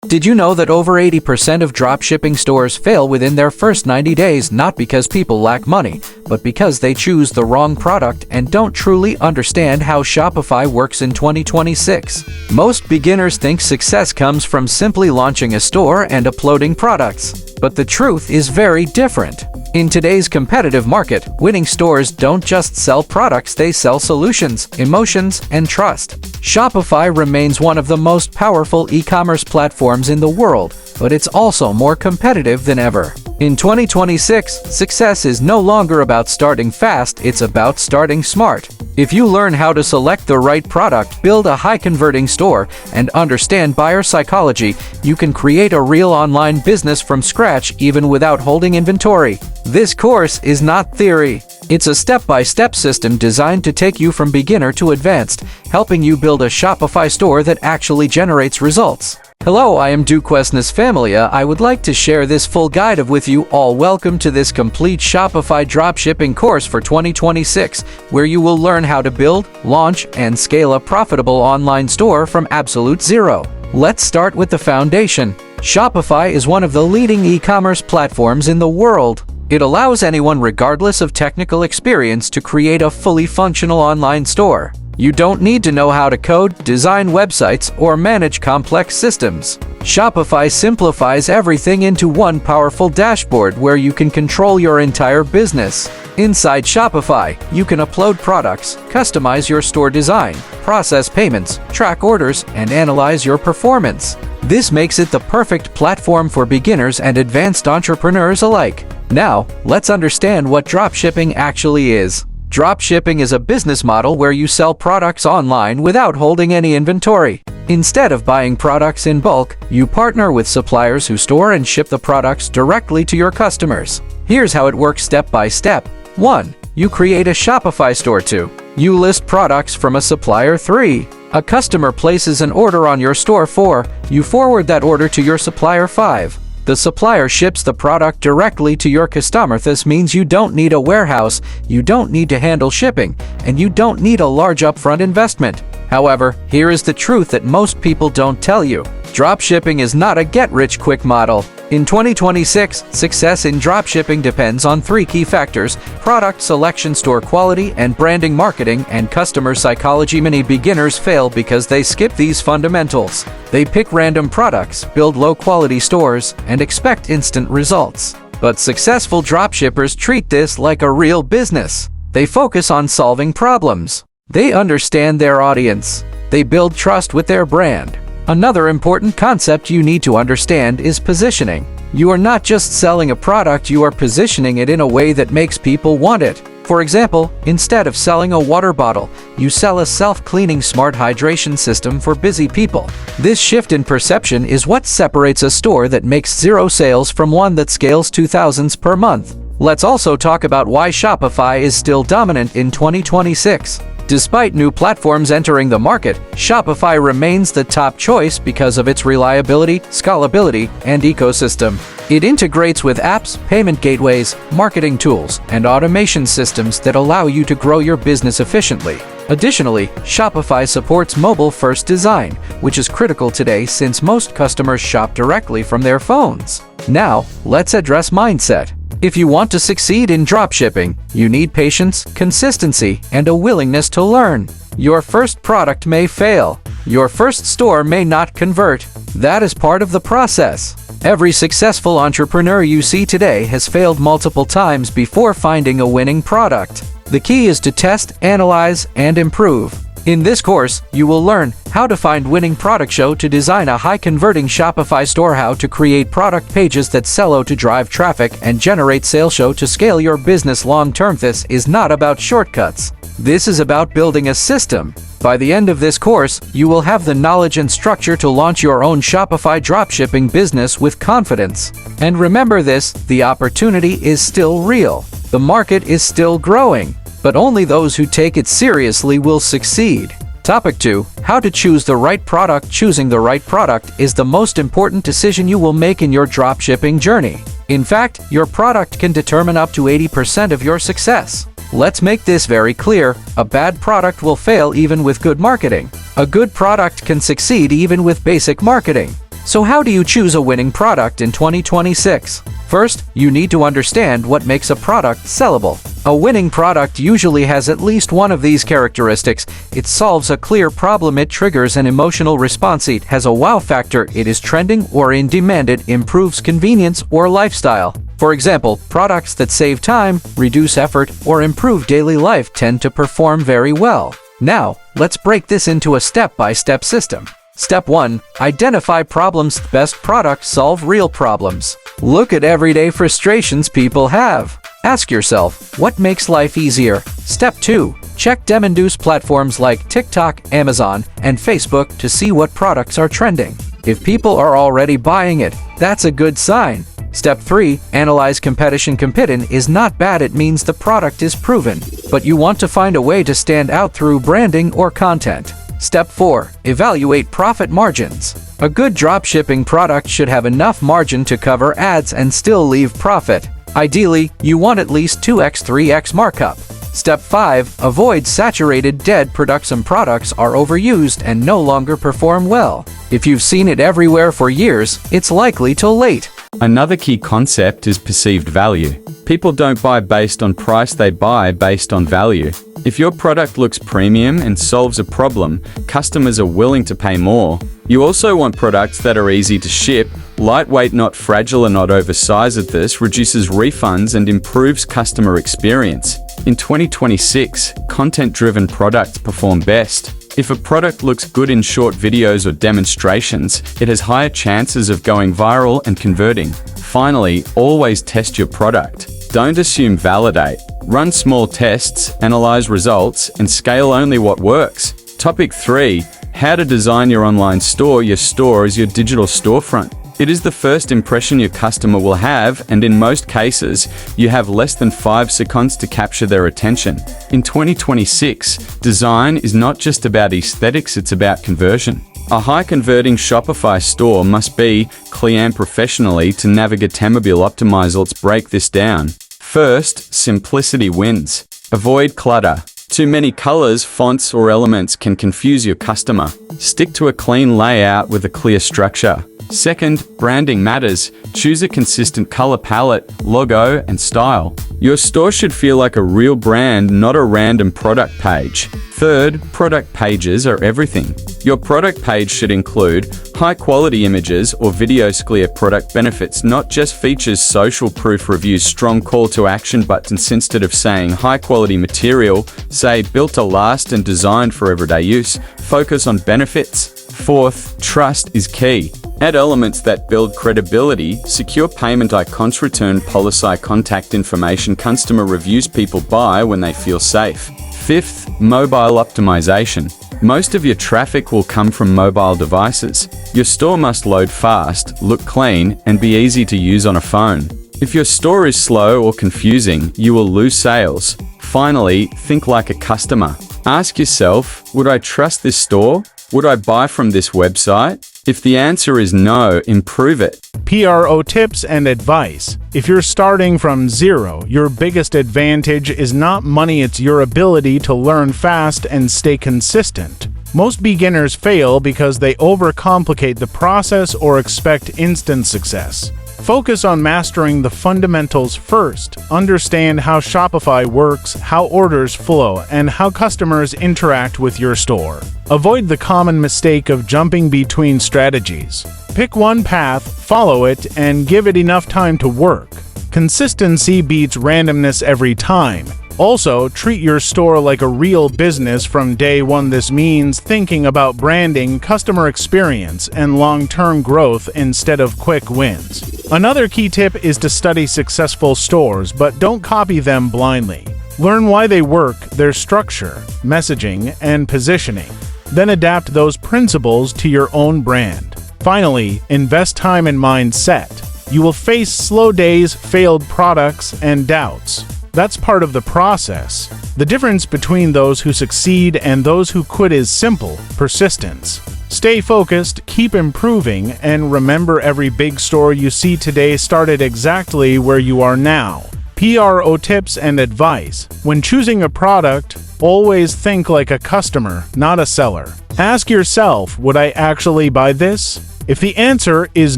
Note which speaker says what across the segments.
Speaker 1: Did you know that over 80% of dropshipping stores fail within their first 90 days, not because people lack money, but because they choose the wrong product and don't truly understand how Shopify works in 2026? Most beginners think success comes from simply launching a store and uploading products. But the truth is very different. In today's competitive market, winning stores don't just sell products, they sell solutions, emotions, and trust. Shopify remains one of the most powerful e-commerce platforms in the world, but it's also more competitive than ever. In 2026, success is no longer about starting fast, it's about starting smart. If you learn how to select the right product, build a high-converting store, and understand buyer psychology, you can create a real online business from scratch even without holding inventory. This course is not theory. It's a step-by-step system designed to take you from beginner to advanced, helping you build a Shopify store that actually generates results. Hello, I am Duquesnes Familia. I would like to share this full guide with you all. Welcome to this complete Shopify dropshipping course for 2026, where you will learn how to build, launch, and scale a profitable online store from absolute zero. Let's start with the foundation. Shopify is one of the leading e-commerce platforms in the world. It allows anyone, regardless of technical experience, to create a fully functional online store. You don't need to know how to code, design websites, or manage complex systems. Shopify simplifies everything into one powerful dashboard where you can control your entire business. Inside Shopify, you can upload products, customize your store design, process payments, track orders, and analyze your performance. This makes it the perfect platform for beginners and advanced entrepreneurs alike. Now, let's understand what dropshipping actually is. Dropshipping is a business model where you sell products online without holding any inventory. Instead of buying products in bulk, you partner with suppliers who store and ship the products directly to your customers. Here's how it works step by step. 1. You create a Shopify store. 2. You list products from a supplier. 3. A customer places an order on your store. 4. You forward that order to your supplier. 5. The supplier ships the product directly to your customer. This means you don't need a warehouse, you don't need to handle shipping, and you don't need a large upfront investment. However, here is the truth that most people don't tell you. Dropshipping is not a get-rich-quick model. In 2026, success in dropshipping depends on 3 key factors: product selection, store quality, and branding, marketing, and customer psychology. Many beginners fail because they skip these fundamentals. They pick random products, build low-quality stores, and expect instant results. But successful dropshippers treat this like a real business. They focus on solving problems. They understand their audience. They build trust with their brand. Another important concept you need to understand is positioning. You are not just selling a product, you are positioning it in a way that makes people want it. For example, instead of selling a water bottle, you sell a self-cleaning smart hydration system for busy people. This shift in perception is what separates a store that makes zero sales from one that scales to thousands per month. Let's also talk about why Shopify is still dominant in 2026. Despite new platforms entering the market, Shopify remains the top choice because of its reliability, scalability, and ecosystem. It integrates with apps, payment gateways, marketing tools, and automation systems that allow you to grow your business efficiently. Additionally, Shopify supports mobile-first design, which is critical today since most customers shop directly from their phones. Now, let's address mindset. If you want to succeed in dropshipping, you need patience, consistency, and a willingness to learn. Your first product may fail. Your first store may not convert. That is part of the process. Every successful entrepreneur you see today has failed multiple times before finding a winning product. The key is to test, analyze, and improve. In this course, you will learn how to find winning product, show to design a high-converting Shopify store, how to create product pages that sell to drive traffic and generate sales, show to scale your business long-term. This is not about shortcuts. This is about building a system. By the end of this course, you will have the knowledge and structure to launch your own Shopify dropshipping business with confidence. And remember this, the opportunity is still real. The market is still growing. But only those who take it seriously will succeed. Topic 2. How to choose the right product. Choosing the right product is the most important decision you will make in your dropshipping journey. In fact, your product can determine up to 80% of your success. Let's make this very clear. A bad product will fail even with good marketing. A good product can succeed even with basic marketing. So how do you choose a winning product in 2026? First, you need to understand what makes a product sellable. A winning product usually has at least one of these characteristics. It solves a clear problem, it triggers an emotional response, it has a wow factor, it is trending or in demand, it improves convenience or lifestyle. For example, products that save time, reduce effort, or improve daily life tend to perform very well. Now, let's break this into a step-by-step system. Step 1. Identify problems. Best products solve real problems. Look at everyday frustrations people have. Ask yourself, what makes life easier? Step 2. Check demand platforms like TikTok, Amazon, and Facebook to see what products are trending. If people are already buying it, that's a good sign. Step 3. Analyze competition. Competition is not bad, it means the product is proven. But you want to find a way to stand out through branding or content. Step 4. Evaluate profit margins. A good dropshipping product should have enough margin to cover ads and still leave profit. Ideally, you want at least 2x, 3x markup. Step 5. Avoid saturated dead products. Some products are overused and no longer perform well. If you've seen it everywhere for years, it's likely too late.
Speaker 2: Another key concept is perceived value. People don't buy based on price, they buy based on value. If your product looks premium and solves a problem, customers are willing to pay more. You also want products that are easy to ship, lightweight, not fragile, and not oversized. This reduces refunds and improves customer experience. In 2026, content-driven products perform best. If a product looks good in short videos or demonstrations, it has higher chances of going viral and converting. Finally, always test your product. Don't assume, validate. Run small tests, analyze results, and scale only what works. Topic 3. How to design your online store. Your store is your digital storefront. It is the first impression your customer will have, and in most cases, you have less than 5 seconds to capture their attention. In 2026, design is not just about aesthetics, it's about conversion. A high-converting Shopify store must be clear and professionally to navigate mobile optimize. Let's break this down. First, simplicity wins. Avoid clutter. Too many colors, fonts, or elements can confuse your customer. Stick to a clean layout with a clear structure. Second, branding matters. Choose a consistent color palette, logo, and style. Your store should feel like a real brand, not a random product page. Third, product pages are everything. Your product page should include high-quality images or videos, clear product benefits, not just features, social proof, reviews, strong call to action buttons. Instead of saying high-quality material, say built to last and designed for everyday use. Focus on benefits. Fourth, trust is key. Add elements that build credibility, secure payment icons, return policy, contact information, customer reviews. People buy when they feel safe. Fifth, mobile optimization. Most of your traffic will come from mobile devices. Your store must load fast, look clean, and be easy to use on a phone. If your store is slow or confusing, you will lose sales. Finally, think like a customer. Ask yourself, would I trust this store? Would I buy from this website? If the answer is no, improve it.
Speaker 3: PRO tips and advice. If you're starting from zero, your biggest advantage is not money, it's your ability to learn fast and stay consistent. Most beginners fail because they overcomplicate the process or expect instant success. Focus on mastering the fundamentals first. Understand how Shopify works, how orders flow, and how customers interact with your store. Avoid the common mistake of jumping between strategies. Pick one path, follow it, and give it enough time to work. Consistency beats randomness every time. Also, treat your store like a real business from day one. This means thinking about branding, customer experience, and long-term growth instead of quick wins. Another key tip is to study successful stores, but don't copy them blindly. Learn why they work, their structure, messaging, and positioning. Then adapt those principles to your own brand. Finally, invest time in mindset. You will face slow days, failed products, and doubts. That's part of the process. The difference between those who succeed and those who quit is simple: persistence. Stay focused, keep improving, and remember, every big store you see today started exactly where you are now. PRO tips and advice. When choosing a product, always think like a customer, not a seller. Ask yourself, would I actually buy this? If the answer is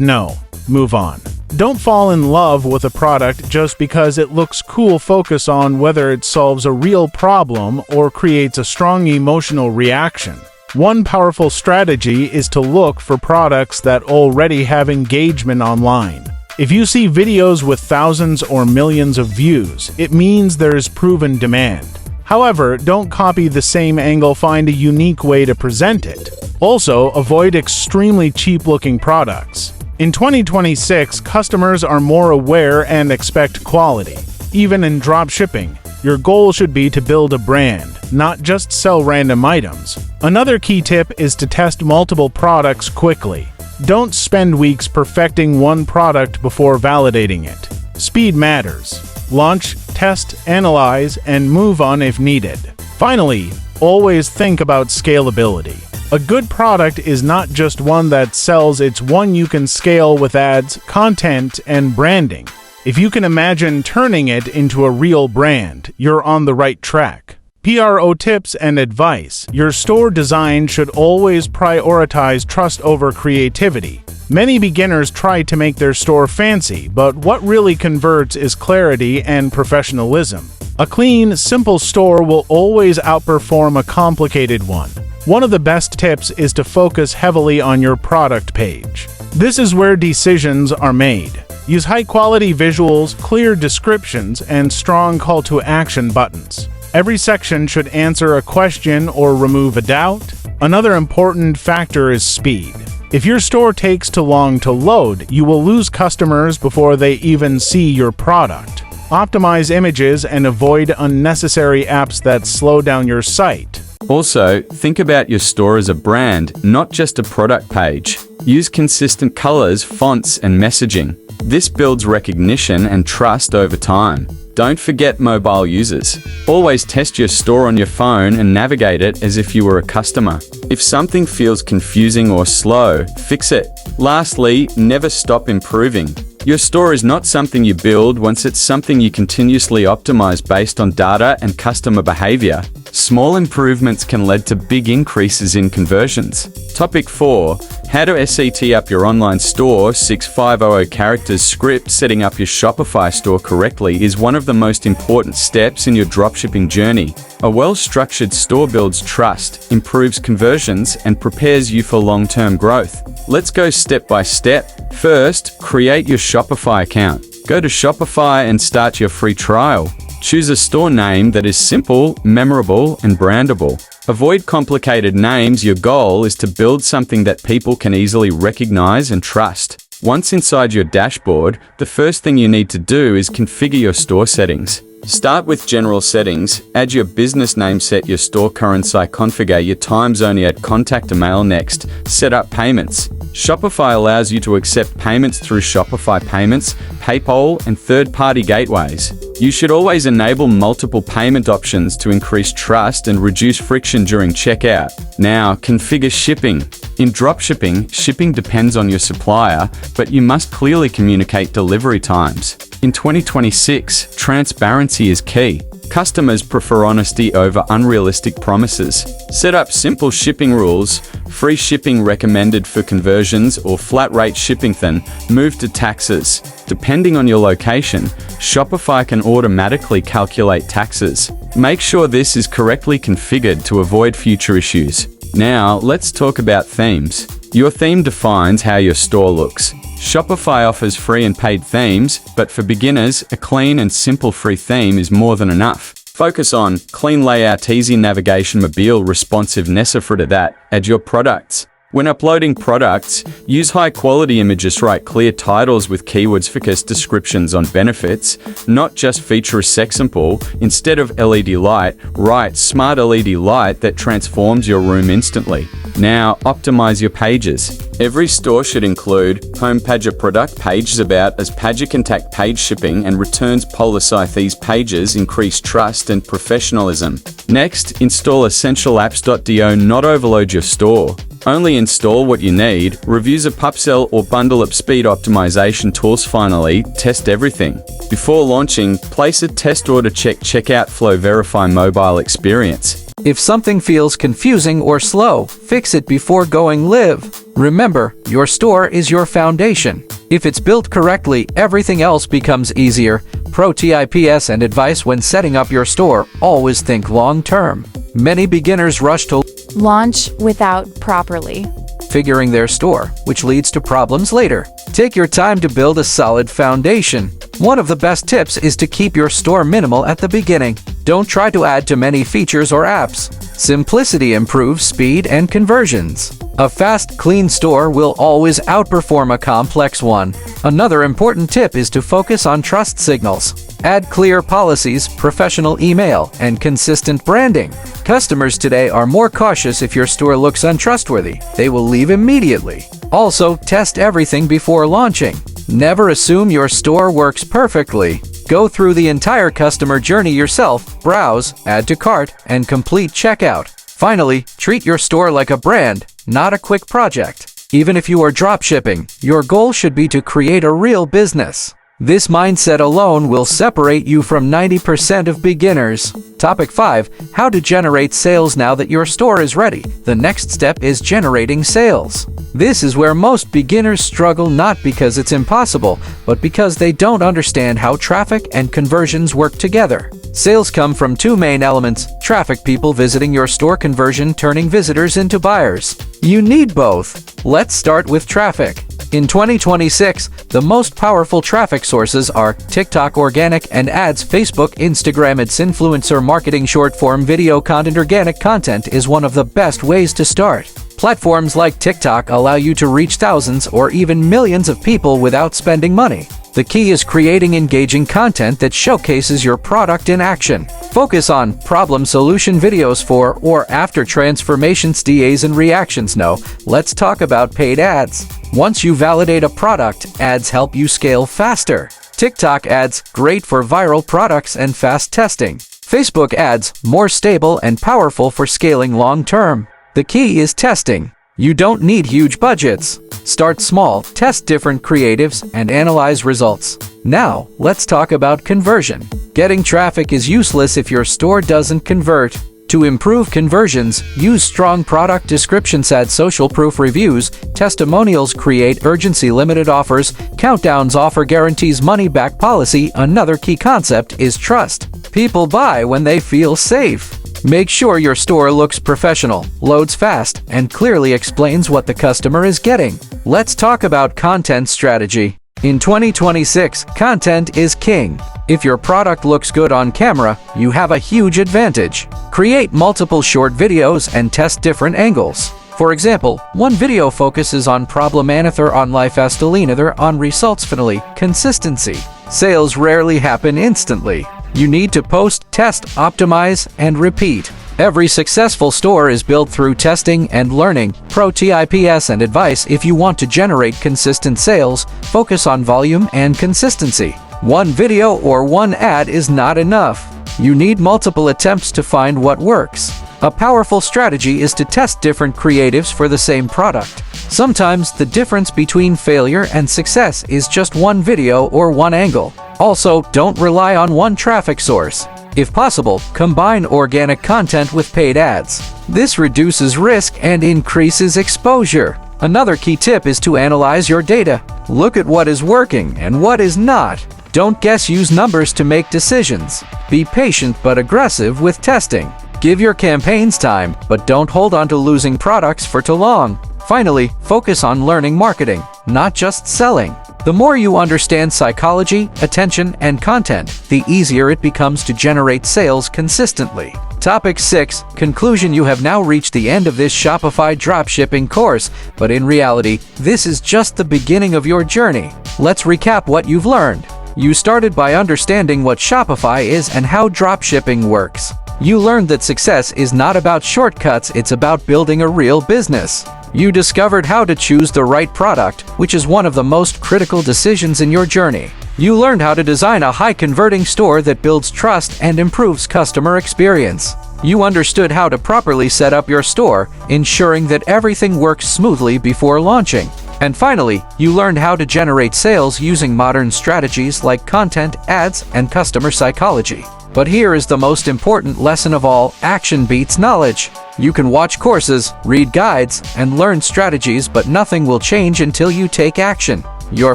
Speaker 3: no, move on. Don't fall in love with a product just because it looks cool. Focus on whether it solves a real problem or creates a strong emotional reaction. One powerful strategy is to look for products that already have engagement online. If you see videos with thousands or millions of views, it means there is proven demand. However, don't copy the same angle, find a unique way to present it. Also, avoid extremely cheap-looking products. In 2026, customers are more aware and expect quality. Even in dropshipping, your goal should be to build a brand, not just sell random items. Another key tip is to test multiple products quickly. Don't spend weeks perfecting one product before validating it. Speed matters. Launch, test, analyze, and move on if needed. Finally, always think about scalability. A good product is not just one that sells, it's one you can scale with ads, content, and branding. If you can imagine turning it into a real brand, you're on the right track. PRO tips and advice. Your store design should always prioritize trust over creativity. Many beginners try to make their store fancy, but what really converts is clarity and professionalism. A clean, simple store will always outperform a complicated one. One of the best tips is to focus heavily on your product page. This is where decisions are made. Use high-quality visuals, clear descriptions, and strong call-to-action buttons. Every section should answer a question or remove a doubt. Another important factor is speed. If your store takes too long to load, you will lose customers before they even see your product. Optimize images and avoid unnecessary apps that slow down your site.
Speaker 2: Also, think about your store as a brand, not just a product page. Use consistent colors, fonts, and messaging. This builds recognition and trust over time. Don't forget mobile users. Always test your store on your phone and navigate it as if you were a customer. If something feels confusing or slow, fix it. Lastly, never stop improving. Your store is not something you build once, it's something you continuously optimize based on data and customer behavior. Small improvements can lead to big increases in conversions. Topic 4. How to set up your online store. 6500 characters script. Setting up your Shopify store correctly is one of the most important steps in your dropshipping journey. A well-structured store builds trust, improves conversions, and prepares you for long-term growth. Let's go step by step. First, create your Shopify account. Go to Shopify and start your free trial. Choose a store name that is simple, memorable, and brandable. Avoid complicated names. Your goal is to build something that people can easily recognize and trust. Once inside your dashboard, the first thing you need to do is configure your store settings. Start with general settings, add your business name, set your store currency, configure your time zone, add contact email. Next, set up payments. Shopify allows you to accept payments through Shopify Payments, PayPal, and third-party gateways. You should always enable multiple payment options to increase trust and reduce friction during checkout. Now, configure shipping. In dropshipping, shipping depends on your supplier, but you must clearly communicate delivery times. In 2026, transparency is key. Customers prefer honesty over unrealistic promises. Set up simple shipping rules, free shipping recommended for conversions or flat rate shipping. Then move to taxes. Depending on your location, Shopify can automatically calculate taxes. Make sure this is correctly configured to avoid future issues. Now, let's talk about themes. Your theme defines how your store looks. Shopify offers free and paid themes, but for beginners, a clean and simple free theme is more than enough. Focus on clean layout, easy navigation, mobile responsiveness. After that, add your products. When uploading products, use high-quality images, write clear titles with keywords, focus descriptions on benefits, not just features. Example, instead of LED light, write smart LED light that transforms your room instantly. Now, optimize your pages. Every store should include homepage, a product pages, about as page, contact page, shipping and returns policy. These pages increase trust and professionalism. Next, install essential apps.do. Not overload your store. Only install what you need. Reviews, a upsell or bundle up, speed optimization tools. Finally, test everything. Before launching, place a test order, check checkout flow, verify mobile experience.
Speaker 1: If something feels confusing or slow, fix it before going live. Remember, your store is your foundation. If it's built correctly, everything else becomes easier. Pro tips and advice when setting up your store: always think long-term. Many beginners rush to
Speaker 4: Launch without properly
Speaker 1: figuring their store, which leads to problems later. Take your time to build a solid foundation. One of the best tips is to keep your store minimal at the beginning. Don't try to add too many features or apps. Simplicity improves speed and conversions. A fast, clean store will always outperform a complex one. Another important tip is to focus on trust signals. Add clear policies, professional email, and consistent branding. Customers today are more cautious. If your store looks untrustworthy, they will leave immediately. Also, test everything before launching. Never assume your store works perfectly. Go through the entire customer journey yourself: browse, add to cart, and complete checkout. Finally, treat your store like a brand, not a quick project. Even if you are dropshipping, your goal should be to create a real business. This mindset alone will separate you from 90% of beginners. Topic 5. How to generate sales now that your store is ready. The next step is generating sales. This is where most beginners struggle, not because it's impossible, but because they don't understand how traffic and conversions work together. Sales come from two main elements: traffic, people visiting your store; conversion, turning visitors into buyers. You need both. Let's start with traffic. In 2026, the most powerful traffic sources are TikTok organic and ads, Facebook, Instagram ads, influencer marketing, short-form video content. Organic content is one of the best ways to start. Platforms like TikTok allow you to reach thousands or even millions of people without spending money. The key is creating engaging content that showcases your product in action. Focus on problem-solution videos for or after transformations, DAs, and reactions. Now, let's talk about paid ads. Once you validate a product, ads help you scale faster. TikTok ads, great for viral products and fast testing. Facebook ads, more stable and powerful for scaling long-term. The key is testing. You don't need huge budgets. Start small, test different creatives, and analyze results. Now, let's talk about conversion. Getting traffic is useless if your store doesn't convert. To improve conversions, use strong product descriptions, add social proof reviews, testimonials, create urgency, limited offers, countdowns, offer guarantees, money-back policy. Another key concept is trust. People buy when they feel safe. Make sure your store looks professional, loads fast, and clearly explains what the customer is getting. Let's talk about content strategy. In 2026, content is king. If your product looks good on camera, you have a huge advantage. Create multiple short videos and test different angles. For example, one video focuses on problem, another on lifestyle, another on results. Finally, consistency. Sales rarely happen instantly. You need to post, test, optimize, and repeat. Every successful store is built through testing and learning. Pro tips and advice: if you want to generate consistent sales, focus on volume and consistency. One video or one ad is not enough. You need multiple attempts to find what works. A powerful strategy is to test different creatives for the same product. Sometimes the difference between failure and success is just one video or one angle. Also, don't rely on one traffic source. If possible, combine organic content with paid ads. This reduces risk and increases exposure. Another key tip is to analyze your data. Look at what is working and what is not. Don't guess, use numbers to make decisions. Be patient but aggressive with testing. Give your campaigns time, but don't hold on to losing products for too long. Finally, focus on learning marketing, not just selling. The more you understand psychology, attention, and content, the easier it becomes to generate sales consistently. Topic 6. Conclusion. You have now reached the end of this Shopify dropshipping course, but in reality, this is just the beginning of your journey. Let's recap what you've learned. You started by understanding what Shopify is and how dropshipping works. You learned that success is not about shortcuts, it's about building a real business. You discovered how to choose the right product, which is one of the most critical decisions in your journey. You learned how to design a high-converting store that builds trust and improves customer experience. You understood how to properly set up your store, ensuring that everything works smoothly before launching. And finally, you learned how to generate sales using modern strategies like content, ads, and customer psychology. But here is the most important lesson of all: action beats knowledge. You can watch courses, read guides, and learn strategies, but nothing will change until you take action. Your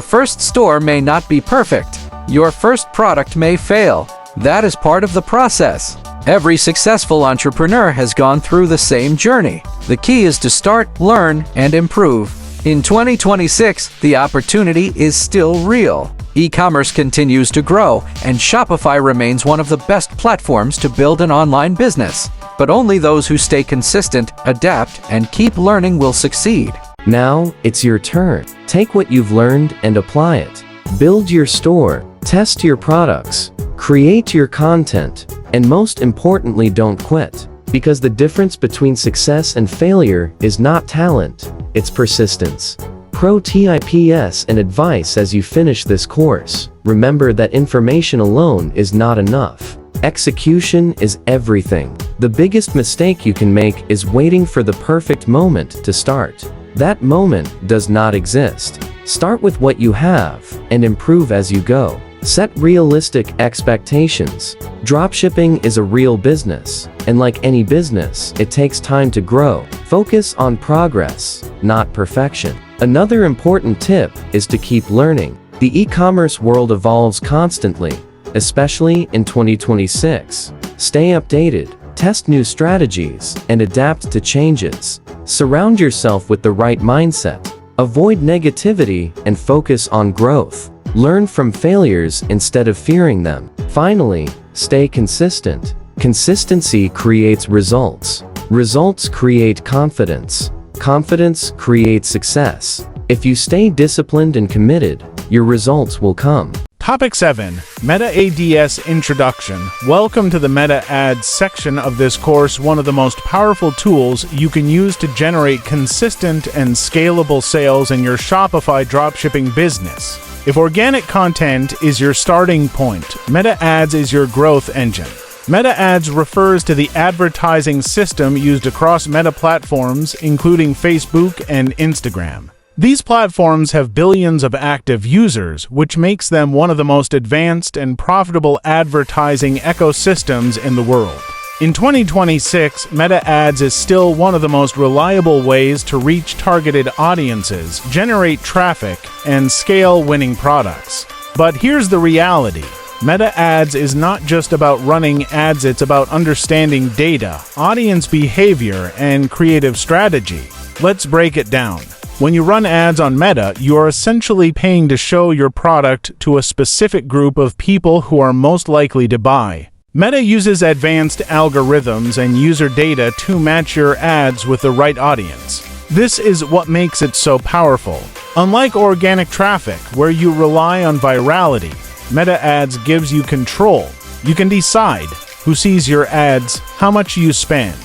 Speaker 1: first store may not be perfect. Your first product may fail. That is part of the process. Every successful entrepreneur has gone through the same journey. The key is to start, learn, and improve. In 2026, the opportunity is still real. E-commerce continues to grow, and Shopify remains one of the best platforms to build an online business. But only those who stay consistent, adapt, and keep learning will succeed.
Speaker 5: Now, it's your turn. Take what you've learned and apply it. Build your store, test your products, create your content, and most importantly, don't quit. Because the difference between success and failure is not talent, it's persistence. Pro tips and advice as you finish this course. Remember that information alone is not enough. Execution is everything. The biggest mistake you can make is waiting for the perfect moment to start. That moment does not exist. Start with what you have and improve as you go. Set realistic expectations. Dropshipping is a real business, and like any business, it takes time to grow. Focus on progress, not perfection. Another important tip is to keep learning. The e-commerce world evolves constantly, especially in 2026. Stay updated, test new strategies, and adapt to changes. Surround yourself with the right mindset. Avoid negativity and focus on growth. Learn from failures instead of fearing them. Finally, stay consistent. Consistency creates results. Results create confidence. Confidence creates success. If you stay disciplined and committed, your results will come.
Speaker 3: Topic 7. Meta Ads Introduction. Welcome to the Meta Ads section of this course, one of the most powerful tools you can use to generate consistent and scalable sales in your Shopify dropshipping business. If organic content is your starting point, Meta Ads is your growth engine. Meta Ads refers to the advertising system used across Meta platforms, including Facebook and Instagram. These platforms have billions of active users, which makes them one of the most advanced and profitable advertising ecosystems in the world. In 2026, Meta Ads is still one of the most reliable ways to reach targeted audiences, generate traffic, and scale winning products. But here's the reality. Meta Ads is not just about running ads, it's about understanding data, audience behavior, and creative strategy. Let's break it down. When you run ads on Meta, you are essentially paying to show your product to a specific group of people who are most likely to buy. Meta uses advanced algorithms and user data to match your ads with the right audience. This is what makes it so powerful. Unlike organic traffic, where you rely on virality, Meta Ads gives you control. You can decide who sees your ads, how much you spend,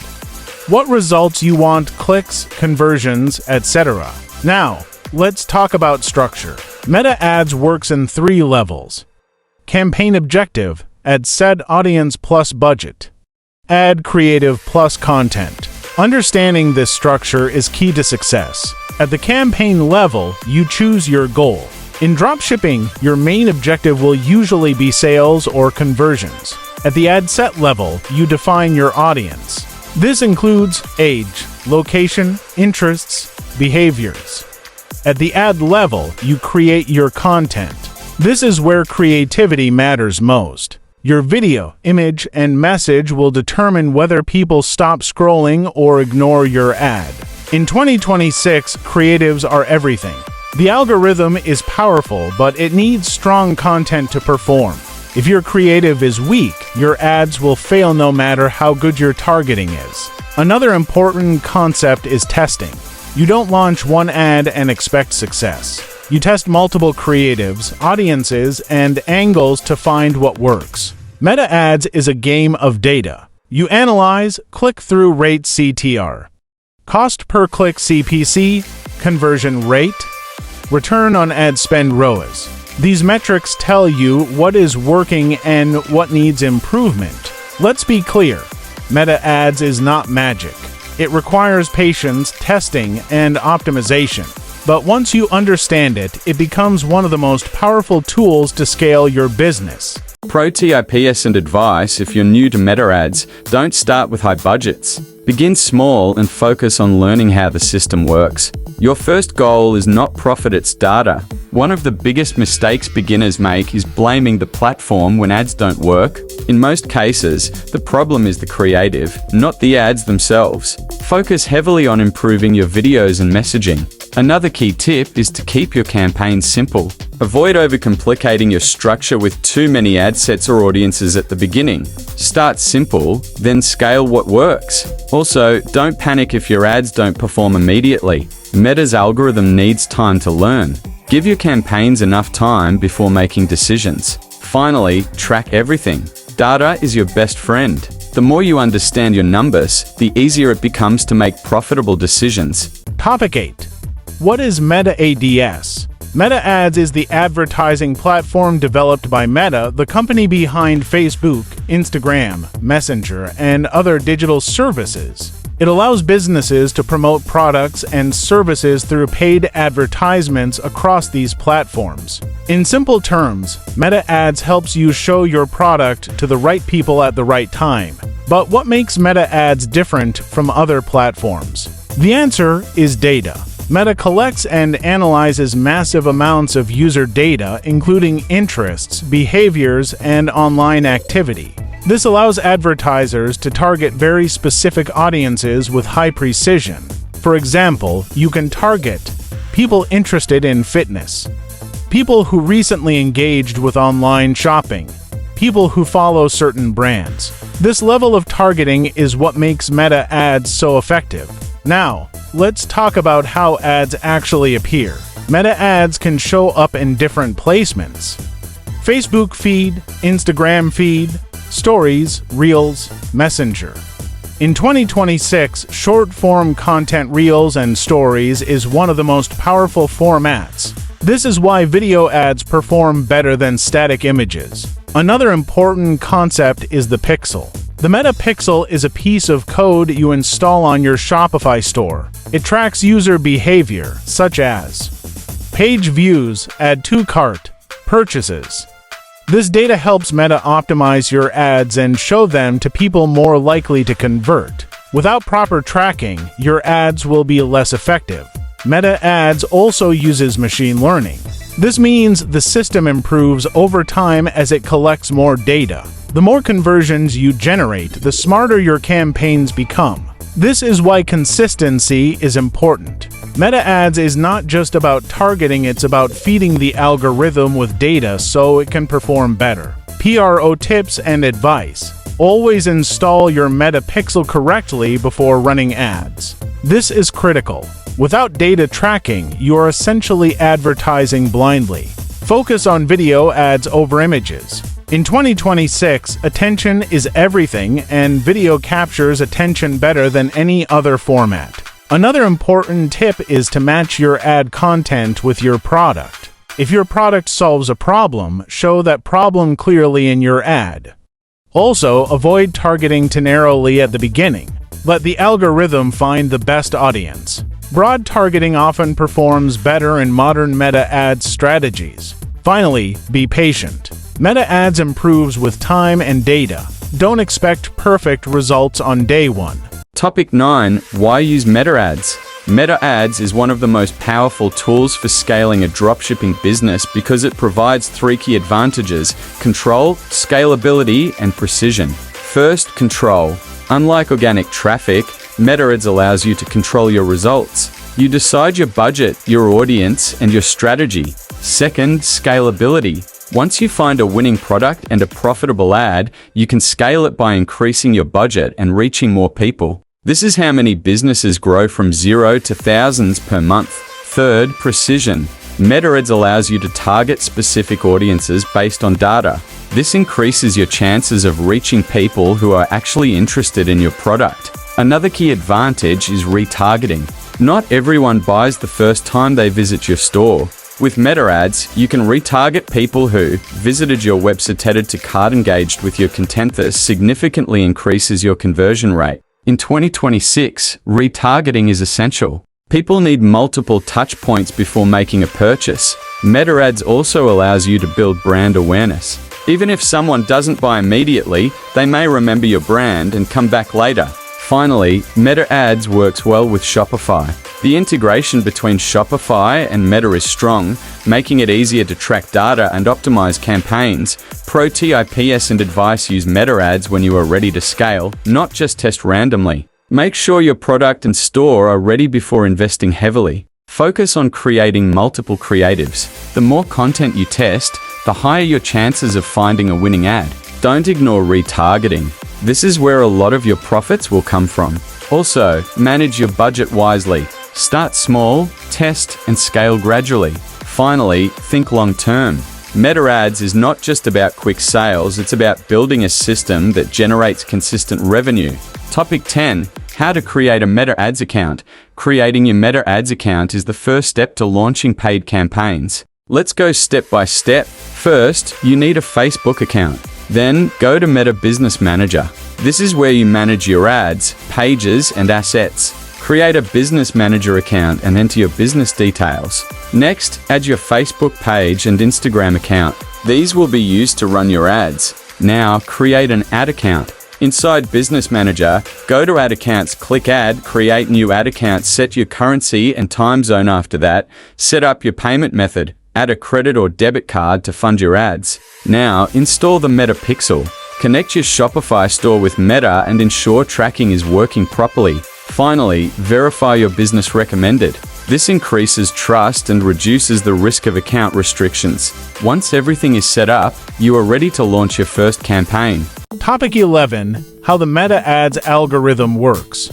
Speaker 3: what results you want, clicks, conversions, etc. Now, let's talk about structure. Meta Ads works in 3 levels. Campaign objective, ad set audience plus budget. Ad creative plus content. Understanding this structure is key to success. At the campaign level, you choose your goal. In dropshipping, your main objective will usually be sales or conversions. At the ad set level, you define your audience. This includes age, location, interests, behaviors. At the ad level, you create your content. This is where creativity matters most. Your video, image, and message will determine whether people stop scrolling or ignore your ad. In 2026, creatives are everything. The algorithm is powerful, but it needs strong content to perform. If your creative is weak, your ads will fail no matter how good your targeting is. Another important concept is testing. You don't launch one ad and expect success. You test multiple creatives, audiences, and angles to find what works. Meta Ads is a game of data. You analyze click-through rate CTR, cost per click CPC, conversion rate, return on ad spend ROAS. These metrics tell you what is working and what needs improvement. Let's be clear, Meta Ads is not magic. It requires patience, testing, and optimization. But once you understand it, it becomes one of the most powerful tools to scale your business.
Speaker 2: Pro tips and advice: if you're new to Meta ads, don't start with high budgets. Begin small and focus on learning how the system works. Your first goal is not profit, it's data. One of the biggest mistakes beginners make is blaming the platform when ads don't work. In most cases, the problem is the creative, not the ads themselves. Focus heavily on improving your videos and messaging. Another key tip is to keep your campaigns simple. Avoid overcomplicating your structure with too many ad sets or audiences at the beginning. Start simple, then scale what works. Also, don't panic if your ads don't perform immediately. Meta's algorithm needs time to learn. Give your campaigns enough time before making decisions. Finally, track everything. Data is your best friend. The more you understand your numbers, the easier it becomes to make profitable decisions.
Speaker 3: Topic 8. What is Meta Ads? Meta Ads is the advertising platform developed by Meta, the company behind Facebook, Instagram, Messenger, and other digital services. It allows businesses to promote products and services through paid advertisements across these platforms. In simple terms, Meta Ads helps you show your product to the right people at the right time. But what makes Meta Ads different from other platforms? The answer is data. Meta collects and analyzes massive amounts of user data, including interests, behaviors, and online activity. This allows advertisers to target very specific audiences with high precision. For example, you can target people interested in fitness, people who recently engaged with online shopping, people who follow certain brands. This level of targeting is what makes Meta Ads so effective. Now, let's talk about how ads actually appear. Meta Ads can show up in different placements: Facebook feed, Instagram feed, Stories, Reels, Messenger. In 2026, short-form content Reels and Stories is one of the most powerful formats. This is why video ads perform better than static images. Another important concept is the pixel. The Meta Pixel is a piece of code you install on your Shopify store. It tracks user behavior, such as page views, add to cart, purchases. This data helps Meta optimize your ads and show them to people more likely to convert. Without proper tracking, your ads will be less effective. Meta Ads also uses machine learning. This means the system improves over time as it collects more data. The more conversions you generate, the smarter your campaigns become. This is why consistency is important. Meta Ads is not just about targeting, it's about feeding the algorithm with data so it can perform better. PRO tips and advice. Always install your Meta Pixel correctly before running ads. This is critical. Without data tracking, you are essentially advertising blindly. Focus on video ads over images. In 2026, attention is everything, and video captures attention better than any other format. Another important tip is to match your ad content with your product. If your product solves a problem, show that problem clearly in your ad. Also, avoid targeting too narrowly at the beginning. Let the algorithm find the best audience. Broad targeting often performs better in modern Meta Ads strategies. Finally, be patient. Meta Ads improves with time and data. Don't expect perfect results on day one.
Speaker 2: Topic 9. Why use Meta Ads? Meta Ads is one of the most powerful tools for scaling a dropshipping business because it provides 3 key advantages: control, scalability, and precision. First, control. Unlike organic traffic, Meta Ads allows you to control your results. You decide your budget, your audience, and your strategy. Second, scalability. Once you find a winning product and a profitable ad, you can scale it by increasing your budget and reaching more people. This is how many businesses grow from 0 to thousands per month. Third, precision. Meta Ads allows you to target specific audiences based on data. This increases your chances of reaching people who are actually interested in your product. Another key advantage is retargeting. Not everyone buys the first time they visit your store. With Meta Ads, you can retarget people who visited your website, headed to cart, engaged with your content. This significantly increases your conversion rate. In 2026, retargeting is essential. People need multiple touch points before making a purchase. Meta Ads also allows you to build brand awareness. Even if someone doesn't buy immediately, they may remember your brand and come back later. Finally, Meta Ads works well with Shopify. The integration between Shopify and Meta is strong, making it easier to track data and optimize campaigns. Pro tips and advice: use Meta Ads when you are ready to scale, not just test randomly. Make sure your product and store are ready before investing heavily. Focus on creating multiple creatives. The more content you test, the higher your chances of finding a winning ad. Don't ignore retargeting. This is where a lot of your profits will come from. Also, manage your budget wisely. Start small, test, and scale gradually. Finally, think long-term. Meta Ads is not just about quick sales, it's about building a system that generates consistent revenue. Topic 10. How to create a Meta Ads account. Creating your Meta Ads account is the first step to launching paid campaigns. Let's go step by step. First, you need a Facebook account. Then, go to Meta Business Manager. This is where you manage your ads, pages, and assets. Create a Business Manager account and enter your business details. Next, add your Facebook page and Instagram account. These will be used to run your ads. Now, create an ad account. Inside Business Manager, go to Ad Accounts, click Add, create new ad account, set your currency and time zone after that, set up your payment method, add a credit or debit card to fund your ads. Now, install the Meta Pixel. Connect your Shopify store with Meta and ensure tracking is working properly. Finally, verify your business recommended. This increases trust and reduces the risk of account restrictions. Once everything is set up, you are ready to launch your first campaign.
Speaker 3: Topic 11. How the Meta Ads algorithm works.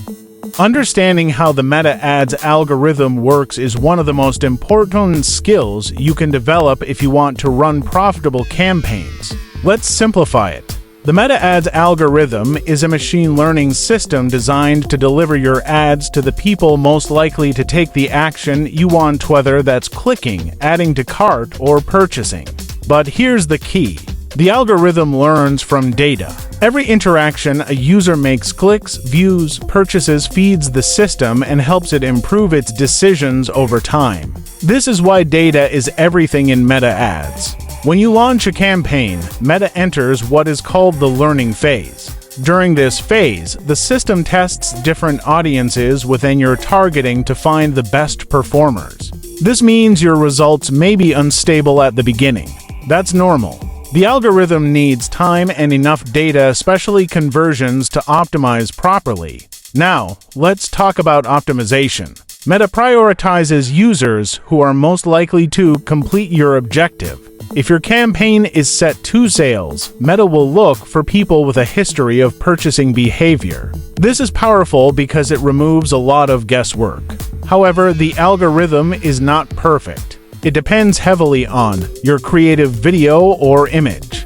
Speaker 3: Understanding how the Meta Ads algorithm works is one of the most important skills you can develop if you want to run profitable campaigns. Let's simplify it. The Meta Ads algorithm is a machine learning system designed to deliver your ads to the people most likely to take the action you want, whether that's clicking, adding to cart, or purchasing. But here's the key. The algorithm learns from data. Every interaction a user makes, clicks, views, purchases, feeds the system and helps it improve its decisions over time. This is why data is everything in Meta Ads. When you launch a campaign, Meta enters what is called the learning phase. During this phase, the system tests different audiences within your targeting to find the best performers. This means your results may be unstable at the beginning. That's normal. The algorithm needs time and enough data, especially conversions, to optimize properly. Now, let's talk about optimization. Meta prioritizes users who are most likely to complete your objective. If your campaign is set to sales, Meta will look for people with a history of purchasing behavior. This is powerful because it removes a lot of guesswork. However, the algorithm is not perfect. It depends heavily on your creative video or image,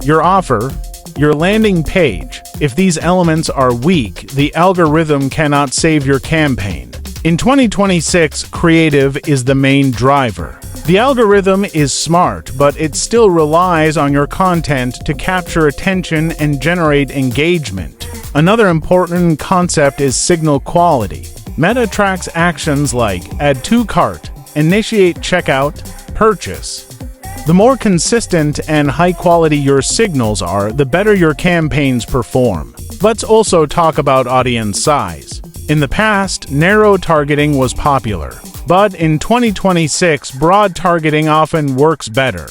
Speaker 3: your offer, your landing page. If these elements are weak, the algorithm cannot save your campaign. In 2026, creative is the main driver. The algorithm is smart, but it still relies on your content to capture attention and generate engagement. Another important concept is signal quality. Meta tracks actions like add to cart, initiate checkout, purchase. The more consistent and high quality your signals are, the better your campaigns perform. Let's also talk about audience size. In the past, narrow targeting was popular, but in 2026, broad targeting often works better.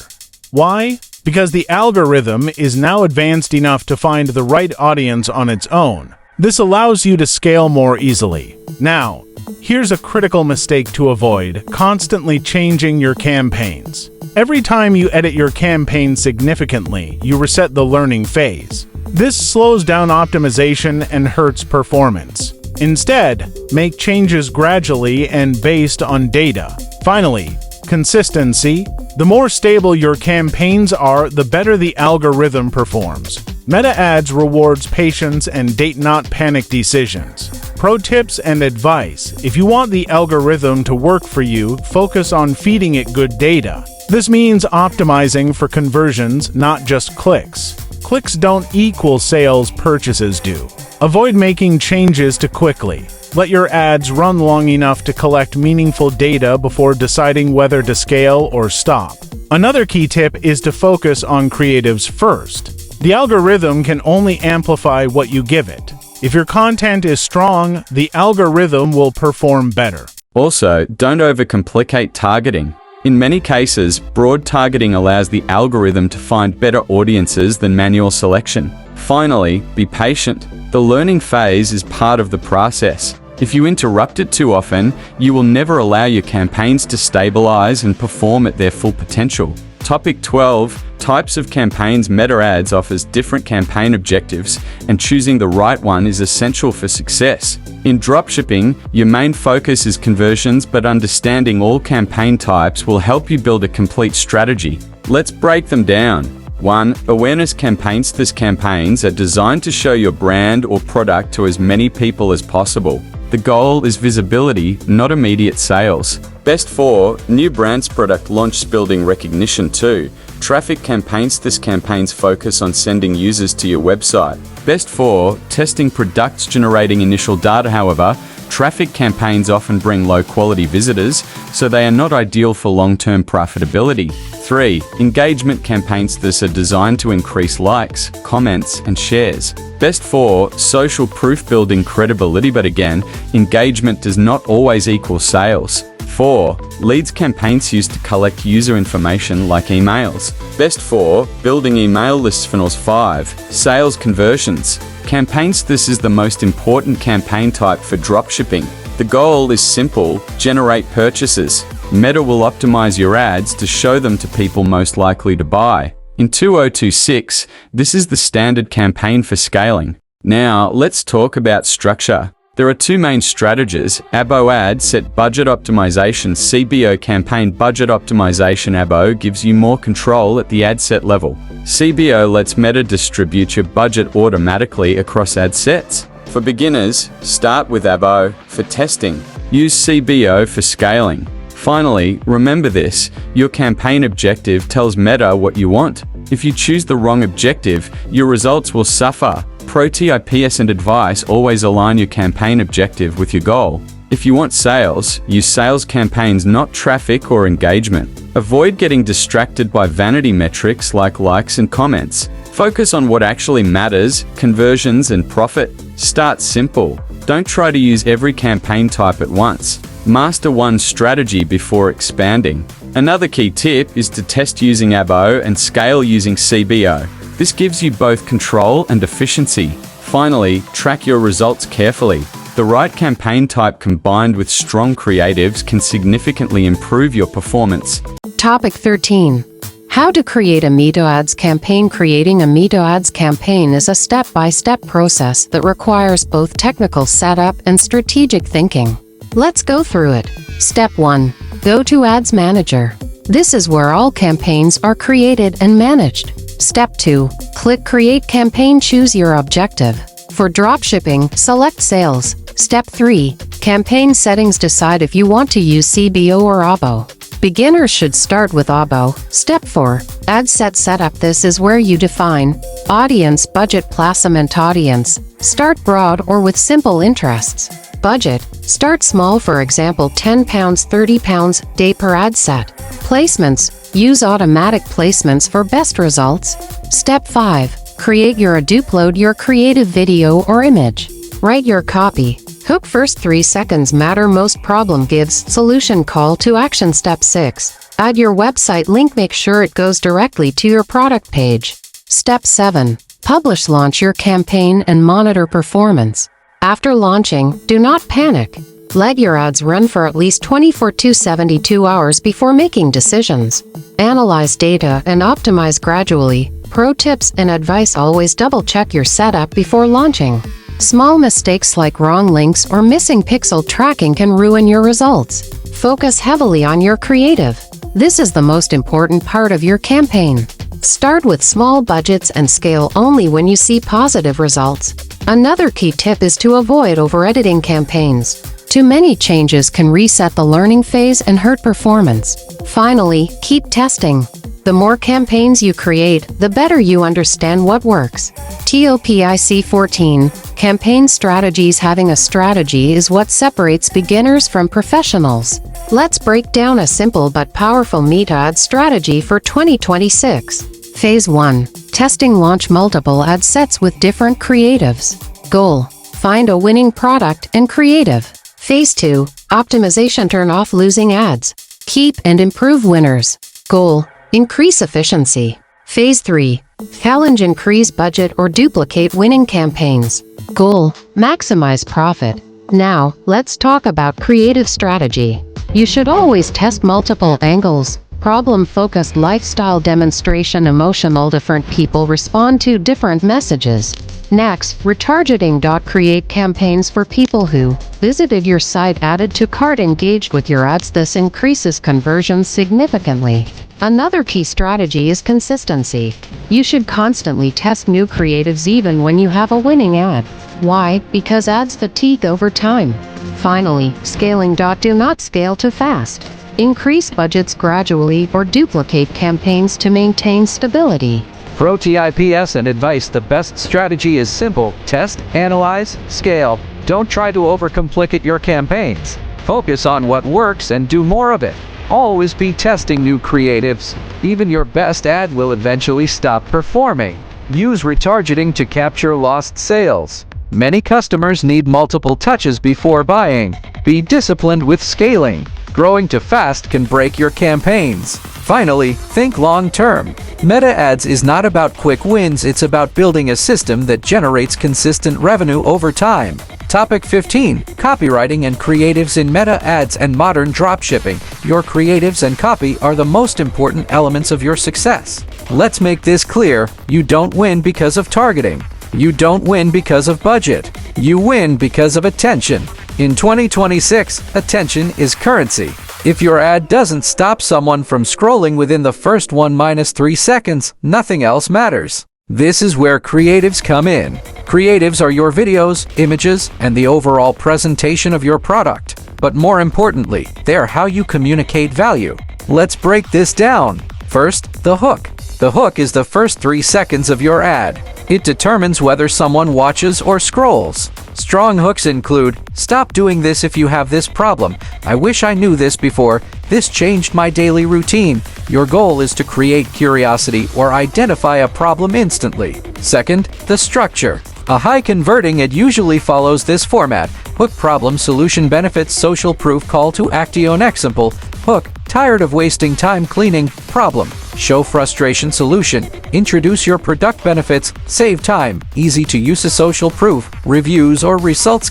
Speaker 3: Why? Because the algorithm is now advanced enough to find the right audience on its own. This allows you to scale more easily. Now, here's a critical mistake to avoid: constantly changing your campaigns. Every time you edit your campaign significantly, you reset the learning phase. This slows down optimization and hurts performance. Instead, make changes gradually and based on data. Finally, consistency. The more stable your campaigns are, the better the algorithm performs. Meta Ads rewards patience and not panic decisions. Pro tips and advice: if you want the algorithm to work for you, focus on feeding it good data. This means optimizing for conversions, not just clicks. Clicks don't equal sales, purchases do. Avoid making changes too quickly. Let your ads run long enough to collect meaningful data before deciding whether to scale or stop. Another key tip is to focus on creatives first. The algorithm can only amplify what you give it. If your content is strong, the algorithm will perform better.
Speaker 2: Also, don't overcomplicate targeting. In many cases, broad targeting allows the algorithm to find better audiences than manual selection. Finally, be patient. The learning phase is part of the process. If you interrupt it too often, you will never allow your campaigns to stabilize and perform at their full potential. Topic 12. Types of campaigns. Meta Ads offers different campaign objectives, and choosing the right one is essential for success. In dropshipping, your main focus is conversions, but understanding all campaign types will help you build a complete strategy. Let's break them down. 1. Awareness campaigns. These campaigns are designed to show your brand or product to as many people as possible. The goal is visibility, not immediate sales. Best for new brands. Product launch. Building recognition. 2. Traffic campaigns. These campaigns focus on sending users to your website. Best for testing products, generating initial data. However, traffic campaigns often bring low-quality visitors, so they are not ideal for long-term profitability. 3. Engagement campaigns. These are designed to increase likes, comments, and shares. Best for social proof. Building credibility, but again, engagement does not always equal sales. 4. Leads campaigns used to collect user information like emails. Best for building email lists. Funnels. 5. Sales conversions campaigns. This is the most important campaign type for dropshipping. The goal is simple: generate purchases. Meta will optimize your ads to show them to people most likely to buy. In 2026, this is the standard campaign for scaling. Now, let's talk about structure. There are two main strategies: ABO ad set budget optimization, CBO campaign budget optimization. ABO gives you more control at the ad set level. CBO lets Meta distribute your budget automatically across ad sets. For beginners, start with ABO. For testing, use CBO for scaling. Finally, remember this: your campaign objective tells Meta what you want. If you choose the wrong objective, your results will suffer. Pro tips and advice: always align your campaign objective with your goal. If you want sales, use sales campaigns, not traffic or engagement. Avoid getting distracted by vanity metrics like likes and comments. Focus on what actually matters: conversions and profit. Start simple. Don't try to use every campaign type at once. Master one strategy before expanding. Another key tip is to test using ABO and scale using CBO. This gives you both control and efficiency. Finally, track your results carefully. The right campaign type combined with strong creatives can significantly improve your performance.
Speaker 6: Topic 13. How to create a Meta Ads campaign. Creating a Meta Ads campaign is a step-by-step process that requires both technical setup and strategic thinking. Let's go through it. Step 1. Go to Ads Manager. This is where all campaigns are created and managed. Step 2. Click Create Campaign. Choose your objective. For dropshipping, select Sales. Step 3. Campaign Settings. Decide if you want to use CBO or ABO. Beginners should start with ABO. Step 4. Ad Set Setup. This is where you define audience, budget, placement. Audience: start broad or with simple interests. Budget: start small, for example £10, £30 day per ad set. Placements: use automatic placements for best results. Step 5. Create your ad. Upload your creative video or image. Write your copy. Hook. First 3 seconds matter most. Problem gives solution. Call to action. Step 6. Add your website link. Make sure it goes directly to your product page. Step 7. Publish. Launch your campaign and monitor performance. After launching, do not panic. Let your ads run for at least 24 to 72 hours before making decisions. Analyze data and optimize gradually. Pro tips and advice: always double-check your setup before launching. Small mistakes like wrong links or missing pixel tracking can ruin your results. Focus heavily on your creative. This is the most important part of your campaign. Start with small budgets and scale only when you see positive results. Another key tip is to avoid over-editing campaigns. Too many changes can reset the learning phase and hurt performance. Finally, keep testing. The more campaigns you create, the better you understand what works. TOPIC 14. Campaign strategies. Having a strategy is what separates beginners from professionals. Let's break down a simple but powerful meta ad strategy for 2026. Phase 1. Testing. Launch multiple ad sets with different creatives. Goal: find a winning product and creative. Phase 2. Optimization. Turn off losing ads. Keep and improve winners. Goal: increase efficiency. Phase 3. Challenge. Increase budget or duplicate winning campaigns. Goal: maximize profit. Now, let's talk about creative strategy. You should always test multiple angles. Problem-focused lifestyle demonstration. Emotional. Different people respond to different messages. Next, retargeting. Create campaigns for people who visited your site, added to cart, engaged with your ads. This increases conversions significantly. Another key strategy is consistency. You should constantly test new creatives even when you have a winning ad. Why? Because ads fatigue over time. Finally, scaling. Do not scale too fast. Increase budgets gradually or duplicate campaigns to maintain stability.
Speaker 1: Pro tips and advice. The best strategy is simple. Test, analyze, scale. Don't try to overcomplicate your campaigns. Focus on what works and do more of it. Always be testing new creatives. Even your best ad will eventually stop performing. Use retargeting to capture lost sales. Many customers need multiple touches before buying. Be disciplined with scaling. Growing too fast can break your campaigns. Finally, think long-term. Meta ads is not about quick wins, it's about building a system that generates consistent revenue over time. Topic 15. Copywriting and creatives in meta ads and modern dropshipping. Your creatives and copy are the most important elements of your success. Let's make this clear. You don't win because of targeting. You don't win because of budget. You win because of attention. In 2026, attention is currency. If your ad doesn't stop someone from scrolling within the first 1-3 seconds, nothing else matters. This is where creatives come in. Creatives are your videos, images, and the overall presentation of your product. But more importantly, they're how you communicate value. Let's break this down. First, the hook. The hook is the first 3 seconds of your ad. It determines whether someone watches or scrolls. Strong hooks include, "Stop doing this if you have this problem. I wish I knew this before. This changed my daily routine." Your goal is to create curiosity or identify a problem instantly. Second, the structure. A high-converting ad usually follows this format. Hook: problem, solution, benefits, social proof, call to action. Example: hook: tired of wasting time cleaning. Problem: show frustration. Solution: introduce your product. Benefits: save time, easy to use. A social proof: reviews or results.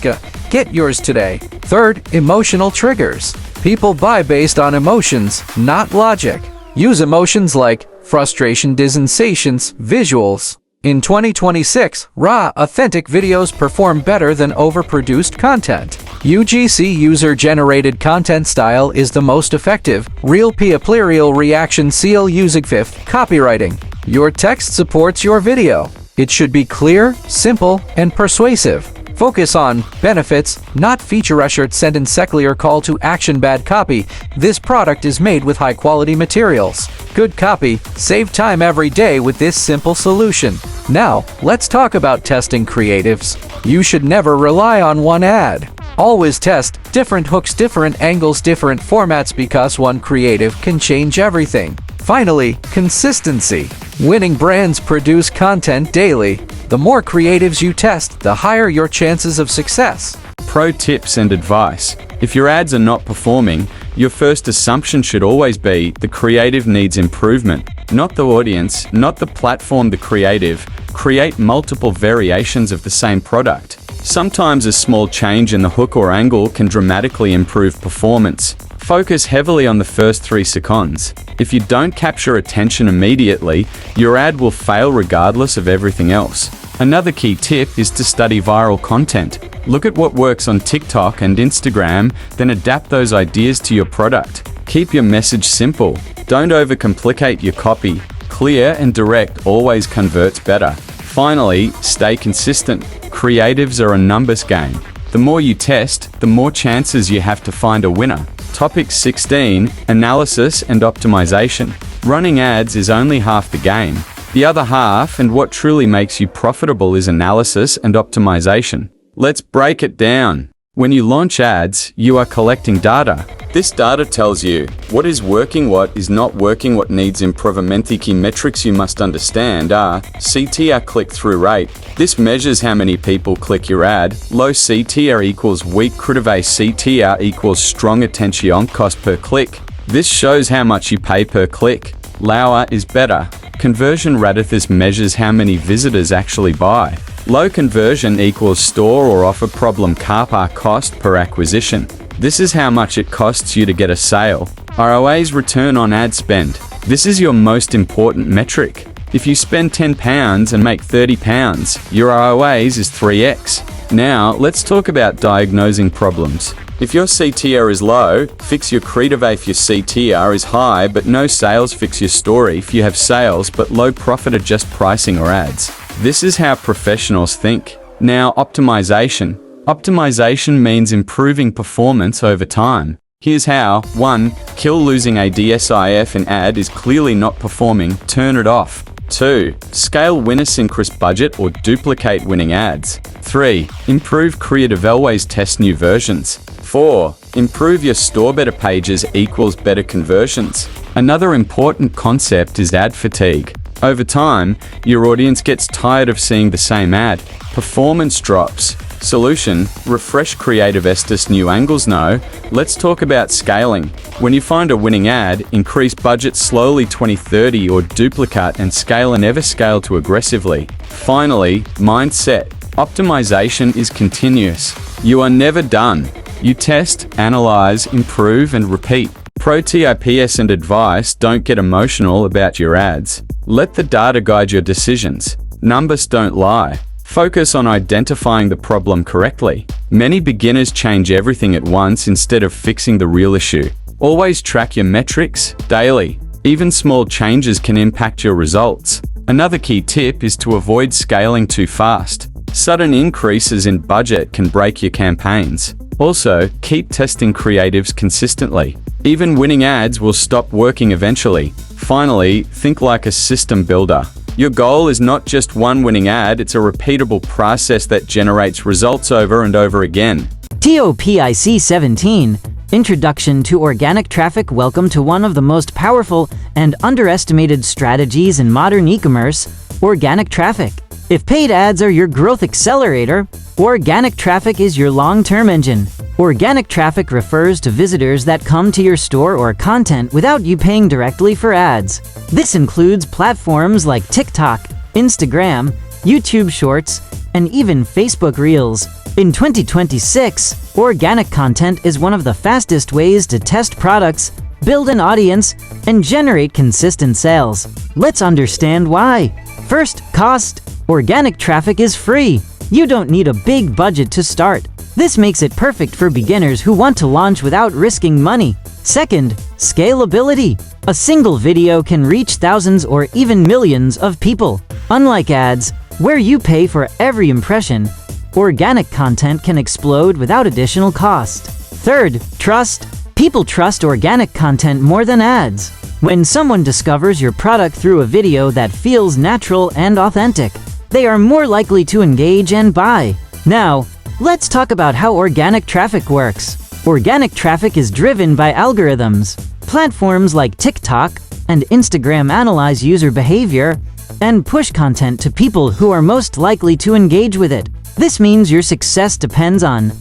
Speaker 1: Get yours today. Third, emotional triggers. People buy based on emotions, not logic. Use emotions like frustration, sensations, visuals. In 2026, raw, authentic videos perform better than overproduced content. UGC, user-generated content style, is the most effective. Real people reaction seal using. Fifth, copywriting. Your text supports your video. It should be clear, simple, and persuasive. Focus on benefits, not feature rush or sentence clear call to action. Bad copy. This product is made with high-quality materials. Good copy. Save time every day with this simple solution. Now, let's talk about testing creatives. You should never rely on one ad. Always test different hooks, different angles, different formats, because one creative can change everything. Finally, consistency. Winning brands produce content daily. The more creatives you test, the higher your chances of success.
Speaker 2: Pro tips and advice. If your ads are not performing, your first assumption should always be the creative needs improvement. Not the audience, not the platform, the creative. Create multiple variations of the same product. Sometimes a small change in the hook or angle can dramatically improve performance. Focus heavily on the first 3 seconds. If you don't capture attention immediately, your ad will fail regardless of everything else. Another key tip is to study viral content. Look at what works on TikTok and Instagram, then adapt those ideas to your product. Keep your message simple. Don't overcomplicate your copy. Clear and direct always converts better. Finally, stay consistent. Creatives are a numbers game. The more you test, the more chances you have to find a winner. Topic 16. Analysis and optimization. Running ads is only half the game. The other half, and what truly makes you profitable, is analysis and optimization. Let's break it down. When you launch ads, you are collecting data. This data tells you what is working, what is not working, what needs improvement. The key metrics you must understand are CTR, click-through rate. This measures how many people click your ad. Low CTR equals weak creative. CTR equals strong attention cost per click. This shows how much you pay per click. Lower is better. Conversion rate. This measures how many visitors actually buy. Low conversion equals store or offer problem. CAPA, cost per acquisition. This is how much it costs you to get a sale. ROAS, return on ad spend. This is your most important metric. If you spend £10 and make £30, your ROAS is 3x. Now, let's talk about diagnosing problems. If your CTR is low, fix your creative. If your CTR is high but no sales, fix your story. If you have sales but low profit, adjust pricing or ads. This is how professionals think. Now, optimization. Optimization means improving performance over time. Here's how. 1. Kill losing ads. If an ad is clearly not performing, turn it off. 2. Scale winners, increase budget or duplicate winning ads. 3. Improve creative, always test new versions. 4. Improve your store. Better pages equals better conversions. Another important concept is ad fatigue. Over time, your audience gets tired of seeing the same ad. Performance drops. Solution: refresh creative, test new angles. No, let's talk about scaling. When you find a winning ad, increase budget slowly 20-30 or duplicate and scale, and never scale too aggressively. Finally, mindset. Optimization is continuous. You are never done. You test, analyze, improve, and repeat. Pro tips and advice: don't get emotional about your ads. Let the data guide your decisions. Numbers don't lie. Focus on identifying the problem correctly. Many beginners change everything at once instead of fixing the real issue. Always track your metrics daily. Even small changes can impact your results. Another key tip is to avoid scaling too fast. Sudden increases in budget can break your campaigns. Also, keep testing creatives consistently. Even winning ads will stop working eventually. Finally, think like a system builder. Your goal is not just one winning ad, it's a repeatable process that generates results over and over again.
Speaker 7: Topic 17. Introduction to Organic Traffic. Welcome to one of the most powerful and underestimated strategies in modern e-commerce: organic traffic. If paid ads are your growth accelerator, organic traffic is your long-term engine. Organic traffic refers to visitors that come to your store or content without you paying directly for ads. This includes platforms like TikTok, Instagram, YouTube Shorts, and even Facebook Reels. In 2026, organic content is one of the fastest ways to test products, build an audience, and generate consistent sales. Let's understand why. First, cost. Organic traffic is free. You don't need a big budget to start. This makes it perfect for beginners who want to launch without risking money. Second, scalability. A single video can reach thousands or even millions of people. Unlike ads, where you pay for every impression, organic content can explode without additional cost. Third, trust. People trust organic content more than ads. When someone discovers your product through a video that feels natural and authentic, they are more likely to engage and buy. Now, let's talk about how organic traffic works. Organic traffic is driven by algorithms. Platforms like TikTok and Instagram analyze user behavior and push content to people who are most likely to engage with it. This means your success depends on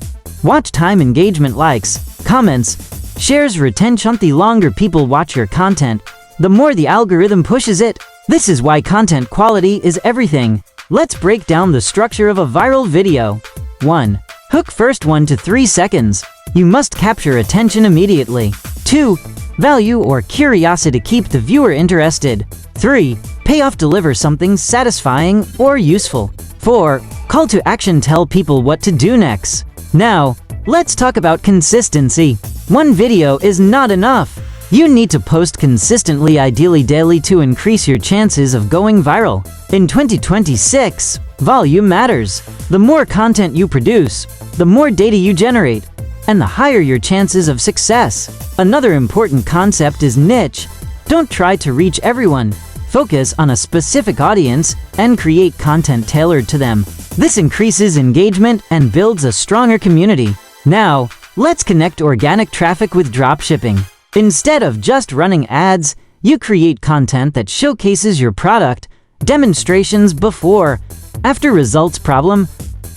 Speaker 7: watch time, engagement, likes, comments, shares, retention. The longer people watch your content, the more the algorithm pushes it. This is why content quality is everything. Let's break down the structure of a viral video. 1. Hook. First 1 to 3 seconds. You must capture attention immediately. 2. Value or curiosity. Keep the viewer interested. 3. Payoff. Deliver something satisfying or useful. 4. Call to action. Tell people what to do next. Now, let's talk about consistency. One video is not enough. You need to post consistently, ideally daily, to increase your chances of going viral. In 2026, volume matters. The more content you produce, the more data you generate, and the higher your chances of success. Another important concept is niche. Don't try to reach everyone. Focus on a specific audience and create content tailored to them. This increases engagement and builds a stronger community. Now, let's connect organic traffic with dropshipping. Instead of just running ads, you create content that showcases your product, demonstrations before, after results problem,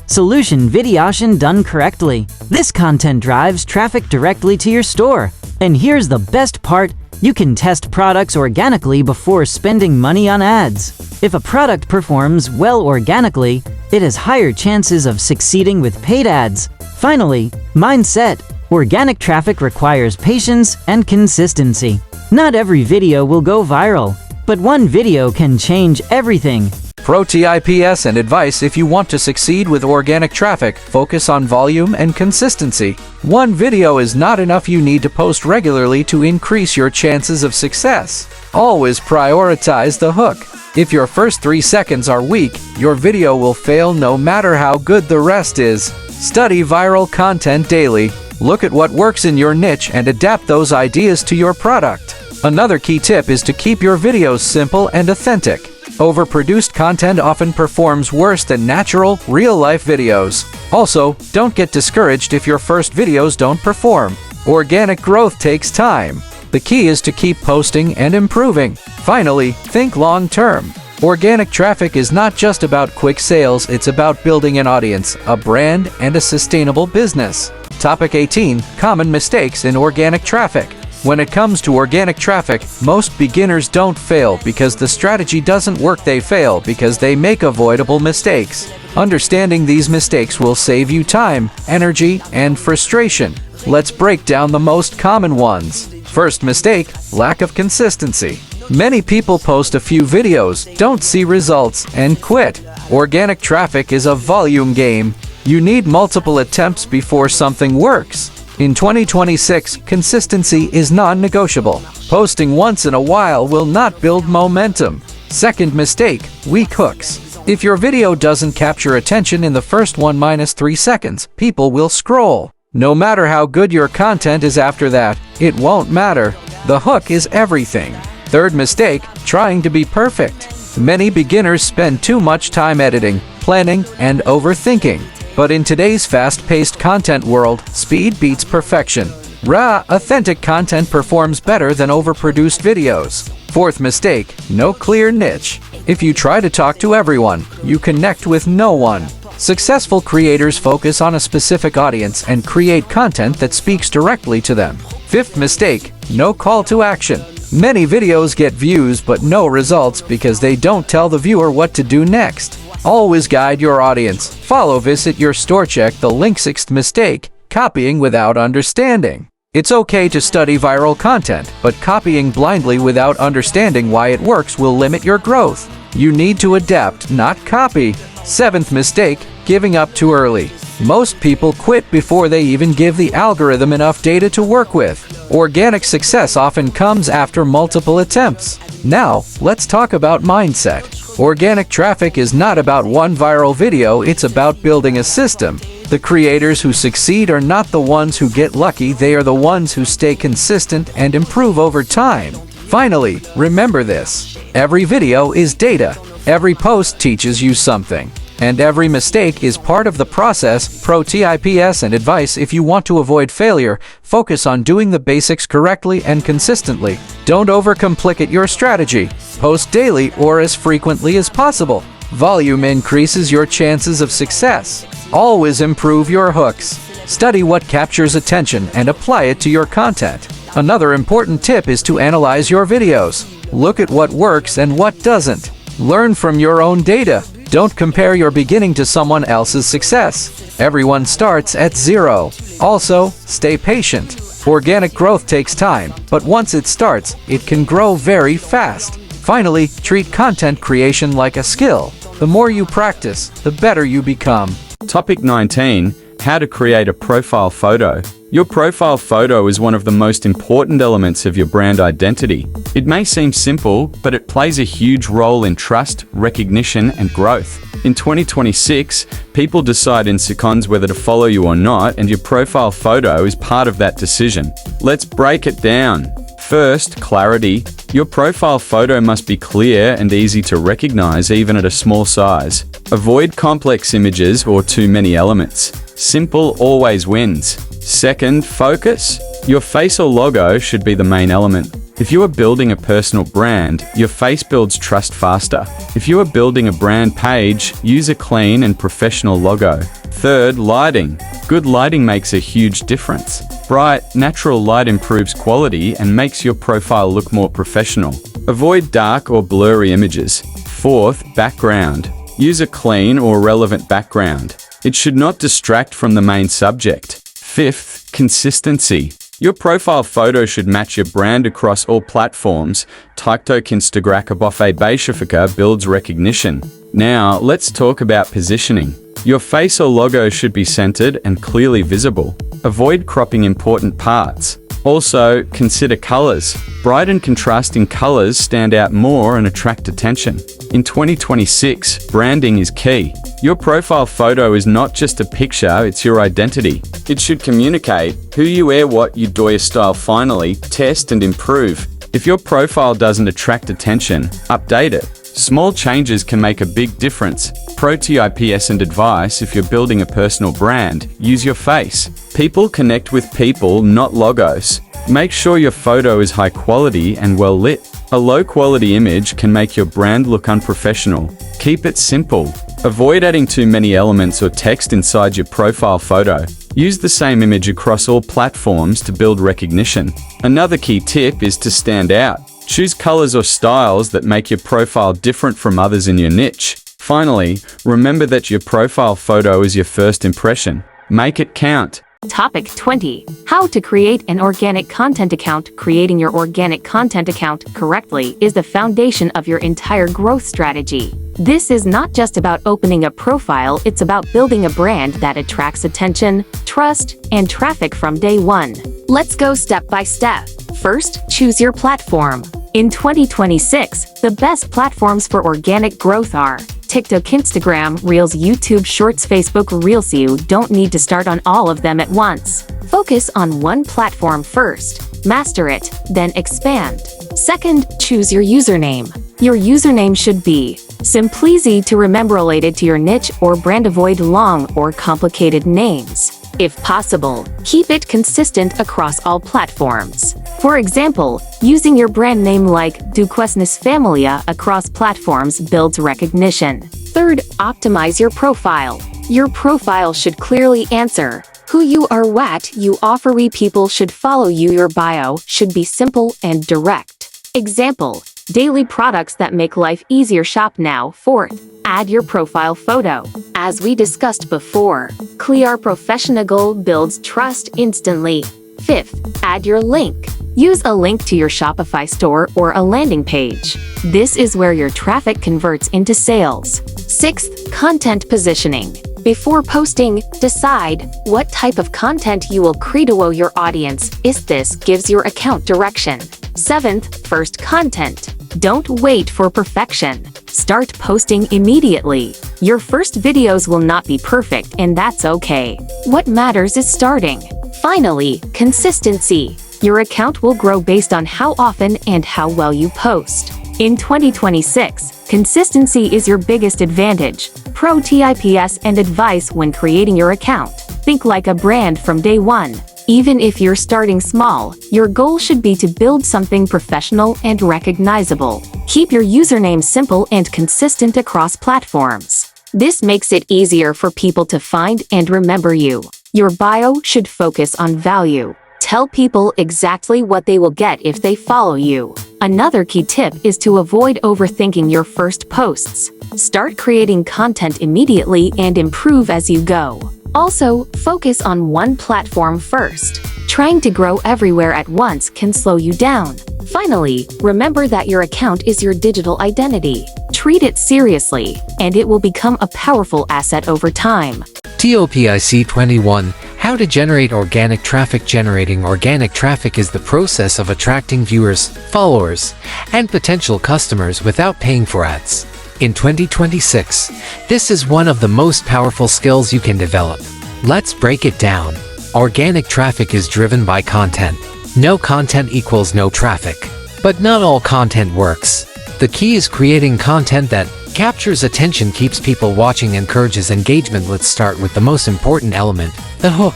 Speaker 7: solution videation done correctly. This content drives traffic directly to your store. And here's the best part, you can test products organically before spending money on ads. If a product performs well organically, it has higher chances of succeeding with paid ads. Finally, mindset. Organic traffic requires patience and consistency. Not every video will go viral, but one video can change everything.
Speaker 1: Pro tips and advice: if you want to succeed with organic traffic, focus on volume and consistency. One video is not enough. You need to post regularly to increase your chances of success. Always prioritize the hook. If your first 3 seconds are weak, your video will fail no matter how good the rest is. Study viral content daily. Look at what works in your niche and adapt those ideas to your product. Another key tip is to keep your videos simple and authentic. Overproduced content often performs worse than natural, real-life videos. Also, don't get discouraged if your first videos don't perform. Organic growth takes time. The key is to keep posting and improving. Finally, think long-term. Organic traffic is not just about quick sales, it's about building an audience, a brand, and a sustainable business. Topic 18. Common mistakes in organic traffic. When it comes to organic traffic, most beginners don't fail because the strategy doesn't work. They fail because they make avoidable mistakes. Understanding these mistakes will save you time, energy, and frustration. Let's break down the most common ones. First mistake: lack of consistency. Many people post a few videos, don't see results, and quit. Organic traffic is a volume game. You need multiple attempts before something works. In 2026, consistency is non-negotiable. Posting once in a while will not build momentum. Second mistake: weak hooks. If your video doesn't capture attention in the first 1-3 seconds, people will scroll. No matter how good your content is after that, it won't matter. The hook is everything. Third mistake: trying to be perfect. Many beginners spend too much time editing, planning, and overthinking. But in today's fast-paced content world, speed beats perfection. Raw, authentic content performs better than overproduced videos. Fourth mistake: no clear niche. If you try to talk to everyone, you connect with no one. Successful creators focus on a specific audience and create content that speaks directly to them. Fifth mistake: no call to action. Many videos get views but no results because they don't tell the viewer what to do next. Always guide your audience. Follow, visit your store, check the link. Sixth mistake: copying without understanding. It's okay to study viral content, but copying blindly without understanding why it works will limit your growth. You need to adapt, not copy. Seventh mistake: giving up too early. Most people quit before they even give the algorithm enough data to work with. Organic success often comes after multiple attempts. Now, let's talk about mindset. Organic traffic is not about one viral video, it's about building a system. The creators who succeed are not the ones who get lucky, they are the ones who stay consistent and improve over time. Finally, remember this: every video is data. Every post teaches you something. And every mistake is part of the process. Pro tips and advice: if you want to avoid failure, focus on doing the basics correctly and consistently. Don't overcomplicate your strategy. Post daily or as frequently as possible. Volume increases your chances of success. Always improve your hooks. Study what captures attention and apply it to your content. Another important tip is to analyze your videos. Look at what works and what doesn't. Learn from your own data. Don't compare your beginning to someone else's success. Everyone starts at zero. Also, stay patient. Organic growth takes time, but once it starts, it can grow very fast. Finally, treat content creation like a skill. The more you practice, the better you become.
Speaker 2: Topic 19. How to create a profile photo. Your profile photo is one of the most important elements of your brand identity. It may seem simple, but it plays a huge role in trust, recognition, and growth. In 2026, people decide in seconds whether to follow you or not, and your profile photo is part of that decision. Let's break it down. First, clarity. Your profile photo must be clear and easy to recognize even at a small size. Avoid complex images or too many elements. Simple always wins. Second, focus. Your face or logo should be the main element. If you are building a personal brand, your face builds trust faster. If you are building a brand page, use a clean and professional logo. Third, lighting. Good lighting makes a huge difference. Bright, natural light improves quality and makes your profile look more professional. Avoid dark or blurry images. Fourth, background. Use a clean or relevant background. It should not distract from the main subject. Fifth, consistency. Your profile photo should match your brand across all platforms. TikTok, Instagram, Shopify builds recognition. Now, let's talk about positioning. Your face or logo should be centered and clearly visible. Avoid cropping important parts. Also, consider colors. Bright and contrasting colors stand out more and attract attention. In 2026, branding is key. Your profile photo is not just a picture, it's your identity. It should communicate who you are, what you do, your style. Finally, test and improve. If your profile doesn't attract attention, update it. Small changes can make a big difference. Pro tips and advice: if you're building a personal brand, use your face. People connect with people, not logos. Make sure your photo is high quality and well lit. A low quality image can make your brand look unprofessional. Keep it simple. Avoid adding too many elements or text inside your profile photo. Use the same image across all platforms to build recognition. Another key tip is to stand out. Choose colors or styles that make your profile different from others in your niche. Finally, remember that your profile photo is your first impression. Make it count.
Speaker 8: Topic 20. How to create an organic content account. Creating your organic content account correctly is the foundation of your entire growth strategy. This is not just about opening a profile, it's about building a brand that attracts attention, trust, and traffic from day one. Let's go step by step. First, choose your platform. In 2026, the best platforms for organic growth are TikTok, Instagram, Reels, YouTube Shorts, Facebook Reels. You don't need to start on all of them at once. Focus on one platform first, master it, then expand. Second, choose your username. Your username should be simple, easy to remember, related to your niche or brand. Avoid long or complicated names. If possible, keep it consistent across all platforms. For example, using your brand name like Duquesnes Familia across platforms builds recognition. Third, optimize your profile. Your profile should clearly answer who you are, what you offer. People should follow you. Your bio should be simple and direct. Example, daily products that make life easier. Shop now. Fourth, add your profile photo. As we discussed before, clear professional builds trust instantly. Fifth, add your link. Use a link to your Shopify store or a landing page. This is where your traffic converts into sales. Sixth, content positioning. Before posting, decide what type of content you will create to your audience. This gives your account direction. Seventh, first content. Don't wait for perfection. Start posting immediately. Your first videos will not be perfect, and that's okay. What matters is starting. Finally, consistency. Your account will grow based on how often and how well you post. In 2026, consistency is your biggest advantage. Pro tips and advice when creating your account. Think like a brand from day one. Even if you're starting small, your goal should be to build something professional and recognizable. Keep your username simple and consistent across platforms. This makes it easier for people to find and remember you. Your bio should focus on value. Tell people exactly what they will get if they follow you. Another key tip is to avoid overthinking your first posts. Start creating content immediately and improve as you go. Also, focus on one platform first. Trying to grow everywhere at once can slow you down. Finally, remember that your account is your digital identity. Treat it seriously, and it will become a powerful asset over time.
Speaker 1: TOPIC 21. How to generate organic traffic. Generating organic traffic is the process of attracting viewers, followers, and potential customers without paying for ads. In 2026, this is one of the most powerful skills you can develop. Let's break it down. Organic traffic is driven by content. No content equals no traffic. But not all content works. The key is creating content that captures attention, keeps people watching, encourages engagement. Let's start with the most important element, the hook.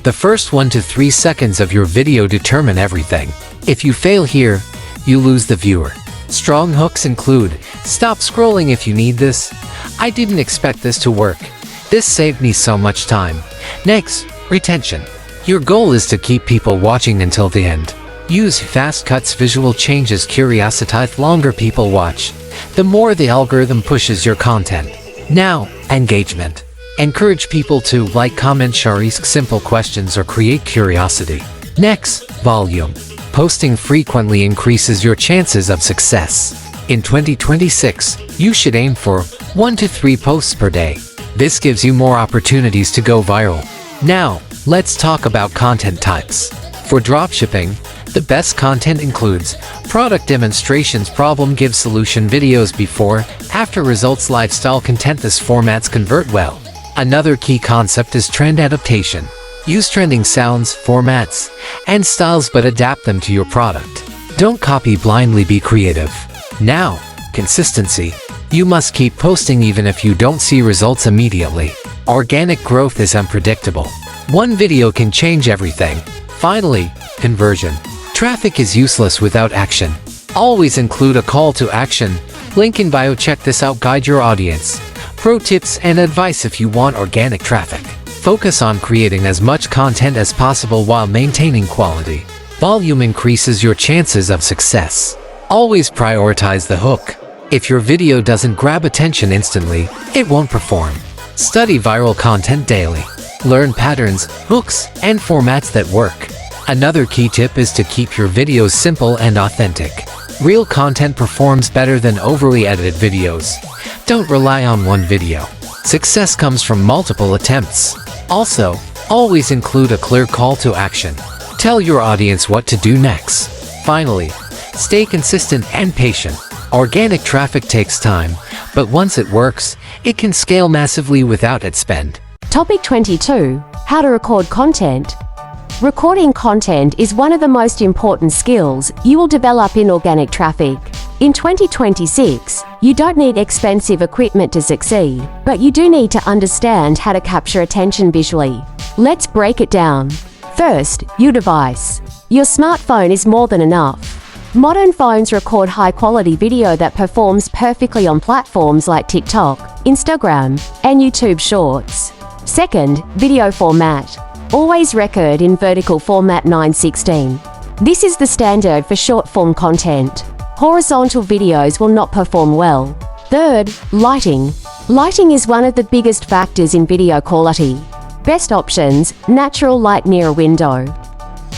Speaker 1: The first 1 to 3 seconds of your video determine everything. If you fail here, you lose the viewer. Strong hooks include, "Stop scrolling if you need this," "I didn't expect this to work," "This saved me so much time." Next, retention. Your goal is to keep people watching until the end. Use fast cuts, visual changes, curiosity. The longer people watch, the more the algorithm pushes your content. Now, engagement. Encourage people to like, comment, share, ask simple questions, or create curiosity. Next, volume. Posting frequently increases your chances of success. In 2026, you should aim for 1 to 3 posts per day. This gives you more opportunities to go viral. Now, let's talk about content types. For dropshipping, the best content includes product demonstrations, problem give solution videos, before, after results, lifestyle content. These formats convert well. Another key concept is trend adaptation. Use trending sounds, formats, and styles, but adapt them to your product. Don't copy blindly, be creative. Now, consistency. You must keep posting even if you don't see results immediately. Organic growth is unpredictable. One video can change everything. Finally, conversion. Traffic is useless without action. Always include a call to action. Link in bio. Check this out. Guide your audience. Pro tips and advice. If you want organic traffic, focus on creating as much content as possible while maintaining quality. Volume increases your chances of success. Always prioritize the hook. If your video doesn't grab attention instantly, it won't perform. Study viral content daily. Learn patterns, hooks, and formats that work. Another key tip is to keep your videos simple and authentic. Real content performs better than overly edited videos. Don't rely on one video. Success comes from multiple attempts. Also, always include a clear call to action. Tell your audience what to do next. Finally, stay consistent and patient. Organic traffic takes time, but once it works, it can scale massively without ad spend.
Speaker 9: Topic 22. How to record content. Recording content is one of the most important skills you will develop in organic traffic. In 2026, you don't need expensive equipment to succeed, but you do need to understand how to capture attention visually. Let's break it down. First, your device. Your smartphone is more than enough. Modern phones record high-quality video that performs perfectly on platforms like TikTok, Instagram, and YouTube Shorts. Second, video format. Always record in vertical format 9:16. This is the standard for short-form content. Horizontal videos will not perform well. Third, lighting. Lighting is one of the biggest factors in video quality. Best options, natural light near a window.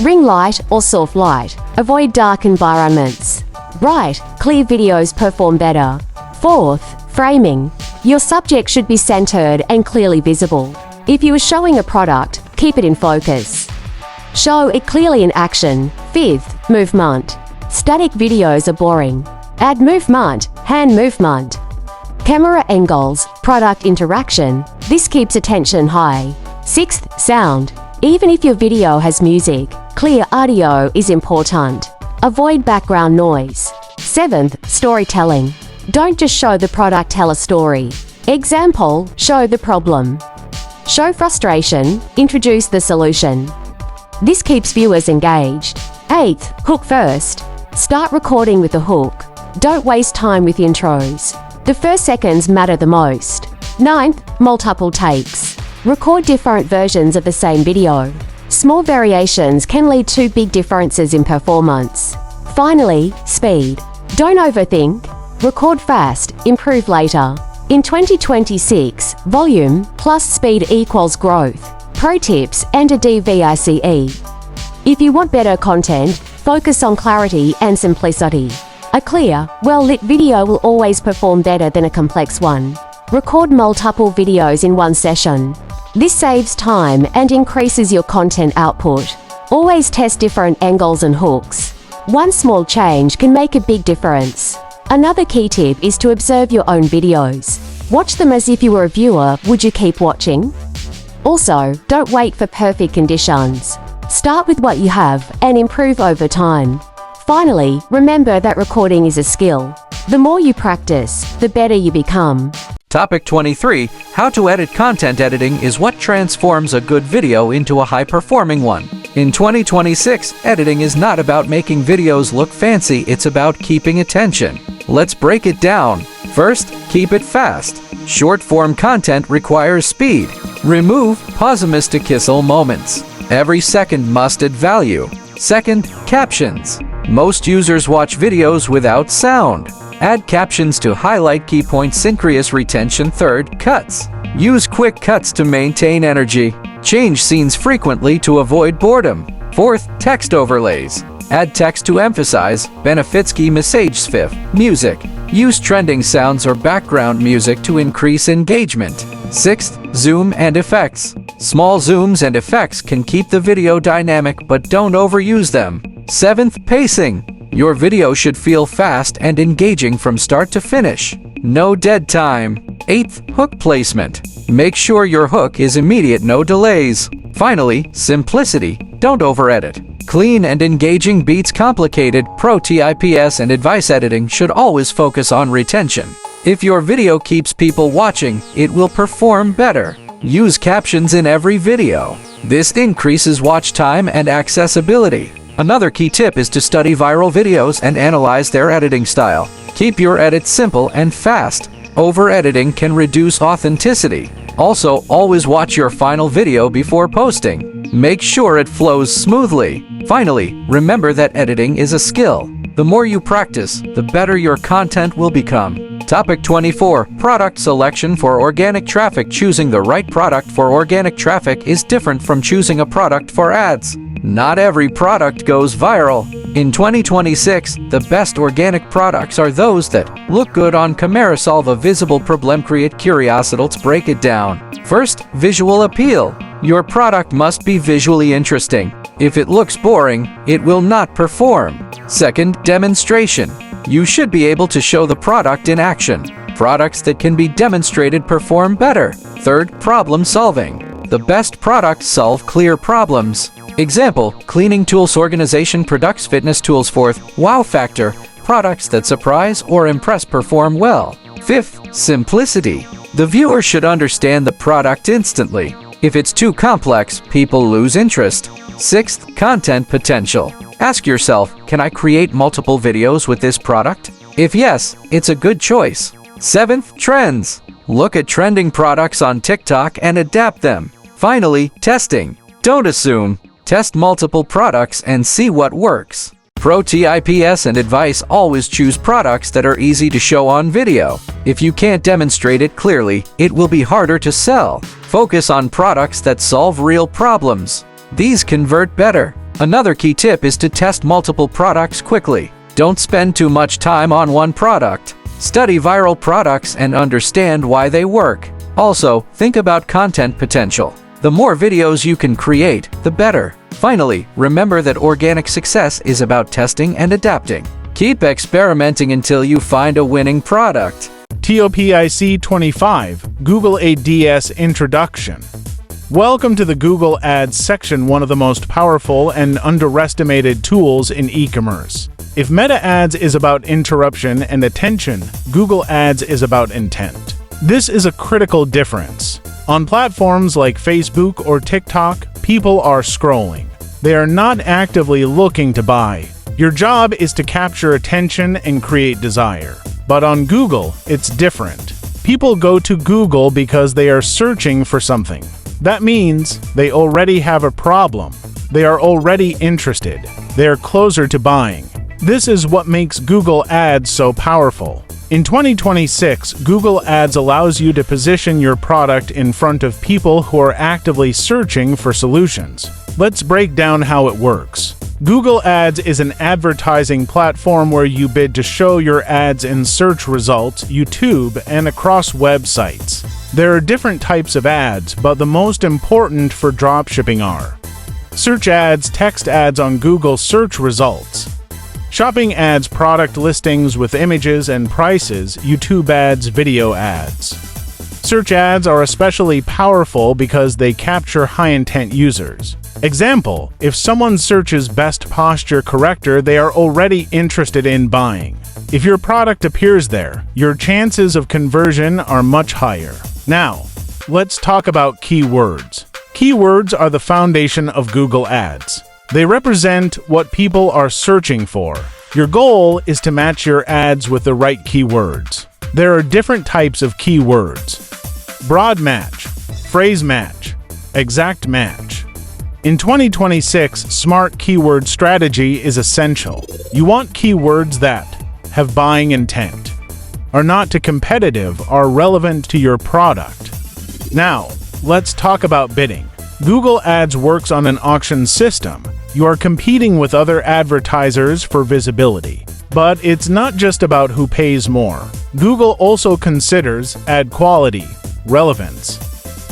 Speaker 9: Ring light or soft light. Avoid dark environments. Bright, clear videos perform better. Fourth, framing. Your subject should be centered and clearly visible. If you are showing a product, keep it in focus. Show it clearly in action. Fifth, movement. Static videos are boring. Add movement, hand movement. Camera angles, product interaction. This keeps attention high. Sixth, sound. Even if your video has music, clear audio is important. Avoid background noise. Seventh, storytelling. Don't just show the product, tell a story. Example, show the problem. Show frustration, introduce the solution. This keeps viewers engaged. Eighth, hook first. Start recording with a hook. Don't waste time with intros. The first seconds matter the most. Ninth, multiple takes. Record different versions of the same video. Small variations can lead to big differences in performance. Finally, speed. Don't overthink. Record fast, improve later. In 2026, volume plus speed equals growth. Pro tips and a DVICE. If you want better content, focus on clarity and simplicity. A clear, well-lit video will always perform better than a complex one. Record multiple videos in one session. This saves time and increases your content output. Always test different angles and hooks. One small change can make a big difference. Another key tip is to observe your own videos. Watch them as if you were a viewer. Would you keep watching? Also, don't wait for perfect conditions. Start with what you have and improve over time. Finally, remember that recording is a skill. The more you practice, the better you become.
Speaker 1: Topic 23. How to edit content. Editing is what transforms a good video into a high-performing one. In 2026, editing is not about making videos look fancy, it's about keeping attention. Let's break it down. First, keep it fast. Short-form content requires speed. Remove pessimistic moments. Every second must add value. Second, captions. Most users watch videos without sound. Add captions to highlight key points. Increase retention. Third, cuts. Use quick cuts to maintain energy. Change scenes frequently to avoid boredom. Fourth, text overlays. Add text to emphasize benefits. Key messages. Fifth, music. Use trending sounds or background music to increase engagement. Sixth, zoom and effects. Small zooms and effects can keep the video dynamic, but don't overuse them. Seventh, pacing. Your video should feel fast and engaging from start to finish. No dead time. Eighth, hook placement. Make sure your hook is immediate, no delays. Finally, simplicity. Don't over-edit. Clean and engaging beats complicated. Pro tips and advice. Editing should always focus on retention. If your video keeps people watching, it will perform better. Use captions in every video. This increases watch time and accessibility. Another key tip is to study viral videos and analyze their editing style. Keep your edits simple and fast. Over-editing can reduce authenticity. Also, always watch your final video before posting. Make sure it flows smoothly. Finally, remember that editing is a skill. The more you practice, the better your content will become. Topic 24. Product selection for organic traffic. Choosing the right product for organic traffic is different from choosing a product for ads. Not every product goes viral. In 2026, the best organic products are those that look good on camera, solve a visible problem, create curiosity. Let's break it down. First, visual appeal. Your product must be visually interesting. If it looks boring, it will not perform. Second, demonstration. You should be able to show the product in action. Products that can be demonstrated perform better. Third, problem solving. The best products solve clear problems. Example, cleaning tools, organization products, fitness tools. Fourth, wow factor. Products that surprise or impress perform well. Fifth, simplicity. The viewer should understand the product instantly. If it's too complex, people lose interest. Sixth, content potential. Ask yourself, can I create multiple videos with this product? If yes, it's a good choice. Seventh, trends. Look at trending products on TikTok and adapt them. Finally, testing. Don't assume. Test multiple products and see what works. Pro tips and advice. Always choose products that are easy to show on video. If you can't demonstrate it clearly, it will be harder to sell. Focus on products that solve real problems. These convert better. Another key tip is to test multiple products quickly. Don't spend too much time on one product. Study viral products and understand why they work. Also, think about content potential. The more videos you can create, the better. Finally, remember that organic success is about testing and adapting. Keep experimenting until you find a winning product.
Speaker 3: TOPIC 25 Google Ads Introduction. Welcome to the Google Ads section, one of the most powerful and underestimated tools in e-commerce. If Meta Ads is about interruption and attention, Google Ads is about intent. This is a critical difference. On platforms like Facebook or TikTok, people are scrolling. They are not actively looking to buy. Your job is to capture attention and create desire. But on Google, it's different. People go to Google because they are searching for something. That means they already have a problem. They are already interested. They are closer to buying. This is what makes Google Ads so powerful. In 2026, Google Ads allows you to position your product in front of people who are actively searching for solutions. Let's break down how it works. Google Ads is an advertising platform where you bid to show your ads in search results, YouTube, and across websites. There are different types of ads, but the most important for dropshipping are search ads, text ads on Google search results, shopping ads, product listings with images and prices, YouTube ads, video ads. Search ads are especially powerful because they capture high-intent users. Example, if someone searches best posture corrector, they are already interested in buying. If your product appears there, your chances of conversion are much higher. Now, let's talk about keywords. Keywords are the foundation of Google Ads. They represent what people are searching for. Your goal is to match your ads with the right keywords. There are different types of keywords: broad match, phrase match, exact match. In 2026, smart keyword strategy is essential. You want keywords that have buying intent, are not too competitive, are relevant to your product. Now, let's talk about bidding. Google Ads works on an auction system. You are competing with other advertisers for visibility. But it's not just about who pays more. Google also considers ad quality, relevance,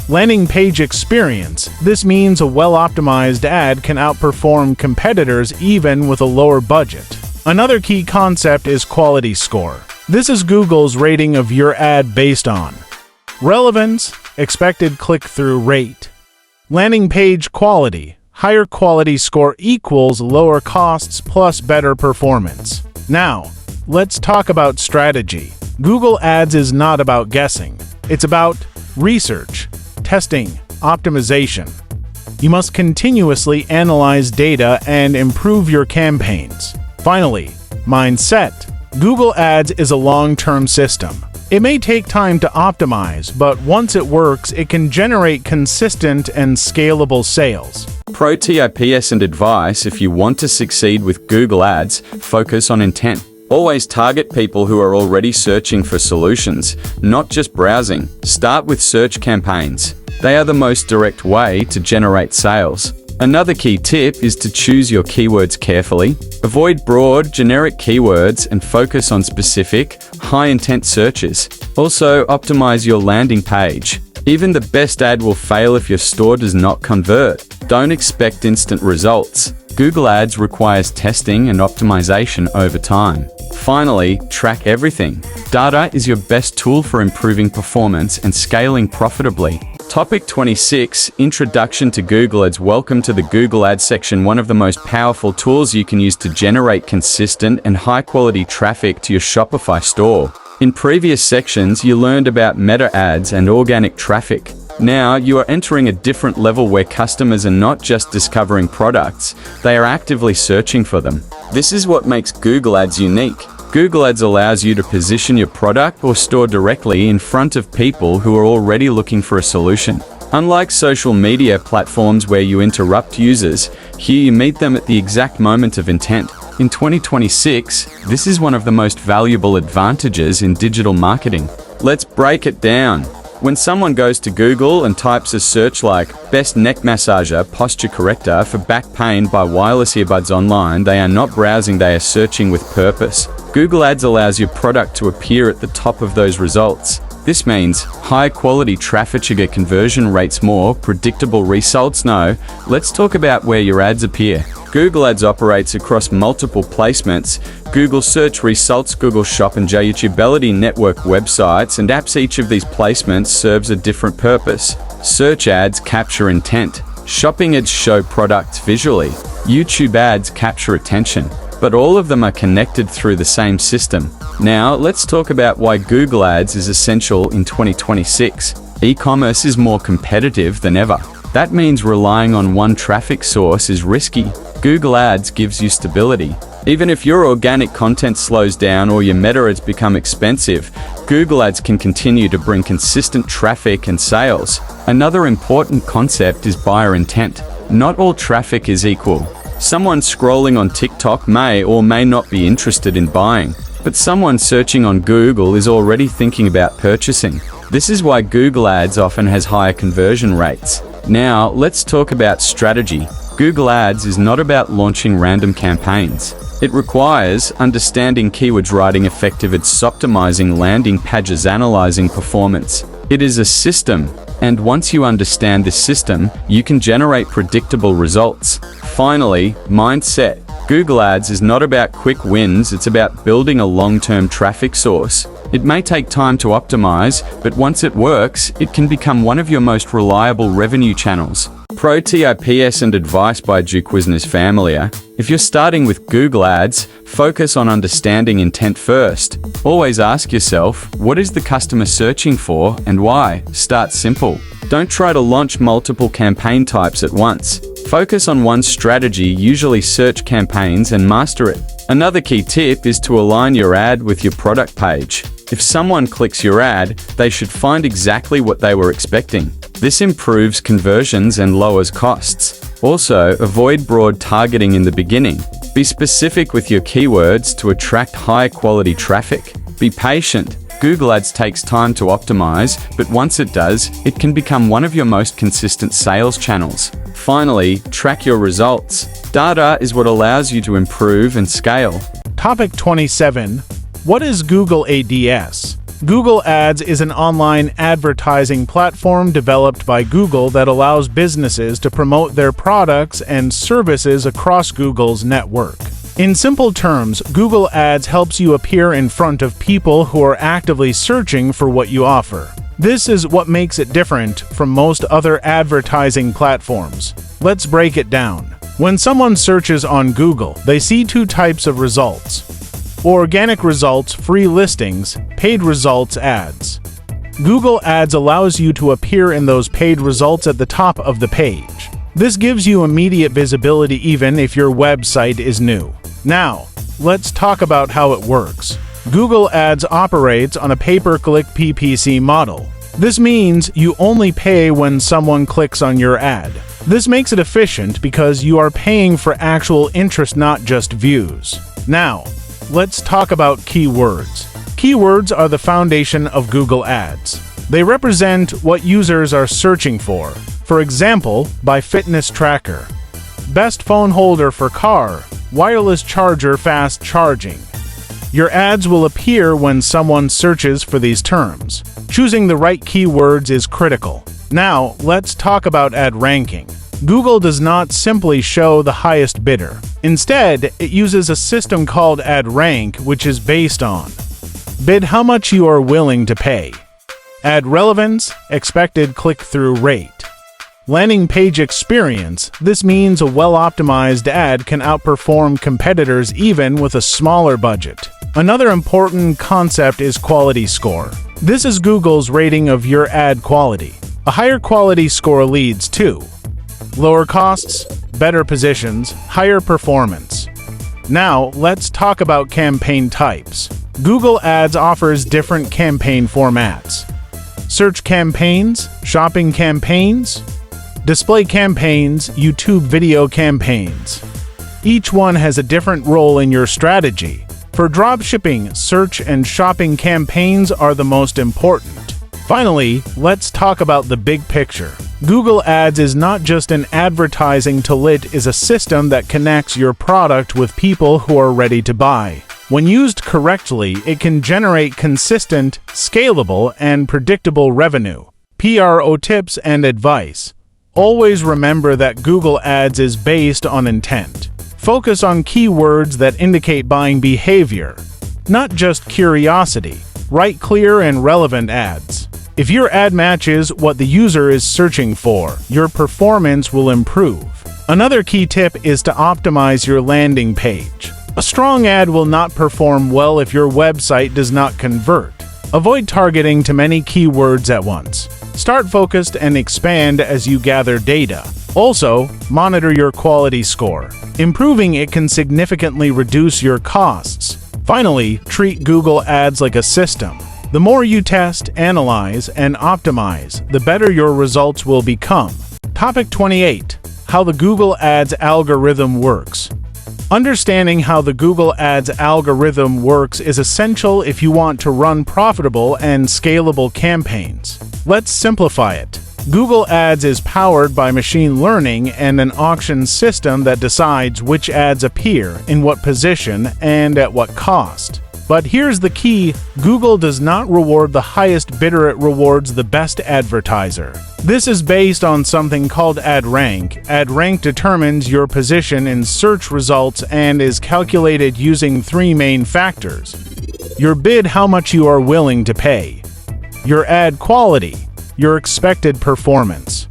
Speaker 3: landing page experience. This means a well-optimized ad can outperform competitors even with a lower budget. Another key concept is quality score. This is Google's rating of your ad based on relevance, expected click-through rate, landing page quality. Higher quality score equals lower costs plus better performance. Now, let's talk about strategy. Google Ads is not about guessing. It's about research, testing, optimization. You must continuously analyze data and improve your campaigns. Finally, mindset. Google Ads is a long-term system. It may take time to optimize, but once it works, it can generate consistent and scalable sales.
Speaker 2: Pro tips and advice: if you want to succeed with Google Ads, focus on intent. Always target people who are already searching for solutions, not just browsing. Start with search campaigns. They are the most direct way to generate sales. Another key tip is to choose your keywords carefully. Avoid broad, generic keywords and focus on specific, high-intent searches. Also, optimize your landing page. Even the best ad will fail if your store does not convert. Don't expect instant results. Google Ads requires testing and optimization over time. Finally, track everything. Data is your best tool for improving performance and scaling profitably. Topic 26: Introduction to Google Ads. Welcome to the Google Ads section, one of the most powerful tools you can use to generate consistent and high-quality traffic to your Shopify store. In previous sections, you learned about meta ads and organic traffic. Now, you are entering a different level where customers are not just discovering products, they are actively searching for them. This is what makes Google Ads unique. Google Ads allows you to position your product or store directly in front of people who are already looking for a solution. Unlike social media platforms where you interrupt users, here you meet them at the exact moment of intent. In 2026, this is one of the most valuable advantages in digital marketing. Let's break it down. When someone goes to Google and types a search like "best neck massager posture corrector for back pain by wireless earbuds online," they are not browsing, they are searching with purpose. Google Ads allows your product to appear at the top of those results. This means high quality traffic, conversion rates, more predictable results. Now, let's talk about where your ads appear. Google Ads operates across multiple placements: Google Search Results, Google Shop, and YouTube network websites and apps. Each of these placements serves a different purpose. Search ads capture intent. Shopping ads show products visually. YouTube ads capture attention. But all of them are connected through the same system. Now, let's talk about why Google Ads is essential in 2026. E-commerce is more competitive than ever. That means relying on one traffic source is risky. Google Ads gives you stability. Even if your organic content slows down or your meta ads become expensive, Google Ads can continue to bring consistent traffic and sales. Another important concept is buyer intent. Not all traffic is equal. Someone scrolling on TikTok may or may not be interested in buying, but someone searching on Google is already thinking about purchasing. This is why Google Ads often has higher conversion rates. Now, let's talk about strategy. Google Ads is not about launching random campaigns. It requires understanding keywords, writing effective ads, optimizing landing pages, analyzing performance. It is a system, and once you understand this system, you can generate predictable results. Finally, mindset. Google Ads is not about quick wins, it's about building a long-term traffic source. It may take time to optimize, but once it works, it can become one of your most reliable revenue channels. Pro tips and advice by Duquesnes Familia. If you're starting with Google Ads, focus on understanding intent first. Always ask yourself, what is the customer searching for and why? Start simple. Don't try to launch multiple campaign types at once. Focus on one strategy, usually search campaigns, and master it. Another key tip is to align your ad with your product page. If someone clicks your ad, they should find exactly what they were expecting. This improves conversions and lowers costs. Also, avoid broad targeting in the beginning. Be specific with your keywords to attract high-quality traffic. Be patient. Google Ads takes time to optimize, but once it does, it can become one of your most consistent sales channels. Finally, track your results. Data is what allows you to improve and scale.
Speaker 3: Topic 27. What is Google Ads? Google Ads is an online advertising platform developed by Google that allows businesses to promote their products and services across Google's network. In simple terms, Google Ads helps you appear in front of people who are actively searching for what you offer. This is what makes it different from most other advertising platforms. Let's break it down. When someone searches on Google, they see two types of results: organic results, free listings; paid results, ads. Google Ads allows you to appear in those paid results at the top of the page. This gives you immediate visibility even if your website is new. Now, let's talk about how it works. Google Ads operates on a pay-per-click PPC model. This means you only pay when someone clicks on your ad. This makes it efficient because you are paying for actual interest, not just views. Now, let's talk about keywords. Keywords are the foundation of Google Ads. They represent what users are searching for. For example, by fitness tracker, best phone holder for car, wireless charger, fast charging. Your ads will appear when someone searches for these terms. Choosing the right keywords is critical. Now, let's talk about ad ranking. Google does not simply show the highest bidder. Instead, it uses a system called ad rank, which is based on bid, how much you are willing to pay; ad relevance, expected click-through rate; landing page experience. This means a well-optimized ad can outperform competitors even with a smaller budget. Another important concept is quality score. This is Google's rating of your ad quality. A higher quality score leads to lower costs, better positions, higher performance. Now, let's talk about campaign types. Google Ads offers different campaign formats: search campaigns, shopping campaigns, display campaigns, YouTube video campaigns. Each one has a different role in your strategy. For dropshipping, search and shopping campaigns are the most important. Finally, let's talk about the big picture. Google Ads is not just an advertising tool, it is a system that connects your product with people who are ready to buy. When used correctly, it can generate consistent, scalable, and predictable revenue. PRO tips and advice. Always remember that Google Ads is based on intent. Focus on keywords that indicate buying behavior, not just curiosity. Write clear and relevant ads. If your ad matches what the user is searching for, your performance will improve. Another key tip is to optimize your landing page. A strong ad will not perform well if your website does not convert. Avoid targeting too many keywords at once. Start focused and expand as you gather data. Also, monitor your quality score. Improving it can significantly reduce your costs. Finally, treat Google Ads like a system. The more you test, analyze, and optimize, the better your results will become. Topic 28. How the Google Ads algorithm works. Understanding how the Google Ads algorithm works is essential if you want to run profitable and scalable campaigns. Let's simplify it. Google Ads is powered by machine learning and an auction system that decides which ads appear, in what position, and at what cost. But here's the key: Google does not reward the highest bidder, it rewards the best advertiser. This is based on something called ad rank. Ad rank determines your position in search results and is calculated using three main factors: your bid, how much you are willing to pay; your ad quality; your expected performance.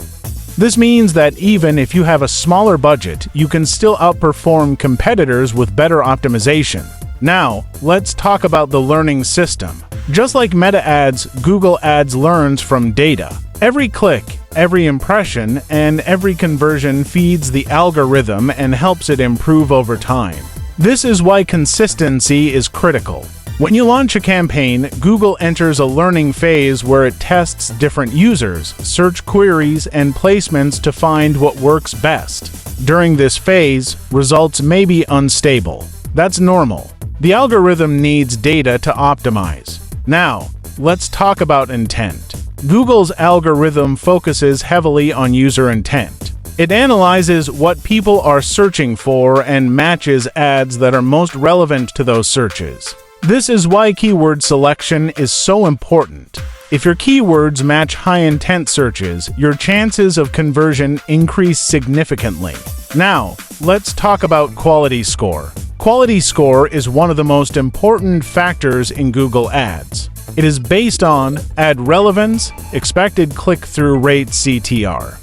Speaker 3: This means that even if you have a smaller budget, you can still outperform competitors with better optimization. Now, let's talk about the learning system. Just like Meta Ads, Google Ads learns from data. Every click, every impression, and every conversion feeds the algorithm and helps it improve over time. This is why consistency is critical. When you launch a campaign, Google enters a learning phase where it tests different users, search queries, and placements to find what works best. During this phase, results may be unstable. That's normal. The algorithm needs data to optimize. Now, let's talk about intent. Google's algorithm focuses heavily on user intent. It analyzes what people are searching for and matches ads that are most relevant to those searches. This is why keyword selection is so important. If your keywords match high-intent searches, your chances of conversion increase significantly. Now, let's talk about quality score. Quality score is one of the most important factors in Google Ads. It is based on ad relevance, expected click-through rate (CTR),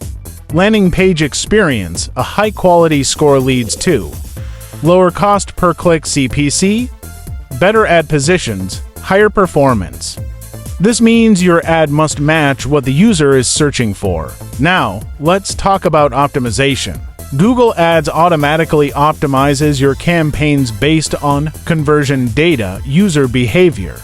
Speaker 3: landing page experience. A high-quality score leads to lower cost per click (CPC), better ad positions, higher performance. This means your ad must match what the user is searching for. Now, let's talk about optimization. Google Ads automatically optimizes your campaigns based on conversion data, user behavior,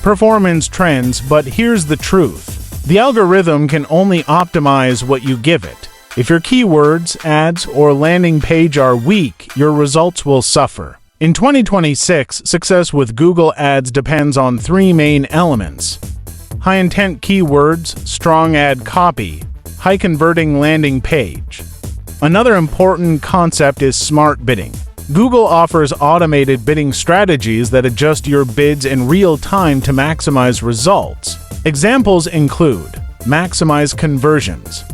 Speaker 3: performance trends, but here's the truth. The algorithm can only optimize what you give it. If your keywords, ads, or landing page are weak, your results will suffer. In 2026, success with Google Ads depends on three main elements: high-intent keywords, strong ad copy, high-converting landing page. Another important concept is smart bidding. Google offers automated bidding strategies that adjust your bids in real time to maximize results. Examples include maximize conversions,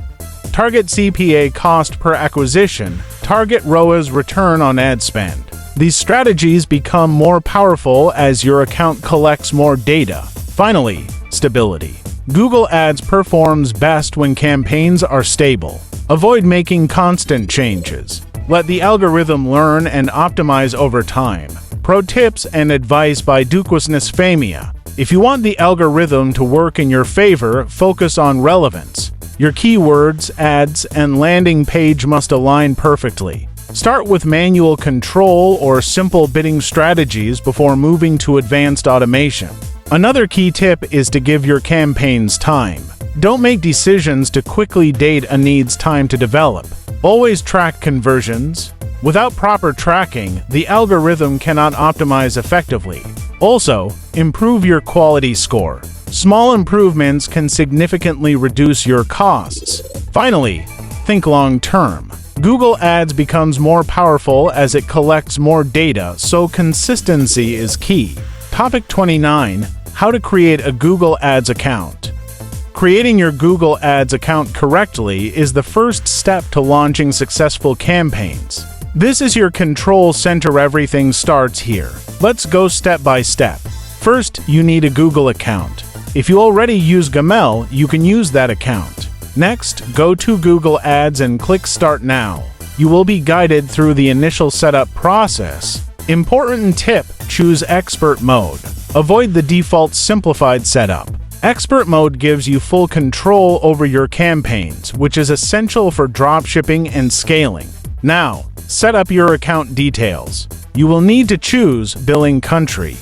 Speaker 3: target CPA cost per acquisition, target ROAS return on ad spend. These strategies become more powerful as your account collects more data. Finally, stability. Google Ads performs best when campaigns are stable. Avoid making constant changes. Let the algorithm learn and optimize over time. Pro tips and advice by Duquesne-Famia. If you want the algorithm to work in your favor, focus on relevance. Your keywords, ads, and landing page must align perfectly. Start with manual control or simple bidding strategies before moving to advanced automation. Another key tip is to give your campaigns time. Don't make decisions to quickly. Data needs time to develop. Always track conversions. Without proper tracking, the algorithm cannot optimize effectively. Also, improve your quality score. Small improvements can significantly reduce your costs. Finally, think long-term. Google Ads becomes more powerful as it collects more data, so consistency is key. Topic 29. How to create a Google Ads account. Creating your Google Ads account correctly is the first step to launching successful campaigns. This is your control center. Everything starts here. Let's go step by step. First, you need a Google account. If you already use Gmail, you can use that account. Next, go to Google Ads and click Start Now. You will be guided through the initial setup process. Important tip: choose Expert Mode. Avoid the default Simplified setup. Expert Mode gives you full control over your campaigns, which is essential for dropshipping and scaling. Now, set up your account details. You will need to choose billing country,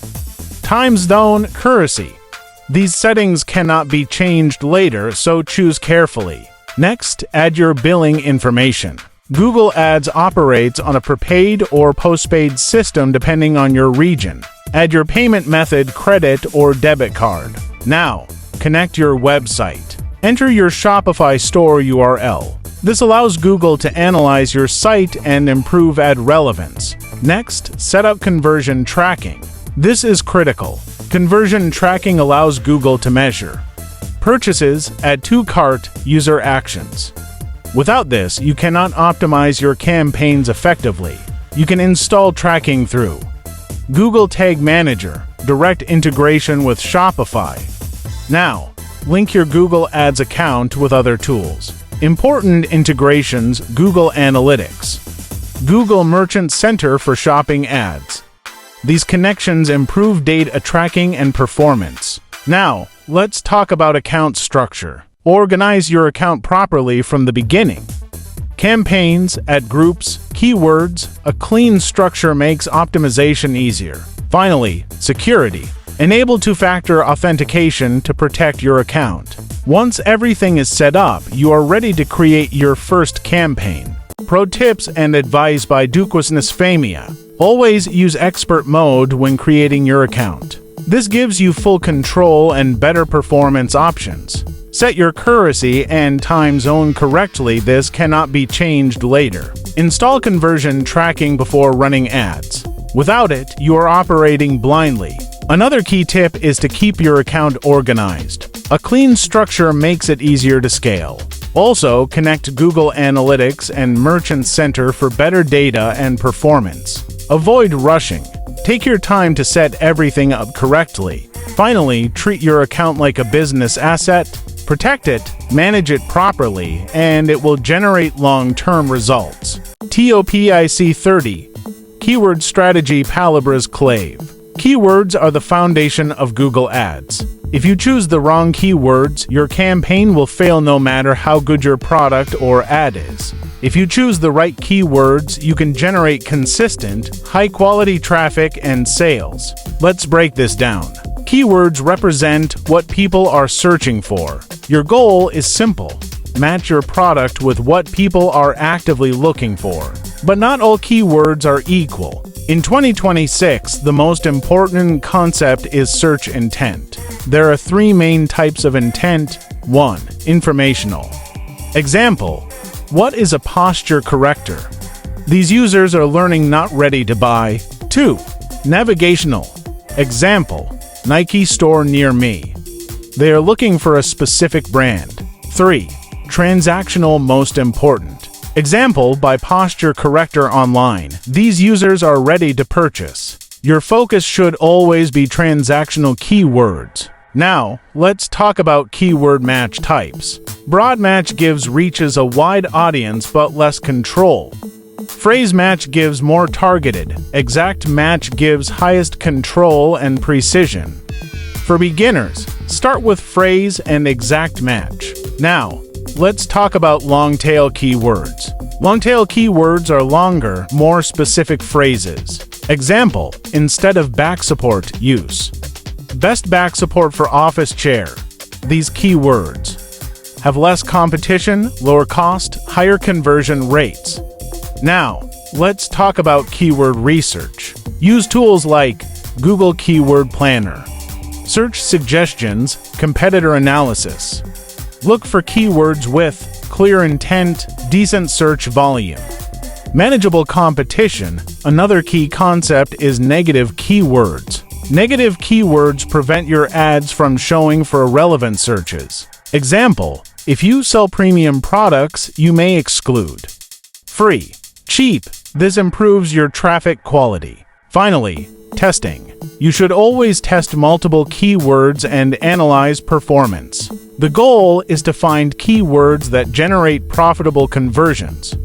Speaker 3: time zone, currency. These settings cannot be changed later, so choose carefully. Next, add your billing information. Google Ads operates on a prepaid or postpaid system depending on your region. Add your payment method, credit or debit card. Now, connect your website. Enter your Shopify store URL. This allows Google to analyze your site and improve ad relevance. Next, set up conversion tracking. This is critical. Conversion tracking allows Google to measure purchases, add to cart, user actions. Without this, you cannot optimize your campaigns effectively. You can install tracking through Google Tag Manager, direct integration with Shopify. Now, link your Google Ads account with other tools. Important integrations: Google Analytics, Google Merchant Center for shopping ads. These connections improve data tracking and performance. Now, let's talk about account structure. Organize your account properly from the beginning. Campaigns, add groups, keywords. A clean structure makes optimization easier. Finally, security. Enable two-factor authentication to protect your account. Once everything is set up, you are ready to create your first campaign. Pro tips and advice by Duquesnes Famia. Always use expert mode when creating your account. This gives you full control and better performance options. Set your currency and time zone correctly. This cannot be changed later. Install conversion tracking before running ads. Without it, you are operating blindly. Another key tip is to keep your account organized. A clean structure makes it easier to scale. Also, connect Google Analytics and Merchant Center for better data and performance. Avoid rushing. Take your time to set everything up correctly. Finally, treat your account like a business asset. Protect it, manage it properly, and it will generate long-term results. TOPIC 30. Keyword Strategy Palabras Clave. Keywords are the foundation of Google Ads. If you choose the wrong keywords, your campaign will fail no matter how good your product or ad is. If you choose the right keywords, you can generate consistent, high-quality traffic and sales. Let's break this down. Keywords represent what people are searching for. Your goal is simple: match your product with what people are actively looking for. But not all keywords are equal. In 2026, the most important concept is search intent. There are three main types of intent. 1. Informational. Example: what is a posture corrector? These users are learning, not ready to buy. 2. Navigational. Example: Nike store near me. They are looking for a specific brand. 3. Transactional, most important. Example: by posture corrector online. These users are ready to purchase. Your focus should always be transactional keywords. Now, let's talk about keyword match types. Broad match reaches a wide audience but less control. Phrase match gives more targeted. Exact match gives highest control and precision. For beginners, start with phrase and exact match. Now, let's talk about long-tail keywords. Long-tail keywords are longer, more specific phrases. Example: instead of back support, use best back support for office chair. These keywords have less competition, lower cost, higher conversion rates. Now, let's talk about keyword research. Use tools like Google Keyword Planner, search suggestions, competitor analysis. Look for keywords with clear intent, decent search volume. Manageable competition. Another key concept is negative keywords. Negative keywords prevent your ads from showing for irrelevant searches. Example: if you sell premium products, you may exclude free, cheap. This improves your traffic quality. Finally, testing. You should always test multiple keywords and analyze performance. The goal is to find keywords that generate profitable conversions.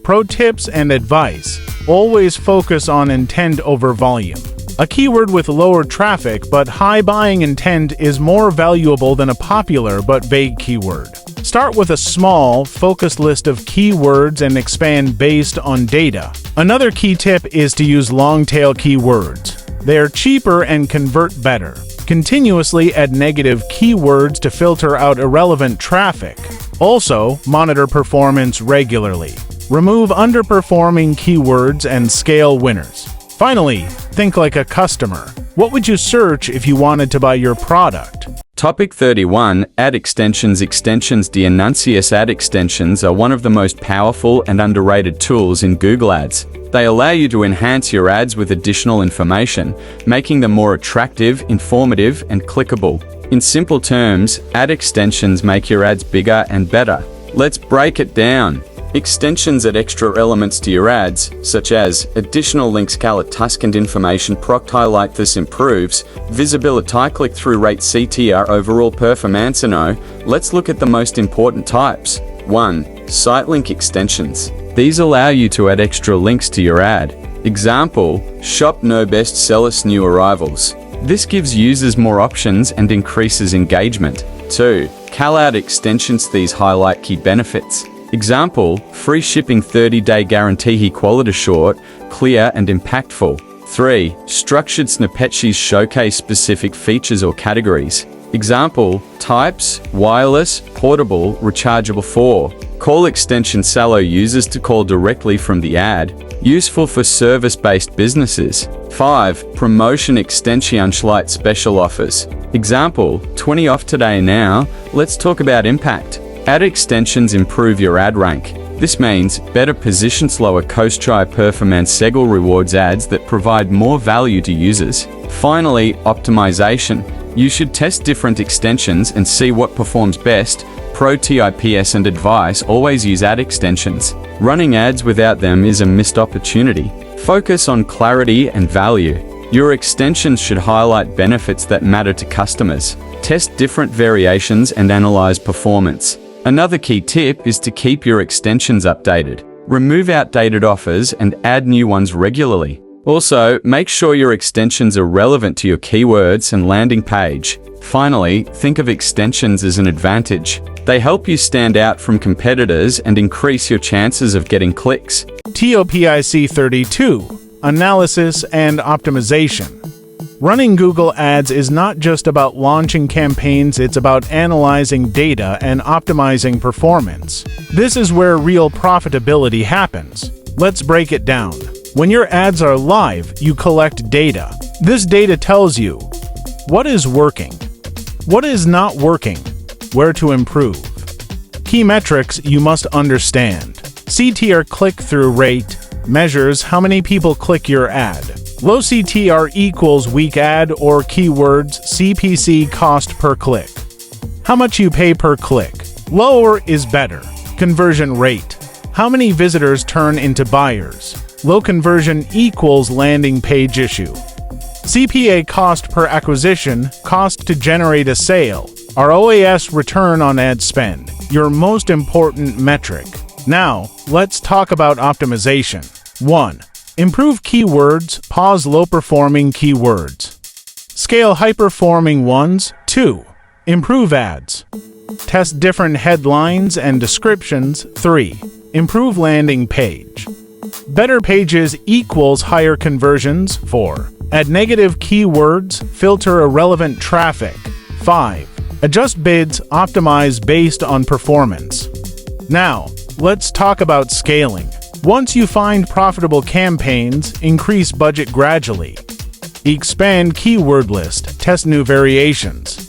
Speaker 3: Pro tips and advice: always focus on intent over volume. A keyword with lower traffic but high buying intent is more valuable than a popular but vague keyword. Start with a small, focused list of keywords and expand based on data. Another key tip is to use long-tail keywords. They are cheaper and convert better. Continuously add negative keywords to filter out irrelevant traffic. Also, monitor performance regularly. Remove underperforming keywords and scale winners. Finally, think like a customer. What would you search if you wanted to buy your product?
Speaker 2: Topic 31. Ad extensions. Extensions. De anuncios. Ad extensions are one of the most powerful and underrated tools in Google Ads. They allow you to enhance your ads with additional information, making them more attractive, informative, and clickable. In simple terms, ad extensions make your ads bigger and better. Let's break it down. Extensions add extra elements to your ads, such as additional links, color, Tuscan information, product highlight. This improves visibility, click-through rate, CTR, overall performance. Let's look at the most important types. 1. Site link extensions. These allow you to add extra links to your ad. Example, shop no bestsellers, new arrivals. This gives users more options and increases engagement. 2. Call-out extensions. These highlight key benefits. Example, free shipping, 30-day guarantee, quality short, clear and impactful. 3. Structured snippets showcase specific features or categories. Example, types, wireless, portable, rechargeable. 4. Call extensions allow users to call directly from the ad, useful for service-based businesses. 5. Promotion extensions like special offers. Example, 20 off today now. Let's talk about impact. Ad extensions improve your ad rank. This means better positions, lower cost, high performance, Segel rewards ads that provide more value to users. Finally, optimization. You should test different extensions and see what performs best. Pro tips and advice: always use ad extensions. Running ads without them is a missed opportunity. Focus on clarity and value. Your extensions should highlight benefits that matter to customers. Test different variations and analyze performance. Another key tip is to keep your extensions updated. Remove outdated offers and add new ones regularly. Also, make sure your extensions are relevant to your keywords and landing page. Finally, think of extensions as an advantage. They help you stand out from competitors and increase your chances of getting clicks.
Speaker 3: Topic 32. Analysis and optimization. Running Google Ads is not just about launching campaigns, it's about analyzing data and optimizing performance. This is where real profitability happens. Let's break it down. When your ads are live, you collect data. This data tells you what is working, what is not working, where to improve. Key metrics you must understand. CTR, click-through rate, measures how many people click your ad. Low CTR equals weak ad or keywords. CPC, cost per click. How much you pay per click. Lower is better. Conversion rate. How many visitors turn into buyers. Low conversion equals landing page issue. CPA, cost per acquisition, cost to generate a sale. ROAS, return on ad spend, your most important metric. Now, let's talk about optimization. 1. Improve keywords, pause low-performing keywords. Scale high-performing ones. 2. Improve ads. Test different headlines and descriptions. 3. Improve landing page. Better pages equals higher conversions. 4. Add negative keywords, filter irrelevant traffic. 5. Adjust bids, optimize based on performance. Now, let's talk about scaling. Once you find profitable campaigns, increase budget gradually. Expand keyword list, test new variations.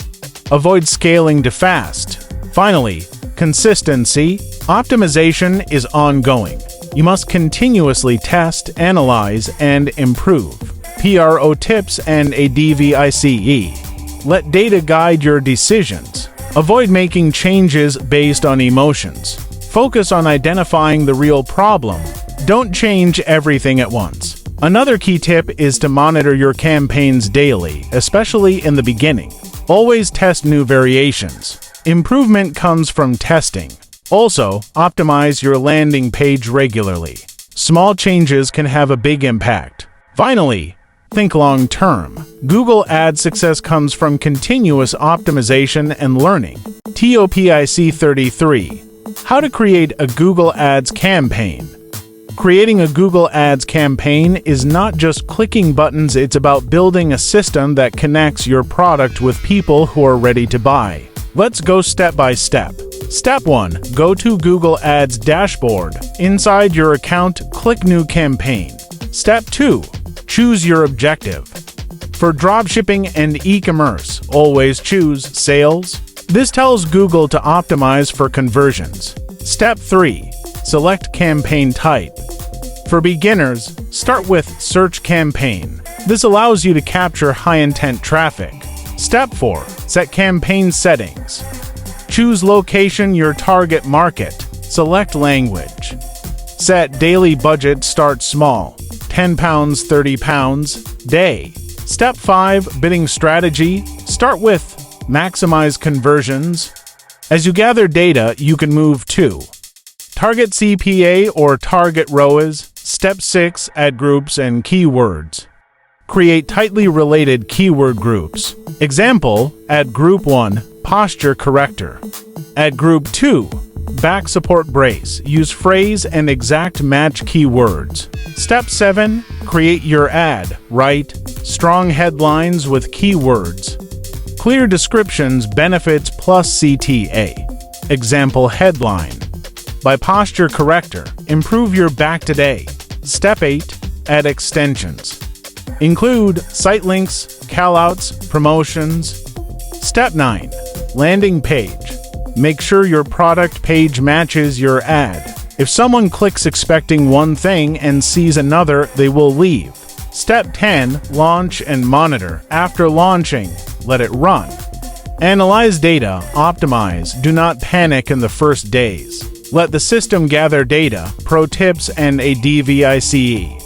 Speaker 3: Avoid scaling too fast. Finally, consistency. Optimization is ongoing. You must continuously test, analyze, and improve. PRO tips and ADVICE. Let data guide your decisions. Avoid making changes based on emotions. Focus on identifying the real problem. Don't change everything at once. Another key tip is to monitor your campaigns daily, especially in the beginning. Always test new variations. Improvement comes from testing. Also, optimize your landing page regularly. Small changes can have a big impact. Finally, think long-term. Google Ads success comes from continuous optimization and learning. Topic 33. How to create a Google Ads campaign. Creating a Google Ads campaign is not just clicking buttons, it's about building a system that connects your product with people who are ready to buy. Let's go step by step. Step 1. Go to Google Ads dashboard. Inside your account, click New Campaign. Step 2. Choose your objective. For dropshipping and e-commerce, always choose sales. This tells Google to optimize for conversions. Step 3. Select campaign type. For beginners, start with search campaign. This allows you to capture high-intent traffic. Step 4. Set campaign settings. Choose location, your target market. Select language. Set daily budget, start small. £10, £30, day. Step 5. Bidding strategy. Start with maximize conversions. As you gather data, you can move to target CPA or target ROAS. Step 6. Add groups and keywords. Create tightly related keyword groups. Example, add group 1, posture corrector. Add group 2, back support brace. Use phrase and exact match keywords. Step 7. Create your ad. Write strong headlines with keywords. Clear descriptions, benefits plus CTA. Example headline. By posture corrector, improve your back today. Step 8. Add extensions. Include site links, callouts, promotions. Step 9. Landing page. Make sure your product page matches your ad. If someone clicks expecting one thing and sees another, they will leave. Step 10. Launch and monitor. After launching, let it run. Analyze data, optimize. Do not panic in the first days. Let the system gather data, pro tips, and a DVICE.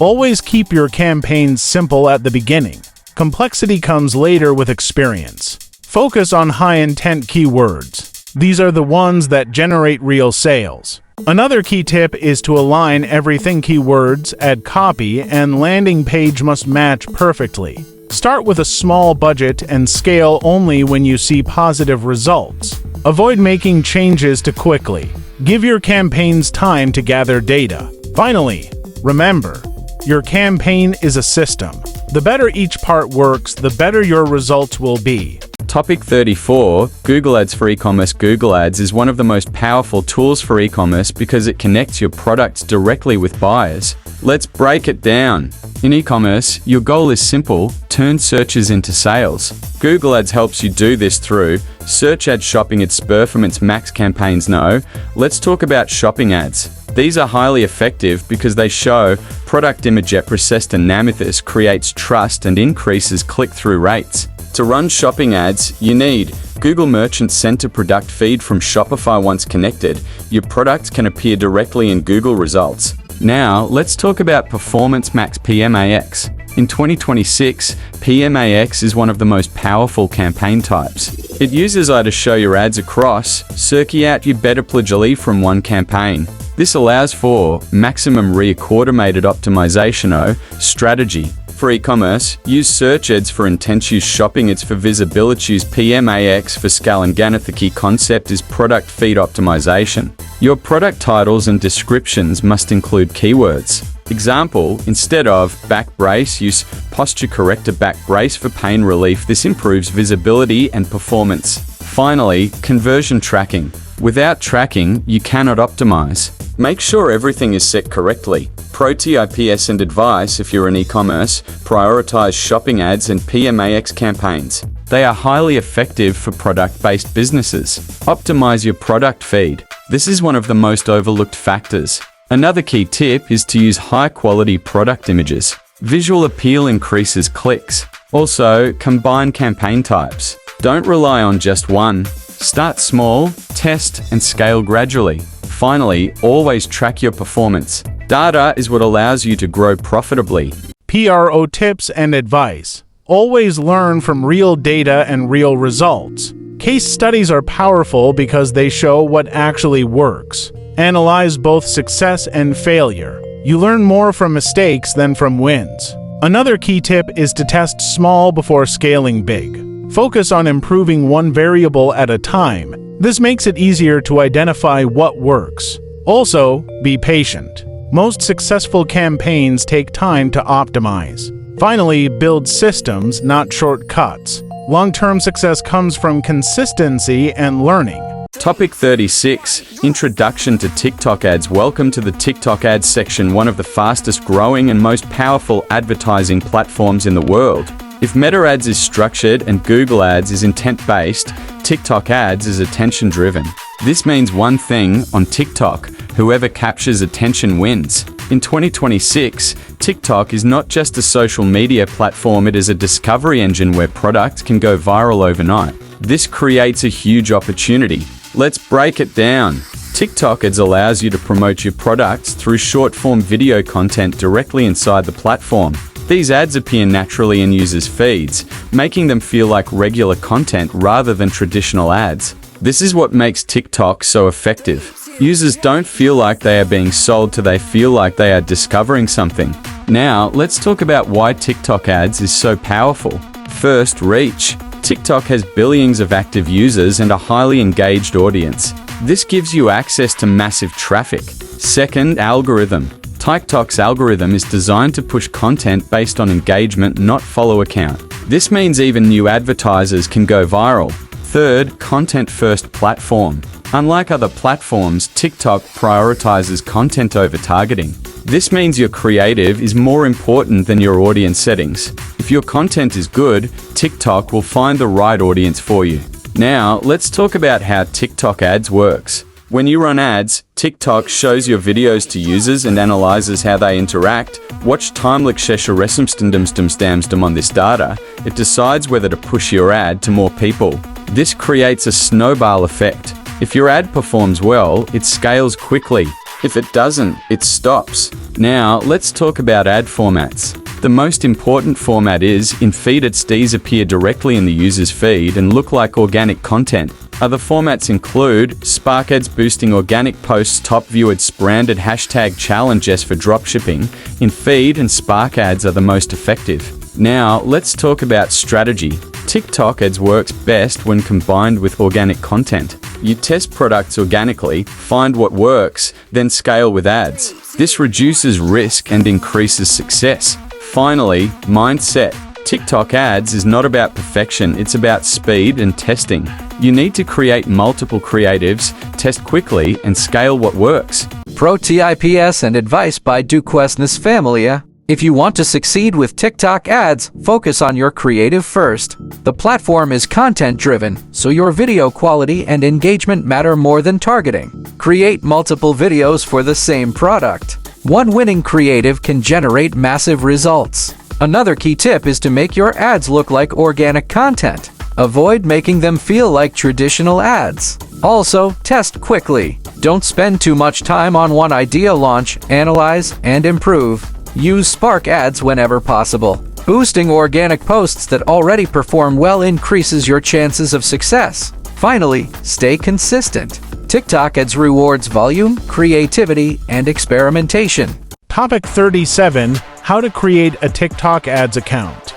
Speaker 3: Always keep your campaigns simple at the beginning. Complexity comes later with experience. Focus on high-intent keywords. These are the ones that generate real sales. Another key tip is to align everything keywords, add copy, and landing page must match perfectly. Start with a small budget and scale only when you see positive results. Avoid making changes too quickly. Give your campaigns time to gather data. Finally, remember, your campaign is a system. The better each part works, the better your results will be.
Speaker 2: Topic 34. Google Ads for e-commerce. Google Ads is one of the most powerful tools for e-commerce because it connects your products directly with buyers. Let's break it down. In e-commerce, your goal is simple: turn searches into sales. Google Ads helps you do this through search ad shopping ads, performance max campaigns. No, let's talk about shopping ads. These are highly effective because they show product image processed analysis, creates trust and increases click-through rates. To run shopping ads, you need Google Merchant Center product feed from Shopify. Once connected, your product can appear directly in Google results. Now, let's talk about Performance Max PMAX. In 2026, PMAX is one of the most powerful campaign types. It uses AI to show your ads across, circle out your better plagially from one campaign. This allows for maximum automated optimization strategy. For e-commerce, use search ads for intent, use shopping ads for visibility, use PMAX for scale and gain. The key concept is product feed optimization. Your product titles and descriptions must include keywords. Example, instead of back brace, use posture corrector back brace for pain relief. This improves visibility and performance. Finally, conversion tracking. Without tracking, you cannot optimize. Make sure everything is set correctly. Pro tips and advice: if you're in e-commerce, prioritize shopping ads and PMAX campaigns. They are highly effective for product-based businesses. Optimize your product feed. This is one of the most overlooked factors. Another key tip is to use high-quality product images. Visual appeal increases clicks. Also, combine campaign types. Don't rely on just one. Start small, test, and scale gradually. Finally, always track your performance. Data is what allows you to grow profitably.
Speaker 3: PRO tips and advice. Always learn from real data and real results. Case studies are powerful because they show what actually works. Analyze both success and failure. You learn more from mistakes than from wins. Another key tip is to test small before scaling big. Focus on improving one variable at a time. This makes it easier to identify what works. Also, be patient. Most successful campaigns take time to optimize. Finally, build systems, not shortcuts. Long-term success comes from consistency and learning.
Speaker 2: Topic 36. Introduction to TikTok ads. Welcome to the TikTok ads section, one of the fastest growing and most powerful advertising platforms in the world. If Meta Ads is structured and Google Ads is intent-based, TikTok ads is attention-driven. This means one thing: on TikTok, whoever captures attention wins. In 2026, TikTok is not just a social media platform, it is a discovery engine where products can go viral overnight. This creates a huge opportunity. Let's break it down. TikTok ads allows you to promote your products through short-form video content directly inside the platform. These ads appear naturally in users' feeds, making them feel like regular content rather than traditional ads. This is what makes TikTok so effective. Users don't feel like they are being sold to, they feel like they are discovering something. Now, let's talk about why TikTok ads is so powerful. First, reach. TikTok has billions of active users and a highly engaged audience. This gives you access to massive traffic. Second, algorithm. TikTok's algorithm is designed to push content based on engagement, not follower count. This means even new advertisers can go viral. Third, content-first platform. Unlike other platforms, TikTok prioritizes content over targeting. This means your creative is more important than your audience settings. If your content is good, TikTok will find the right audience for you. Now, let's talk about how TikTok ads works. When you run ads, TikTok shows your videos to users and analyzes how they interact. Watch timelik resumstum on this data. It decides whether to push your ad to more people. This creates a snowball effect. If your ad performs well, it scales quickly. If it doesn't, it stops. Now, let's talk about ad formats. The most important format is in-feed ads. These appear directly in the user's feed and look like organic content. Other formats include Spark ads, boosting organic posts, top view ads, branded hashtag challenges for dropshipping. In-feed and Spark ads are the most effective. Now, let's talk about strategy. TikTok ads works best when combined with organic content. You test products organically, find what works, then scale with ads. This reduces risk and increases success. Finally, mindset. TikTok ads is not about perfection, it's about speed and testing. You need to create multiple creatives, test quickly, and scale what works.
Speaker 1: Pro tips and advice by Duquesnes Familia. If you want to succeed with TikTok ads, focus on your creative first. The platform is content-driven, so your video quality and engagement matter more than targeting. Create multiple videos for the same product. One winning creative can generate massive results. Another key tip is to make your ads look like organic content. Avoid making them feel like traditional ads. Also, test quickly. Don't spend too much time on one idea. Launch, analyze, and improve. Use Spark ads whenever possible. Boosting organic posts that already perform well increases your chances of success. Finally, stay consistent. TikTok ads rewards volume, creativity, and experimentation.
Speaker 3: Topic 37. How to create a TikTok ads account.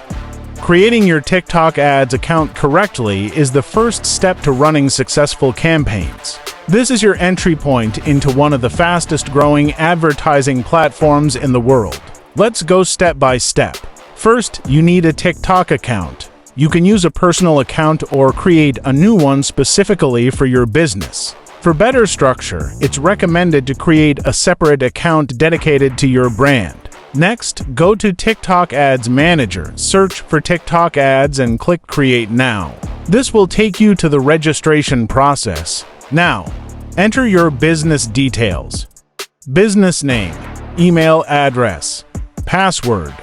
Speaker 3: Creating your TikTok ads account correctly is the first step to running successful campaigns. This is your entry point into one of the fastest growing advertising platforms in the world. Let's go step by step. First, you need a TikTok account. You can use a personal account or create a new one specifically for your business. For better structure, it's recommended to create a separate account dedicated to your brand. Next, go to TikTok Ads Manager, search for TikTok ads and click Create Now. This will take you to the registration process. Now, enter your business details. Business name, email address, password.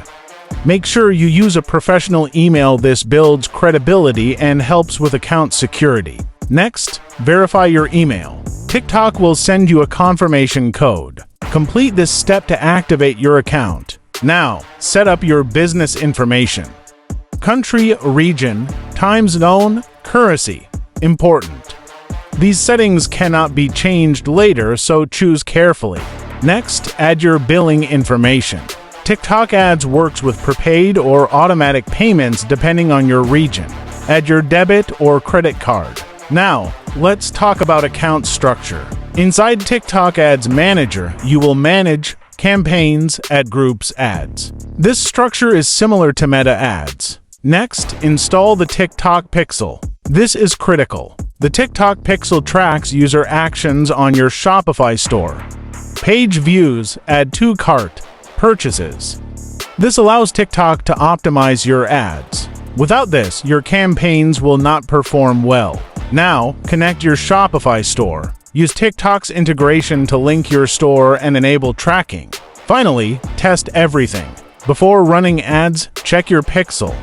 Speaker 3: Make sure you use a professional email. This builds credibility and helps with account security. Next, verify your email. TikTok will send you a confirmation code. Complete this step to activate your account. Now, set up your business information. Country, region, time zone, currency. Important. These settings cannot be changed later, so choose carefully. Next, add your billing information. TikTok ads works with prepaid or automatic payments depending on your region. Add your debit or credit card. Now, let's talk about account structure. Inside TikTok Ads Manager, you will manage campaigns, ad groups, ads. This structure is similar to Meta Ads. Next, install the TikTok Pixel. This is critical. The TikTok Pixel tracks user actions on your Shopify store. Page views, add to cart, purchases. This allows TikTok to optimize your ads. Without this, your campaigns will not perform well. Now, connect your Shopify store. Use TikTok's integration to link your store and enable tracking. Finally, test everything. Before running ads, check your Pixel.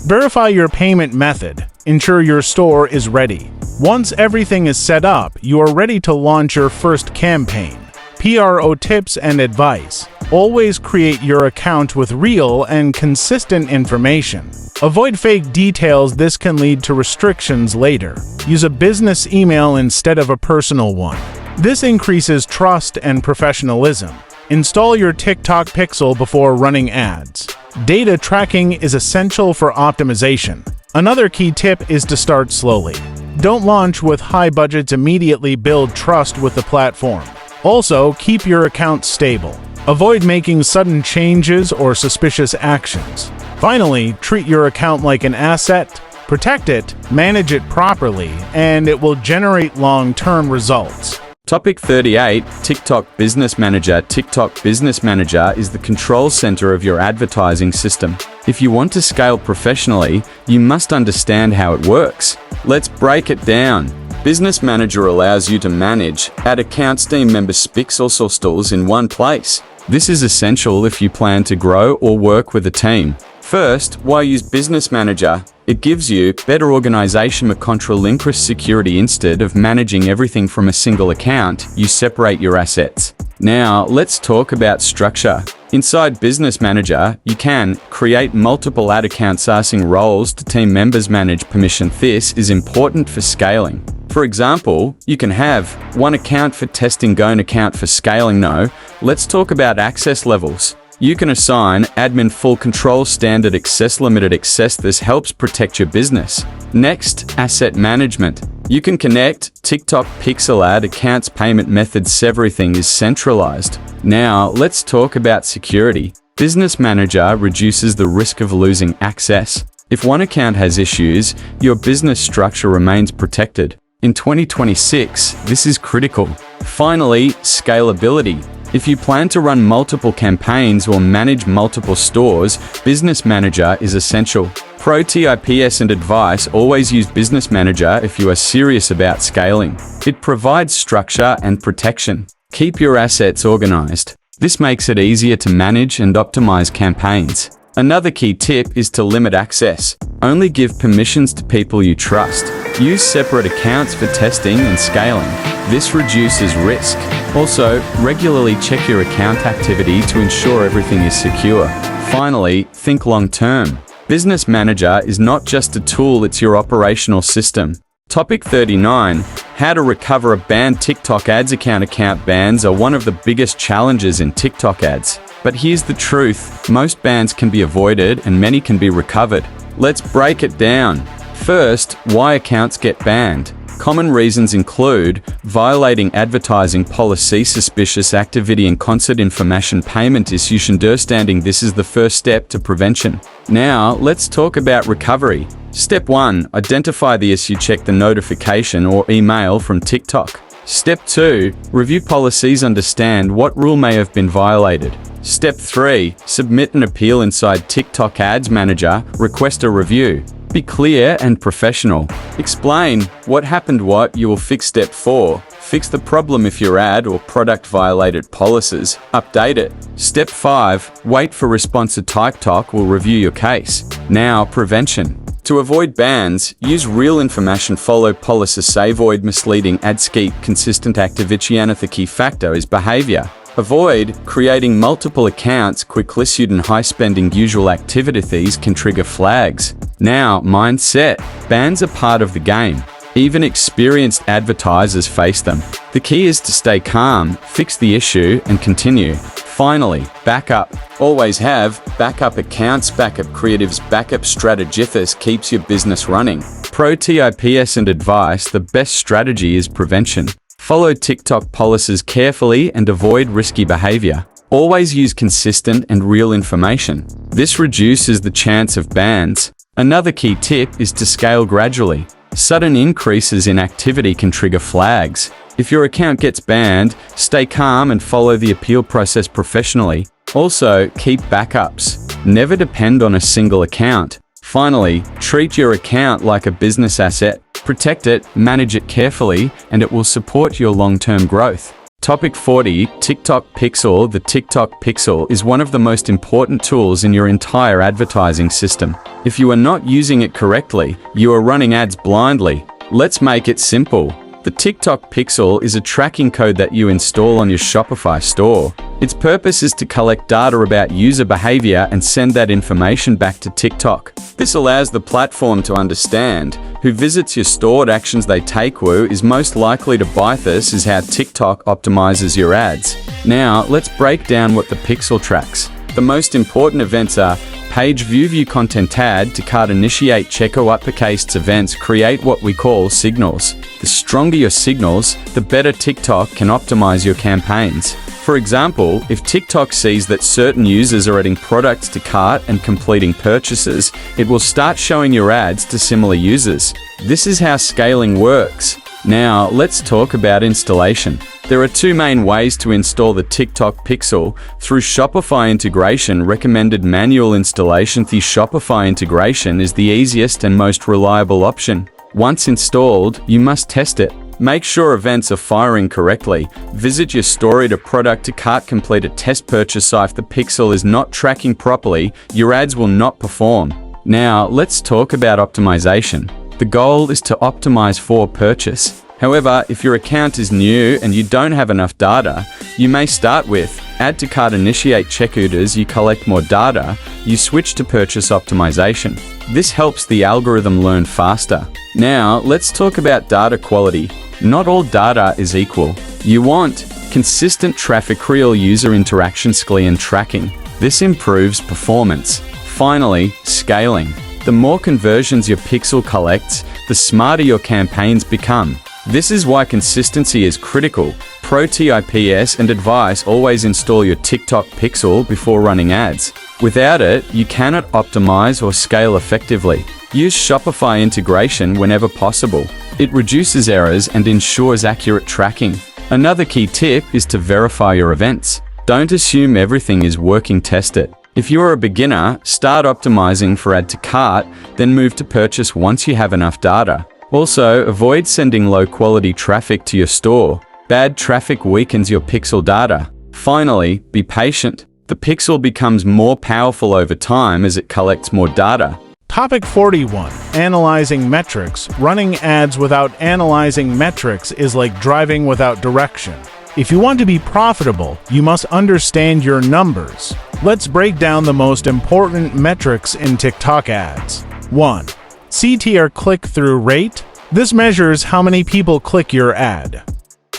Speaker 3: Verify your payment method. Ensure your store is ready. Once everything is set up, you are ready to launch your first campaign. PRO tips and advice. Always create your account with real and consistent information. Avoid fake details. This can lead to restrictions later. Use a business email instead of a personal one. This increases trust and professionalism. Install your TikTok Pixel before running ads. Data tracking is essential for optimization. Another key tip is to start slowly. Don't launch with high budgets. Immediately build trust with the platform. Also, keep your account stable. Avoid making sudden changes or suspicious actions. Finally, treat your account like an asset, protect it, manage it properly, and it will generate long-term results.
Speaker 2: Topic 38, TikTok Business Manager. TikTok Business Manager is the control center of your advertising system. If you want to scale professionally, you must understand how it works. Let's break it down. Business Manager allows you to manage, add accounts, team members, pixels or stores in one place. This is essential if you plan to grow or work with a team. First, why use Business Manager? It gives you better organization and control, increased security. Instead of managing everything from a single account, you separate your assets. Now, let's talk about structure. Inside Business Manager, you can create multiple ad accounts, assigning roles to team members, manage permission. This is important for scaling. For example, you can have one account for testing, go an account for scaling. No, let's talk about access levels. You can assign admin full control, standard access, limited access. This helps protect your business. Next, asset management. You can connect TikTok Pixel ad accounts, payment methods. Everything is centralized. Now, let's talk about security. Business Manager reduces the risk of losing access. If one account has issues, your business structure remains protected. In 2026, this is critical. Finally, scalability. If you plan to run multiple campaigns or manage multiple stores, Business Manager is essential. Pro tips and advice: always use Business Manager if you are serious about scaling. It provides structure and protection. Keep your assets organized. This makes it easier to manage and optimize campaigns. Another key tip is to limit access. Only give permissions to people you trust. Use separate accounts for testing and scaling. This reduces risk. Also, regularly check your account activity to ensure everything is secure. Finally, think long-term. Business Manager is not just a tool, it's your operational system. Topic 39. How to recover a banned TikTok ads account. Account bans are one of the biggest challenges in TikTok ads. But here's the truth. Most bans can be avoided and many can be recovered. Let's break it down. First, why accounts get banned. Common reasons include violating advertising policy, suspicious activity, and concert information payment issues. Understanding this is the first step to prevention. Now, let's talk about recovery. Step 1. Identify the issue. Check the notification or email from TikTok. Step 2. Review policies. Understand what rule may have been violated. Step 3. Submit an appeal inside TikTok Ads Manager. Request a review. Be clear and professional. Explain what happened, what you will fix. Step 4. Fix the problem. If your ad or product violated policies, update it. Step 5. Wait for response. TikTok will review your case. Now, prevention. To avoid bans, use real information. Follow policies. Avoid misleading ads. Keep consistent activity. Another key factor is behavior. Avoid creating multiple accounts. Quickly and high-spending usual activities can trigger flags. Now, mindset. Bans are part of the game. Even experienced advertisers face them. The key is to stay calm, fix the issue, and continue. Finally, backup. Always have backup accounts, backup creatives, backup strategy. This keeps your business running. Pro tips and advice: the best strategy is prevention. Follow TikTok policies carefully and avoid risky behavior. Always use consistent and real information. This reduces the chance of bans. Another key tip is to scale gradually. Sudden increases in activity can trigger flags. If your account gets banned, stay calm and follow the appeal process professionally. Also, keep backups. Never depend on a single account. Finally, treat your account like a business asset. Protect it, manage it carefully, and it will support your long-term growth. Topic 40. TikTok Pixel. The TikTok Pixel is one of the most important tools in your entire advertising system. If you are not using it correctly, you are running ads blindly. Let's make it simple. The TikTok Pixel is a tracking code that you install on your Shopify store. Its purpose is to collect data about user behavior and send that information back to TikTok. This allows the platform to understand who visits your stored actions they take is most likely to buy. This is how TikTok optimizes your ads. Now, let's break down what the Pixel tracks. The most important events are page view content add to cart initiate checker uppercase events create what we call signals. The stronger your signals, the better TikTok can optimize your campaigns. For example, if TikTok sees that certain users are adding products to cart and completing purchases, it will start showing your ads to similar users. This is how scaling works. Now, let's talk about installation. There are two main ways to install the TikTok Pixel: through Shopify integration. Recommended manual installation. The Shopify integration is the easiest and most reliable option. Once installed, you must test it. Make sure events are firing correctly. Visit your story to product to cart, complete a test purchase. If the Pixel is not tracking properly, your ads will not perform. Now, let's talk about optimization. The goal is to optimize for purchase. However, if your account is new and you don't have enough data, you may start with add to cart initiate checkout. As you collect more data, you switch to purchase optimization. This helps the algorithm learn faster. Now, let's talk about data quality. Not all data is equal. You want consistent traffic, real user interactions, clean tracking. This improves performance. Finally, scaling. The more conversions your Pixel collects, the smarter your campaigns become. This is why consistency is critical. Pro tips and advice: always install your TikTok Pixel before running ads. Without it, you cannot optimize or scale effectively. Use Shopify integration whenever possible. It reduces errors and ensures accurate tracking. Another key tip is to verify your events. Don't assume everything is working, test it. If you are a beginner, start optimizing for add to cart, then move to purchase once you have enough data. Also, avoid sending low-quality traffic to your store. Bad traffic weakens your Pixel data. Finally, be patient. The Pixel becomes more powerful over time as it collects more data.
Speaker 3: Topic 41. Analyzing metrics. Running ads without analyzing metrics is like driving without direction. If you want to be profitable, you must understand your numbers. Let's break down the most important metrics in TikTok ads. 1. CTR click-through rate. This measures how many people click your ad.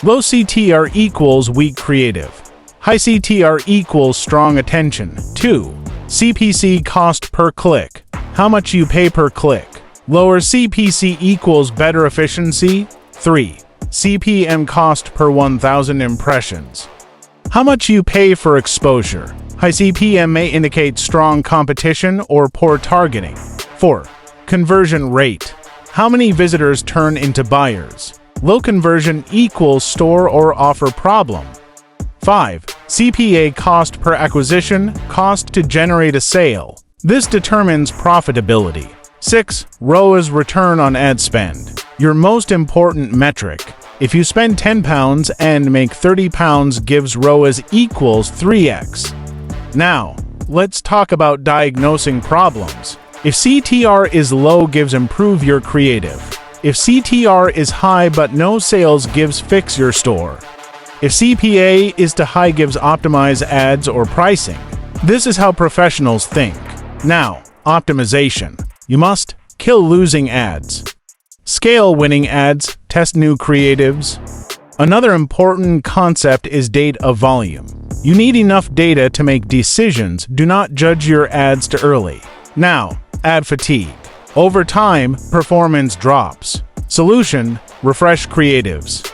Speaker 3: Low CTR equals weak creative. High CTR equals strong attention. 2. CPC cost per click. How much you pay per click. Lower CPC equals better efficiency. 3. CPM cost per 1,000 impressions. How much you pay for exposure. High CPM may indicate strong competition or poor targeting. 4. Conversion rate. How many visitors turn into buyers. Low conversion equals store or offer problem. 5. CPA cost per acquisition, cost to generate a sale. This determines profitability. 6. ROAS, return on ad spend. Your most important metric. If you spend £10 and make £30, gives ROAS equals 3x. Now, let's talk about diagnosing problems. If CTR is low, gives improve your creative. If CTR is high but no sales, gives fix your store. If CPA is to high, gives optimize ads or pricing. This is how professionals think. Now, optimization. You must kill losing ads. Scale winning ads, test new creatives. Another important concept is data volume. You need enough data to make decisions. Do not judge your ads too early. Now, ad fatigue. Over time, performance drops. Solution: refresh creatives.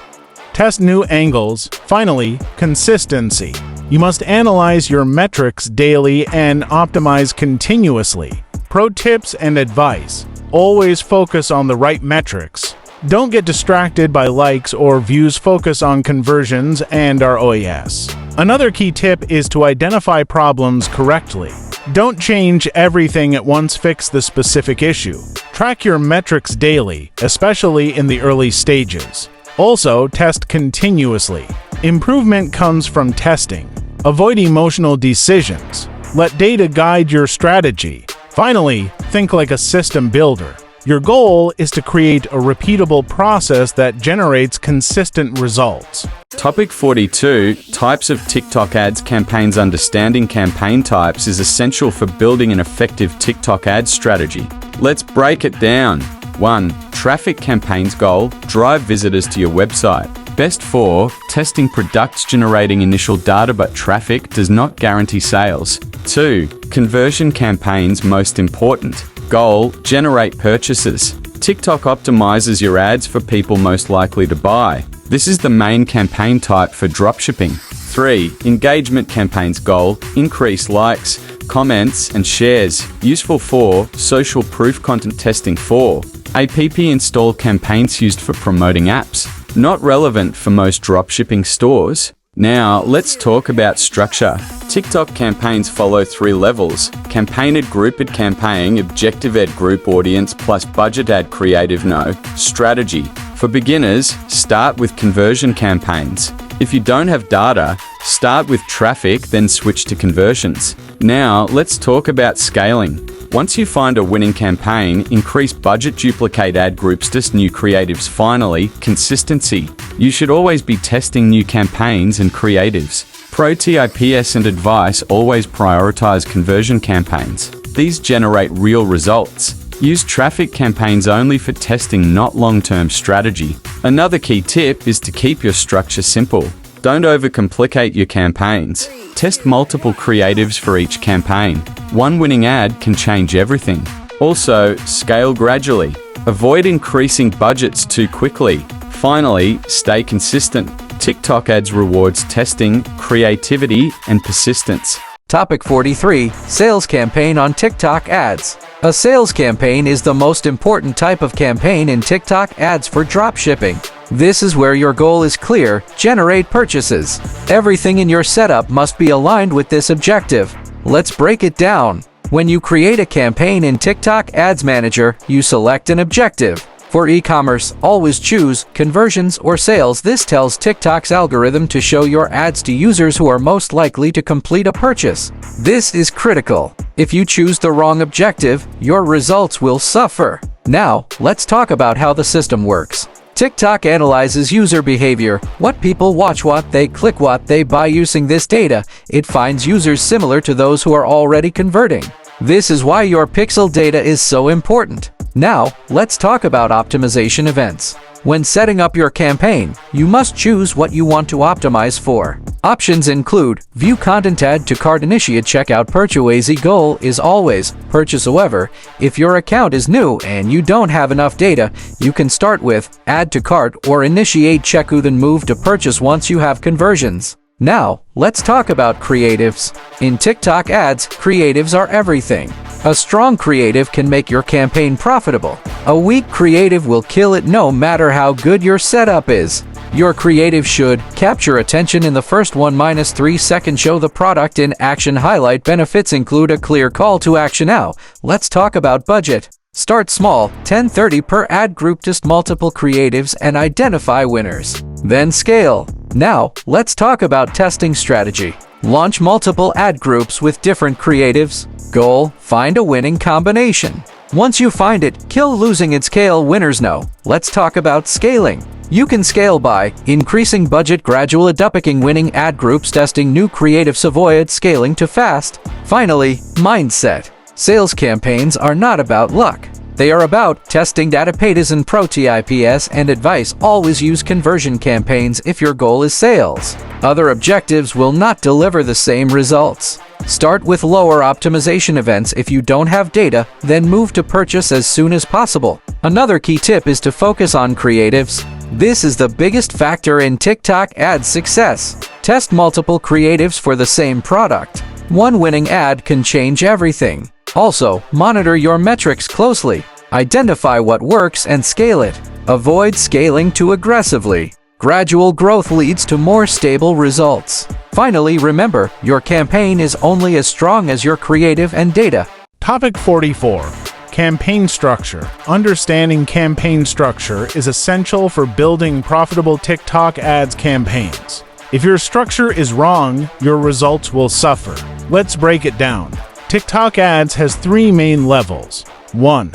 Speaker 3: Test new angles. Finally, consistency. You must analyze your metrics daily and optimize continuously. Pro tips and advice. Always focus on the right metrics. Don't get distracted by likes or views. Focus on conversions and ROAS. Another key tip is to identify problems correctly. Don't change everything at once. Fix the specific issue. Track your metrics daily, especially in the early stages. Also, test continuously. Improvement comes from testing. Avoid emotional decisions. Let data guide your strategy. Finally, think like a system builder. Your goal is to create a repeatable process that generates consistent results.
Speaker 2: Topic 42. Types of TikTok ads campaigns. Understanding campaign types is essential for building an effective TikTok ad strategy. Let's break it down. 1. Traffic campaigns. Goal: drive visitors to your website. Best for testing products, generating initial data, but traffic does not guarantee sales. 2. Conversion campaigns. Most important. Goal: generate purchases. TikTok optimizes your ads for people most likely to buy. This is the main campaign type for dropshipping. 3. Engagement campaigns. Goal: increase likes, comments, and shares. Useful for social proof content testing. 4. App install campaigns used for promoting apps. Not relevant for most dropshipping stores. Now, let's talk about structure. TikTok campaigns follow 3 levels: campaign ad, group ad campaign, objective ad, group audience, plus budget ad, creative. No strategy. For beginners, start with conversion campaigns. If you don't have data, start with traffic, then switch to conversions. Now, let's talk about scaling. Once you find a winning campaign, increase budget, duplicate ad groups, test new creatives. Finally, consistency. You should always be testing new campaigns and creatives. Pro tips and advice: always prioritize conversion campaigns. These generate real results. Use traffic campaigns only for testing, not long-term strategy. Another key tip is to keep your structure simple. Don't overcomplicate your campaigns. Test multiple creatives for each campaign. One winning ad can change everything. Also, scale gradually. Avoid increasing budgets too quickly. Finally, stay consistent. TikTok ads rewards testing, creativity, and persistence.
Speaker 1: Topic 43. Sales campaign on TikTok ads. A sales campaign is the most important type of campaign in TikTok ads for dropshipping. This is where your goal is clear: generate purchases. Everything in your setup must be aligned with this objective. Let's break it down. When you create a campaign in TikTok Ads Manager, you select an objective. For e-commerce, always choose conversions or sales. This tells TikTok's algorithm to show your ads to users who are most likely to complete a purchase. This is critical. If you choose the wrong objective, your results will suffer. Now, let's talk about how the system works. TikTok analyzes user behavior: what people watch, what they click, what they buy. Using this data, it finds users similar to those who are already converting. This is why your pixel data is so important. Now, let's talk about optimization events. When setting up your campaign, you must choose what you want to optimize for. Options include view content, add to cart, initiate checkout, purchase. Goal is always purchase. However, if your account is new and you don't have enough data, you can start with add to cart or initiate checkout, then move to purchase once you have conversions. Now, let's talk about creatives. In TikTok ads, creatives are everything. A strong creative can make your campaign profitable. A weak creative will kill it no matter how good your setup is. Your creative should capture attention in the first 1-3 seconds, show the product in action, highlight benefits, include a clear call to action. Now, let's talk about budget. Start small, 10-30 per ad group, test multiple creatives and identify winners. Then scale. Now, let's talk about testing strategy. Launch multiple ad groups with different creatives. Goal: find a winning combination. Once you find it, kill losing it. Scale winners. Now, let's talk about scaling. You can scale by increasing budget, gradual adopting winning ad groups, testing new creatives, avoid scaling too fast. Finally, mindset. Sales campaigns are not about luck. They are about testing data. Partisan pro tips and advice: always use conversion campaigns if your goal is sales. Other objectives will not deliver the same results. Start with lower optimization events. If you don't have data, then move to purchase as soon as possible. Another key tip is to focus on creatives. This is the biggest factor in TikTok ads success. Test multiple creatives for the same product. One winning ad can change everything. Also, monitor your metrics closely. Identify what works and scale it. Avoid scaling too aggressively. Gradual growth leads to more stable results. Finally, remember, your campaign is only as strong as your creative and data.
Speaker 3: Topic 44. Campaign structure. Understanding campaign structure is essential for building profitable TikTok ads campaigns. If your structure is wrong, your results will suffer. Let's break it down. TikTok ads has 3 main levels. 1.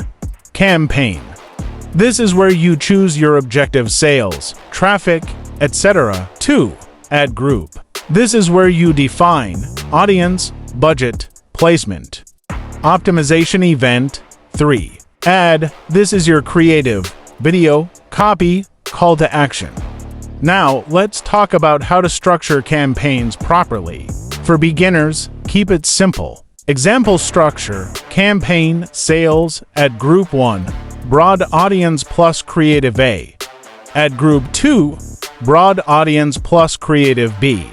Speaker 3: Campaign. This is where you choose your objective sales, traffic, etc. 2. Ad group. This is where you define audience, budget, placement. Optimization event. 3. Ad. This is your creative, video, copy, call to action. Now, let's talk about how to structure campaigns properly. For beginners, keep it simple. Example structure: campaign, sales, ad group 1, broad audience plus creative A. Ad group 2, broad audience plus creative B.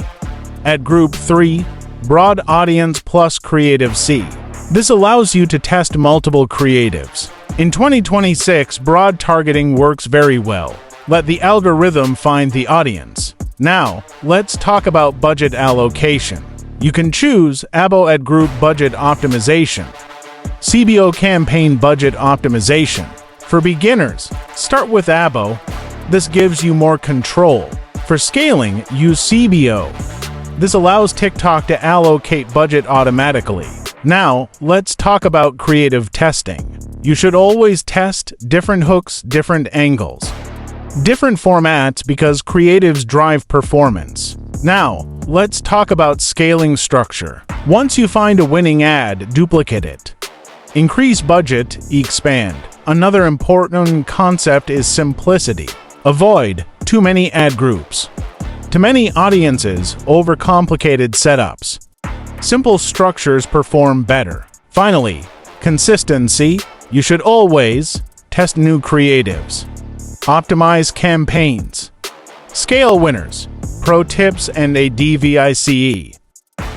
Speaker 3: Ad group 3, broad audience plus creative C. This allows you to test multiple creatives. In 2026, broad targeting works very well. Let the algorithm find the audience. Now, let's talk about budget allocation. You can choose ABO ad group budget optimization, CBO campaign budget optimization. For beginners, start with ABO. This gives you more control. For scaling, use CBO. This allows TikTok to allocate budget automatically. Now, let's talk about creative testing. You should always test different hooks, different angles, different formats because creatives drive performance. Now, let's talk about scaling structure. Once you find a winning ad, duplicate it. Increase budget, expand. Another important concept is simplicity. Avoid too many ad groups, too many audiences, overcomplicated setups. Simple structures perform better. Finally, consistency. You should always test new creatives, optimize campaigns, scale winners, pro tips, and a DVICE.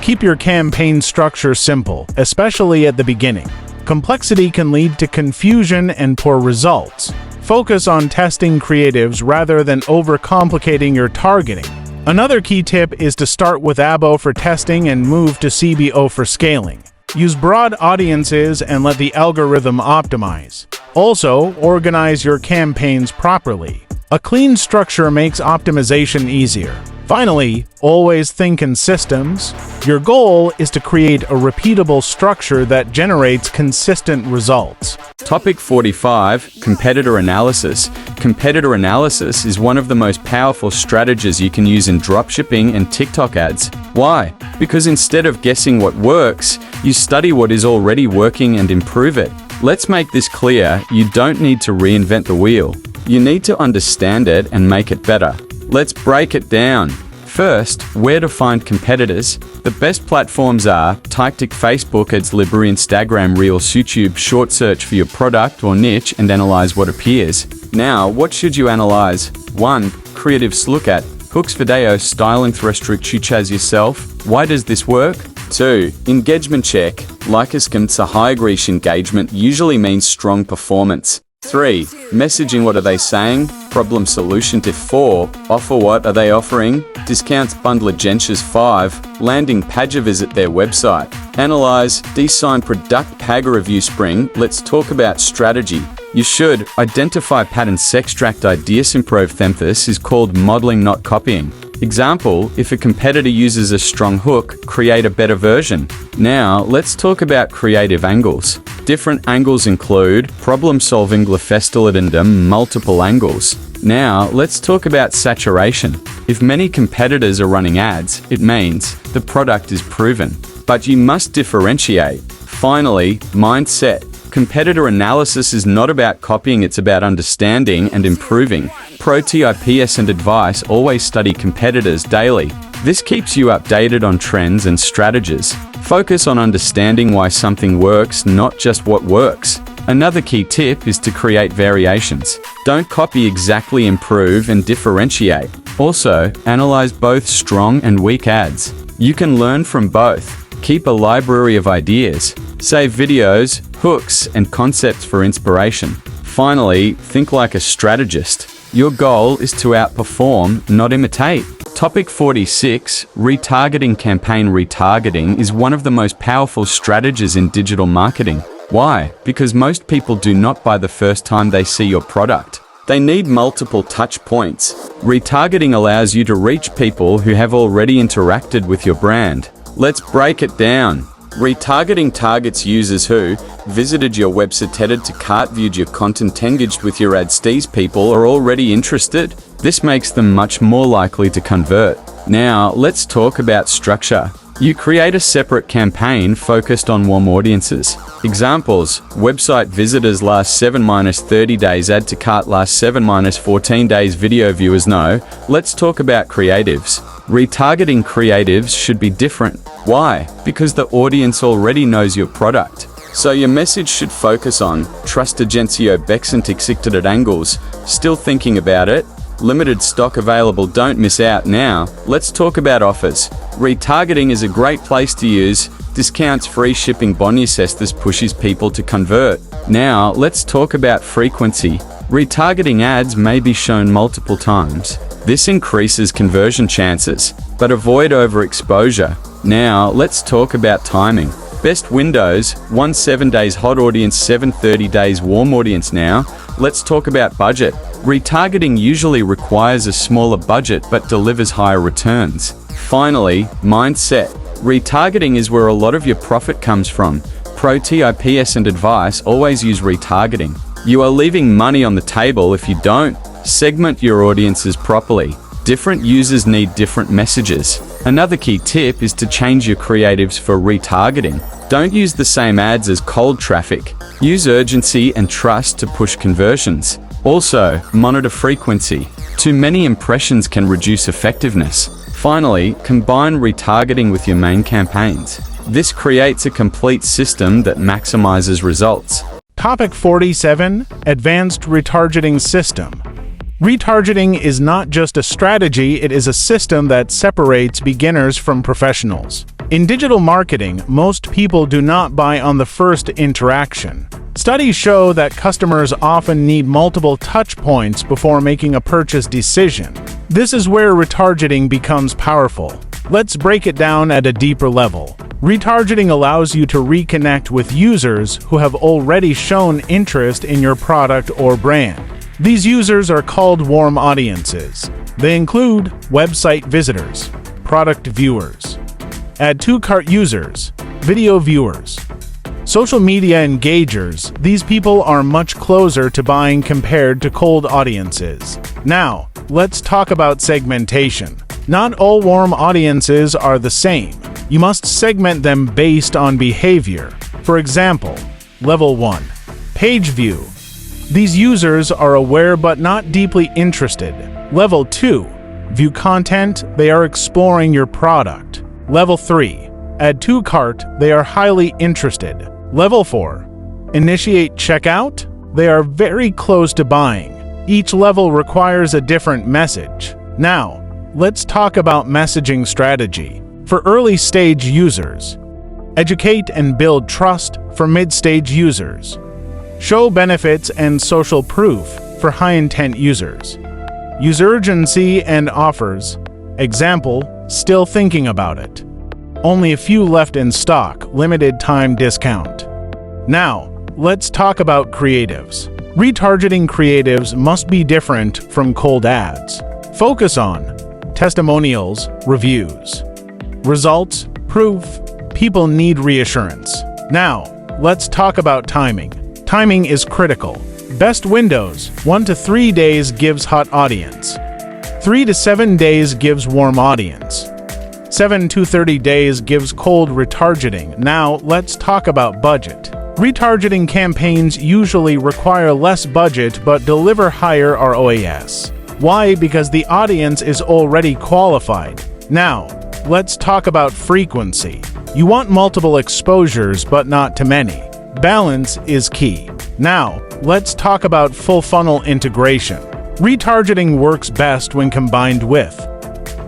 Speaker 3: Keep your campaign structure simple, especially at the beginning. Complexity can lead to confusion and poor results. Focus on testing creatives rather than overcomplicating your targeting. Another key tip is to start with ABO for testing and move to CBO for scaling. Use broad audiences and let the algorithm optimize. Also, organize your campaigns properly. A clean structure makes optimization easier. Finally, always think in systems. Your goal is to create a repeatable structure that generates consistent results.
Speaker 2: Topic 45. Competitor analysis. Competitor analysis is one of the most powerful strategies you can use in dropshipping and TikTok ads. Why? Because instead of guessing what works, you study what is already working and improve it. Let's make this clear: you don't need to reinvent the wheel. You need to understand it and make it better. Let's break it down. First, where to find competitors. The best platforms are TikTok, Facebook ads, Libra, Instagram Reels, YouTube. Short search for your product or niche and analyze what appears. Now, what should you analyze? 1. Creatives. Look at hooks, video, styling, thrust, as yourself. Why does this work? 2. Engagement check. Like a high reach engagement usually means strong performance. 3. Messaging. What are they saying? Problem solution. Tip. 4. Offer. What are they offering? Discounts, bundle agents. 5. Landing page. Visit their website. Analyze. Design product page review. Spring. Let's talk about strategy. You should identify patterns, extract ideas, improve. This is called modeling, not copying. Example: if a competitor uses a strong hook, create a better version. Now, let's talk about creative angles. Different angles include problem solving, multiple angles. Now, let's talk about saturation. If many competitors are running ads, it means the product is proven. But you must differentiate. Finally, mindset. Competitor analysis is not about copying, it's about understanding and improving. Pro tips and advice: always study competitors daily. This keeps you updated on trends and strategies. Focus on understanding why something works, not just what works. Another key tip is to create variations. Don't copy exactly, improve and differentiate. Also, analyze both strong and weak ads. You can learn from both. Keep a library of ideas. Save videos, hooks, and concepts for inspiration. Finally, think like a strategist. Your goal is to outperform, not imitate. Topic 46. Retargeting. Campaign retargeting is one of the most powerful strategies in digital marketing. Why? Because most people do not buy the first time they see your product. They need multiple touch points. Retargeting allows you to reach people who have already interacted with your brand. Let's break it down. Retargeting targets users who visited your website, headed to cart, viewed your content, engaged with your ads. These people are already interested. This makes them much more likely to convert. Now, let's talk about structure. You create a separate campaign focused on warm audiences. Examples: website visitors last 7-30 days, add to cart last 7-14 days, video viewers no. Let's talk about creatives. Retargeting creatives should be different. Why? Because the audience already knows your product. So your message should focus on trust agencio at angles, still thinking about it, limited stock available, don't miss out now. Let's talk about offers. Retargeting is a great place to use discounts, free shipping, bonuses. This pushes people to convert. Now, let's talk about frequency. Retargeting ads may be shown multiple times. This increases conversion chances, but avoid overexposure. Now, let's talk about timing. Best windows: 1-7 days hot audience, 7-30 days warm audience. Now, let's talk about budget. Retargeting usually requires a smaller budget but delivers higher returns. Finally, mindset. Retargeting is where a lot of your profit comes from. Pro tips and advice: always use retargeting. You are leaving money on the table if you don't. Segment your audiences properly. Different users need different messages. Another key tip is to change your creatives for retargeting. Don't use the same ads as cold traffic. Use urgency and trust to push conversions. Also, monitor frequency. Too many impressions can reduce effectiveness. Finally, combine retargeting with your main campaigns. This creates a complete system that maximizes results.
Speaker 3: Topic 47. Advanced Retargeting System. Retargeting is not just a strategy, it is a system that separates beginners from professionals. In digital marketing, most people do not buy on the first interaction. Studies show that customers often need multiple touch points before making a purchase decision. This is where retargeting becomes powerful. Let's break it down at a deeper level. Retargeting allows you to reconnect with users who have already shown interest in your product or brand. These users are called warm audiences. They include website visitors, product viewers, add to cart users, video viewers, social media engagers. These people are much closer to buying compared to cold audiences. Now, let's talk about segmentation. Not all warm audiences are the same. You must segment them based on behavior. For example, level 1, page view. These users are aware but not deeply interested. Level 2, view content, they are exploring your product. Level 3, add to cart, they are highly interested. Level 4, initiate checkout, they are very close to buying. Each level requires a different message. Now, let's talk about messaging strategy. For early-stage users, educate and build trust. For mid-stage users, show benefits and social proof. For high-intent users, use urgency and offers. Example, still thinking about it. Only a few left in stock, limited time discount. Now, let's talk about creatives. Retargeting creatives must be different from cold ads. Focus on testimonials, reviews, results, proof. People need reassurance. Now, let's talk about timing. Timing is critical. Best windows: 1 to 3 days gives hot audience. 3 to 7 days gives warm audience. 7 to 30 days gives cold retargeting. Now, let's talk about budget. Retargeting campaigns usually require less budget but deliver higher ROAS. Why? Because the audience is already qualified. Now, let's talk about frequency. You want multiple exposures but not too many. Balance is key. Now, let's talk about full funnel integration. Retargeting works best when combined with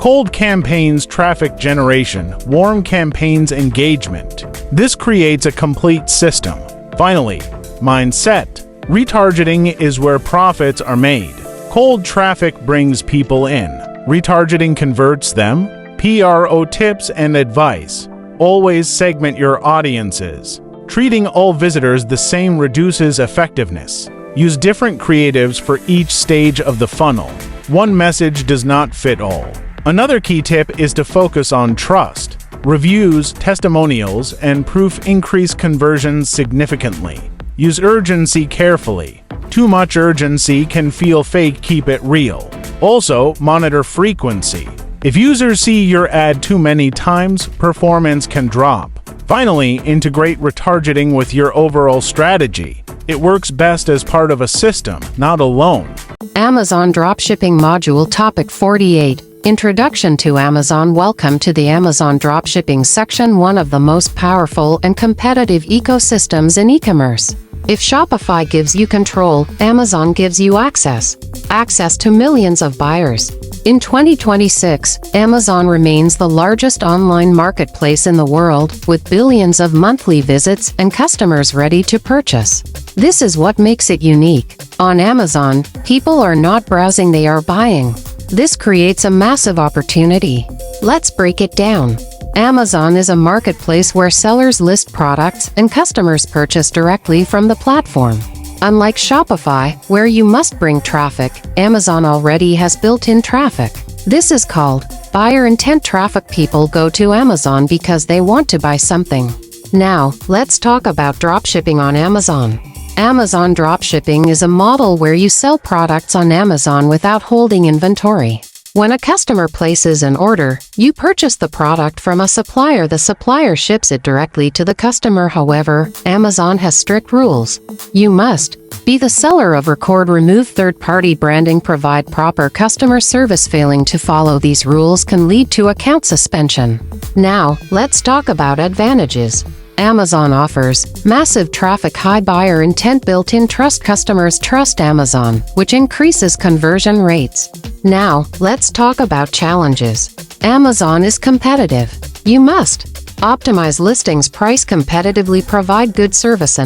Speaker 3: Cold campaigns traffic generation, warm campaigns engagement. This creates a complete system. Finally, mindset. Retargeting is where profits are made. Cold traffic brings people in. Retargeting converts them. PRO tips and advice. Always segment your audiences. Treating all visitors the same reduces effectiveness. Use different creatives for each stage of the funnel. One message does not fit all. Another key tip is to focus on trust. Reviews, testimonials, and proof increase conversions significantly. Use urgency carefully. Too much urgency can feel fake, keep it real. Also, monitor frequency. If users see your ad too many times, performance can drop. Finally, integrate retargeting with your overall strategy. It works best as part of a system, not alone.
Speaker 6: Amazon Dropshipping Module Topic 48. Introduction to Amazon. Welcome to the Amazon Dropshipping section, one of the most powerful and competitive ecosystems in e-commerce. If Shopify gives you control, Amazon gives you access. Access to millions of buyers. In 2026, Amazon remains the largest online marketplace in the world, with billions of monthly visits and customers ready to purchase. This is what makes it unique. On Amazon, people are not browsing, they are buying. This creates a massive opportunity. Let's break it down. Amazon is a marketplace where sellers list products and customers purchase directly from the platform. Unlike Shopify, where you must bring traffic, Amazon already has built-in traffic. This is called buyer intent traffic. People go to Amazon because they want to buy something. Now, let's talk about dropshipping on Amazon. Amazon dropshipping is a model where you sell products on Amazon without holding inventory. When a customer places an order, you purchase the product from a supplier. The supplier ships it directly to the customer. However, Amazon has strict rules. You must be the seller of record, remove third-party branding, provide proper customer service. Failing to follow these rules can lead to account suspension. Now, let's talk about advantages. Amazon offers massive traffic, high buyer intent, built-in trust. Customers trust Amazon, which increases conversion rates. Now, let's talk about challenges. Amazon is competitive. You must optimize listings, price competitively, provide good service.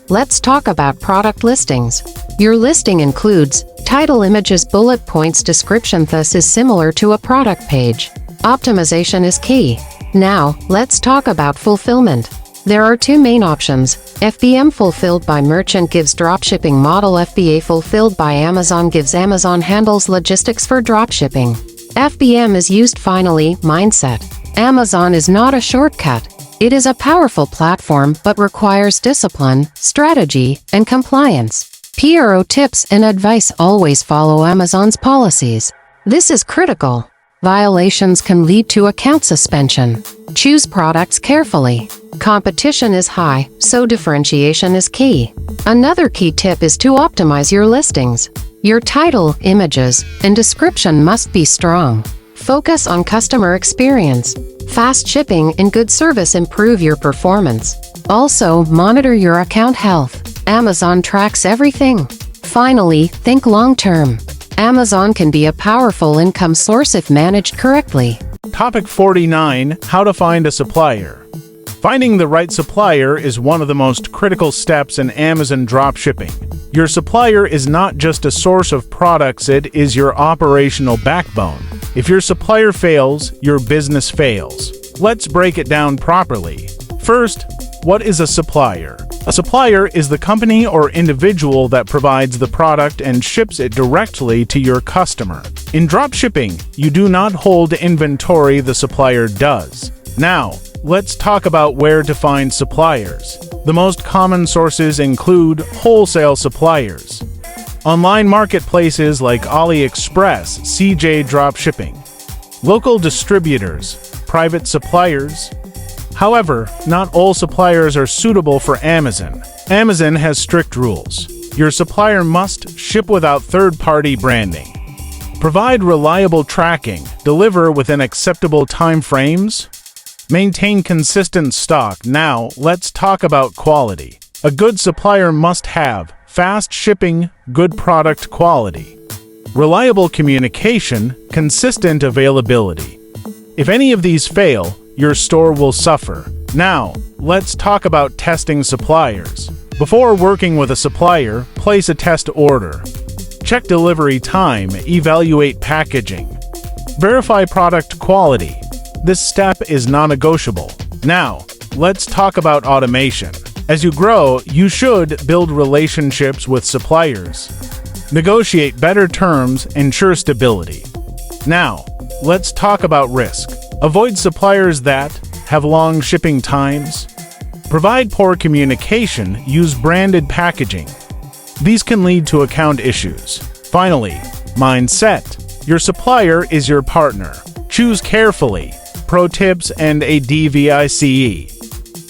Speaker 6: Let's talk about product listings. Your listing includes title, images, bullet points, description. This is similar to a product page. Optimization is key. Now, let's talk about fulfillment. There are two main options. FBM fulfilled by merchant gives dropshipping model. FBA fulfilled by Amazon gives Amazon handles logistics for dropshipping. FBM is used. Finally, mindset. Amazon is not a shortcut. It is a powerful platform but requires discipline, strategy, and compliance. PRO tips and advice. Always follow Amazon's policies. This is critical. Violations can lead to account suspension. Choose products carefully. Competition is high, so differentiation is key. Another key tip is to optimize your listings. Your title, images, and description must be strong. Focus on customer experience. Fast shipping and good service improve your performance. Also, monitor your account health. Amazon tracks everything. Finally, think long-term. Amazon can be a powerful income source if managed correctly.
Speaker 3: Topic 49. How to find a supplier. Finding the right supplier is one of the most critical steps in Amazon dropshipping. Your supplier is not just a source of products, it is your operational backbone. If your supplier fails, your business fails. Let's break it down properly. First, what is a supplier? A supplier is the company or individual that provides the product and ships it directly to your customer. In dropshipping, you do not hold inventory, the supplier does. Now, let's talk about where to find suppliers. The most common sources include wholesale suppliers, online marketplaces like AliExpress, CJ Dropshipping, local distributors, private suppliers. However, not all suppliers are suitable for Amazon. Amazon has strict rules. Your supplier must ship without third-party branding, provide reliable tracking, deliver within acceptable time frames, maintain consistent stock. Now, let's talk about quality. A good supplier must have fast shipping, good product quality, reliable communication, consistent availability. If any of these fail, your store will suffer. Now, let's talk about testing suppliers. Before working with a supplier, place a test order. Check delivery time, evaluate packaging. Verify product quality. This step is non-negotiable. Now, let's talk about automation. As you grow, you should build relationships with suppliers. Negotiate better terms, ensure stability. Now, let's talk about risk. Avoid suppliers that have long shipping times. Provide poor communication, use branded packaging. These can lead to account issues. Finally, mindset. Your supplier is your partner. Choose carefully. Pro tips and a DVICE.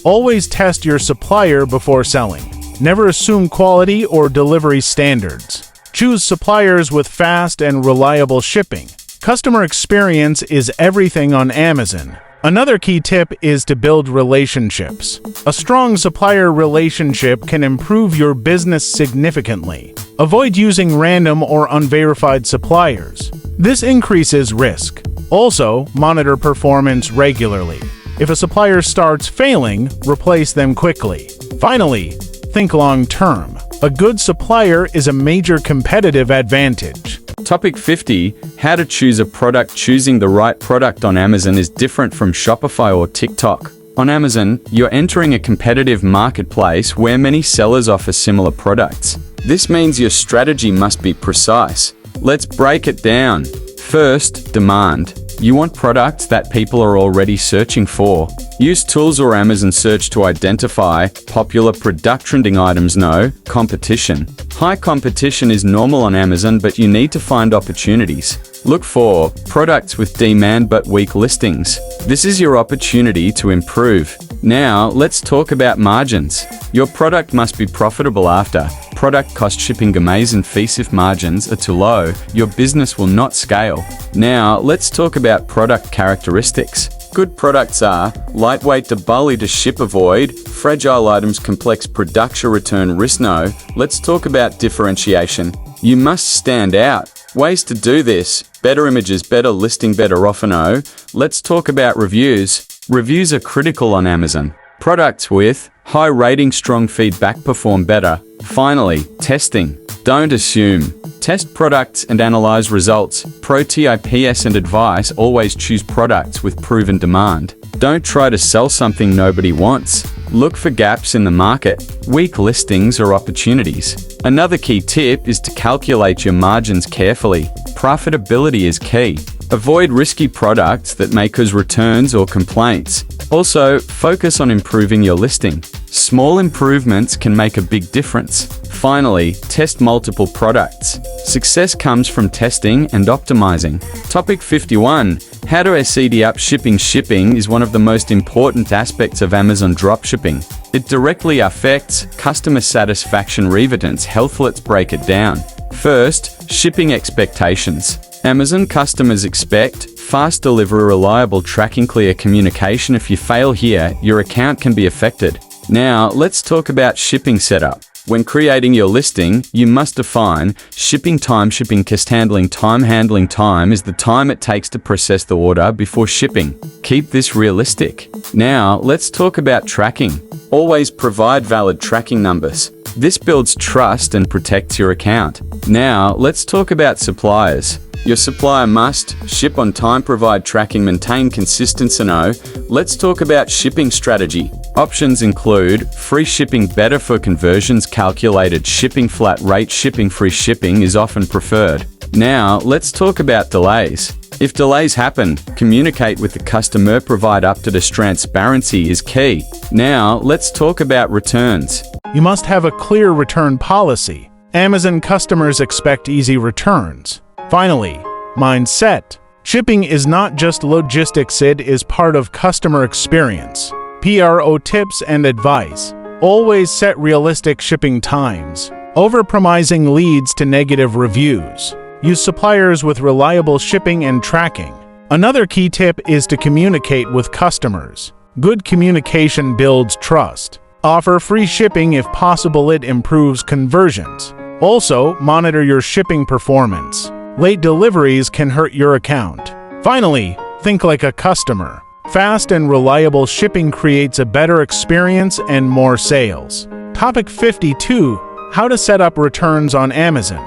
Speaker 3: Always test your supplier before selling. Never assume quality or delivery standards. Choose suppliers with fast and reliable shipping. Customer experience is everything on Amazon. Another key tip is to build relationships. A strong supplier relationship can improve your business significantly. Avoid using random or unverified suppliers. This increases risk. Also, monitor performance regularly. If a supplier starts failing, replace them quickly. Finally, think long-term. A good supplier is a major competitive advantage.
Speaker 2: Topic 50. How to choose a product. Choosing the right product on Amazon is different from Shopify or TikTok. On Amazon, you're entering a competitive marketplace where many sellers offer similar products. This means your strategy must be precise. Let's break it down. First, demand. You want products that people are already searching for. Use tools or Amazon search to identify popular product trending items. No competition. High competition is normal on Amazon, but you need to find opportunities. Look for products with demand but weak listings. This is your opportunity to improve. Now, let's talk about margins. Your product must be profitable after product cost shipping. Amazon fees. If margins are too low, your business will not scale. Now, let's talk about product characteristics. Good products are lightweight to bulky to ship. Avoid fragile items. Complex production. Return risk. No. Let's talk about differentiation. You must stand out. Ways to do this: better images, better listing, better offer. No. Let's talk about reviews. Reviews are critical on Amazon. Products with high rating, strong feedback perform better. Finally, testing. Don't assume. Test products and analyze results. Pro tips and advice: always choose products with proven demand. Don't try to sell something nobody wants. Look for gaps in the market, weak listings or opportunities. Another key tip is to calculate your margins carefully. Profitability is key. Avoid risky products that may cause returns or complaints. Also, focus on improving your listing. Small improvements can make a big difference. Finally, test multiple products. Success comes from testing and optimizing. Topic 51. How to SED up shipping. Shipping is one of the most important aspects of Amazon dropshipping. It directly affects customer satisfaction, relevance, health. Let's break it down. First, shipping expectations. Amazon customers expect fast delivery, reliable tracking, clear communication. If you fail here, your account can be affected. Now, let's talk about shipping setup. When creating your listing, you must define shipping time. Shipping cost. Handling time. Handling time is the time it takes to process the order before shipping. Keep this realistic. Now, let's talk about tracking. Always provide valid tracking numbers. This builds trust and protects your account. Now, let's talk about suppliers. Your supplier must ship on time, provide tracking, maintain consistency. No. Let's talk about shipping strategy. Options include free shipping, better for conversions, calculated shipping, flat rate shipping. Free shipping is often preferred. Now, let's talk about delays. If delays happen, communicate with the customer, provide up-to-date. Transparency is key. Now, let's talk about returns.
Speaker 3: You must have a clear return policy. Amazon customers expect easy returns. Finally, mindset. Shipping is not just logistics, it is part of customer experience. Pro tips and advice. Always set realistic shipping times. Overpromising leads to negative reviews. Use suppliers with reliable shipping and tracking. Another key tip is to communicate with customers. Good communication builds trust. Offer free shipping if possible, it improves conversions. Also, monitor your shipping performance. Late deliveries can hurt your account. Finally, think like a customer. Fast and reliable shipping creates a better experience and more sales. Topic 52. How to set up returns on Amazon.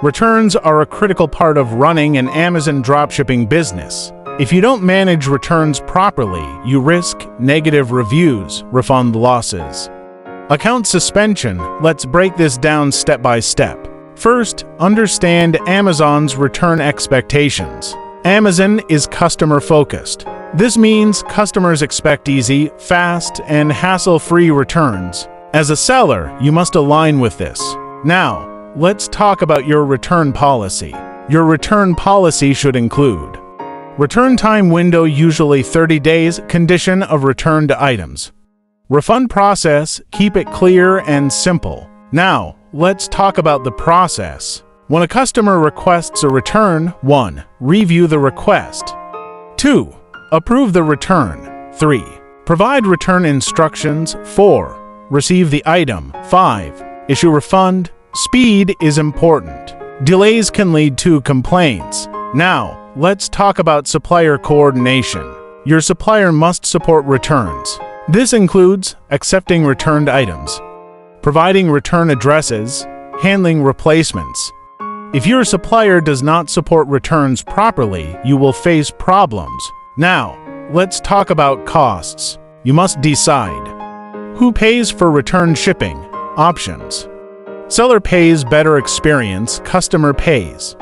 Speaker 3: Returns are a critical part of running an Amazon dropshipping business. If you don't manage returns properly, you risk negative reviews, refund losses. Account suspension. Let's break this down step by step. First, understand Amazon's return expectations. Amazon is customer-focused. This means customers expect easy, fast, and hassle-free returns. As a seller, you must align with this. Now, let's talk about your return policy. Your return policy should include return time window, usually 30 days, condition of returned items. Refund process, keep it clear and simple. Now, let's talk about the process. When a customer requests a return, 1. Review the request. 2. Approve the return. 3. Provide return instructions. 4. Receive the item. 5. Issue refund. Speed is important. Delays can lead to complaints. Now, let's talk about supplier coordination. Your supplier must support returns. This includes accepting returned items, providing return addresses, handling replacements. If your supplier does not support returns properly, you will face problems. Now, let's talk about costs. You must decide. Who pays for return shipping? Options. Seller pays, better experience, customer pays.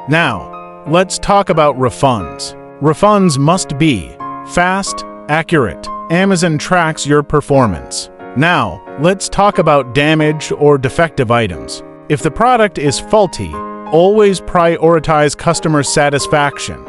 Speaker 3: Now, let's talk about refunds. Refunds must be fast, accurate. Amazon tracks your performance. Now, let's talk about damage or defective items. If the product is faulty, always prioritize customer satisfaction.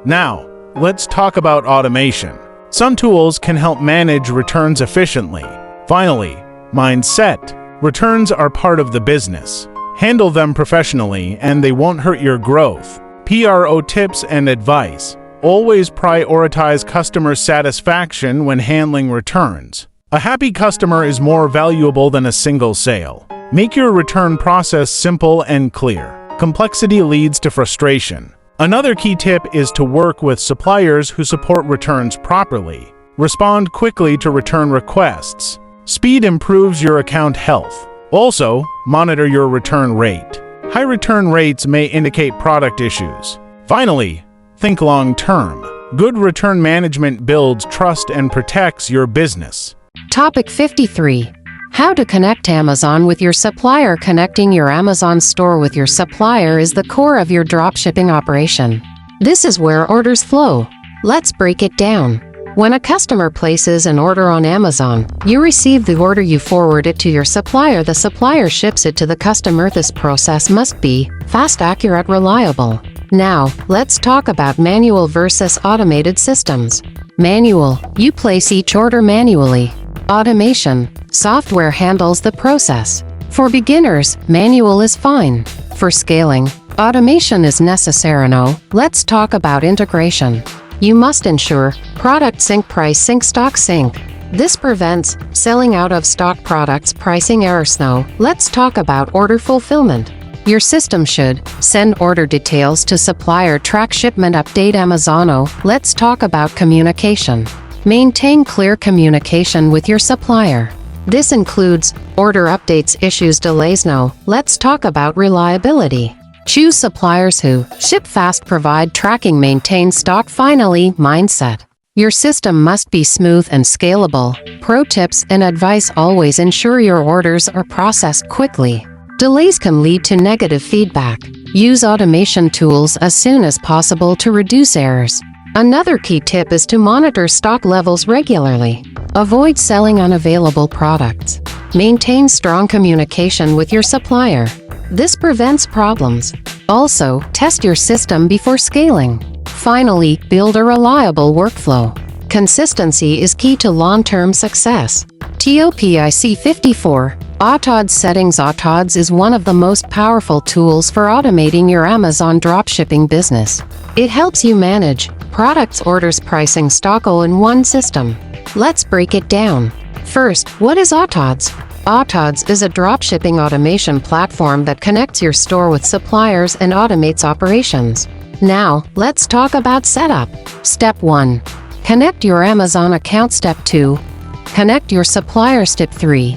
Speaker 3: Now, let's talk about automation. Some tools can help manage returns efficiently. Finally, mindset. Returns are part of the business. Handle them professionally and they won't hurt your growth. PRO tips and advice. Always prioritize customer satisfaction when handling returns. A happy customer is more valuable than a single sale. Make your return process simple and clear. Complexity leads to frustration. Another key tip is to work with suppliers who support returns properly. Respond quickly to return requests. Speed improves your account health. Also, monitor your return rate. High return rates may indicate product issues. Finally, think long-term. Good return management builds trust and protects your business.
Speaker 6: Topic 53. How to connect Amazon with your supplier. Connecting your Amazon store with your supplier is the core of your dropshipping operation. This is where orders flow. Let's break it down. When a customer places an order on Amazon, you receive the order, you forward it to your supplier, the supplier ships it to the customer. This process must be fast, accurate, reliable. Now, let's talk about manual versus automated systems. Manual, you place each order manually. Automation, software handles the process. For beginners, manual is fine. For scaling, automation is necessary. Now, let's talk about integration. You must ensure product sync, price sync, stock sync. This prevents selling out of stock products, pricing errors. Now, let's talk about order fulfillment. Your system should send order details to supplier, track shipment, update Amazono. Let's talk about communication. Maintain clear communication with your supplier. This includes order updates, issues, delays. Now, let's talk about reliability. Choose suppliers who ship fast, provide tracking, maintain stock. Finally, mindset. Your system must be smooth and scalable. Pro tips and advice: always ensure your orders are processed quickly. Delays can lead to negative feedback. Use automation tools as soon as possible to reduce errors. Another key tip is to monitor stock levels regularly. Avoid selling unavailable products. Maintain strong communication with your supplier. This prevents problems. Also, test your system before scaling. Finally, build a reliable workflow. Consistency is key to long-term success. TOPIC 54. AutoDS settings. AutoDS is one of the most powerful tools for automating your Amazon dropshipping business. It helps you manage products, orders, pricing, stock all in one system. Let's break it down. First, what is AutoDS? Autods is a dropshipping automation platform that connects your store with suppliers and automates operations. Now, let's talk about setup. Step 1. Connect your Amazon account. Step 2. Connect your supplier. Step 3.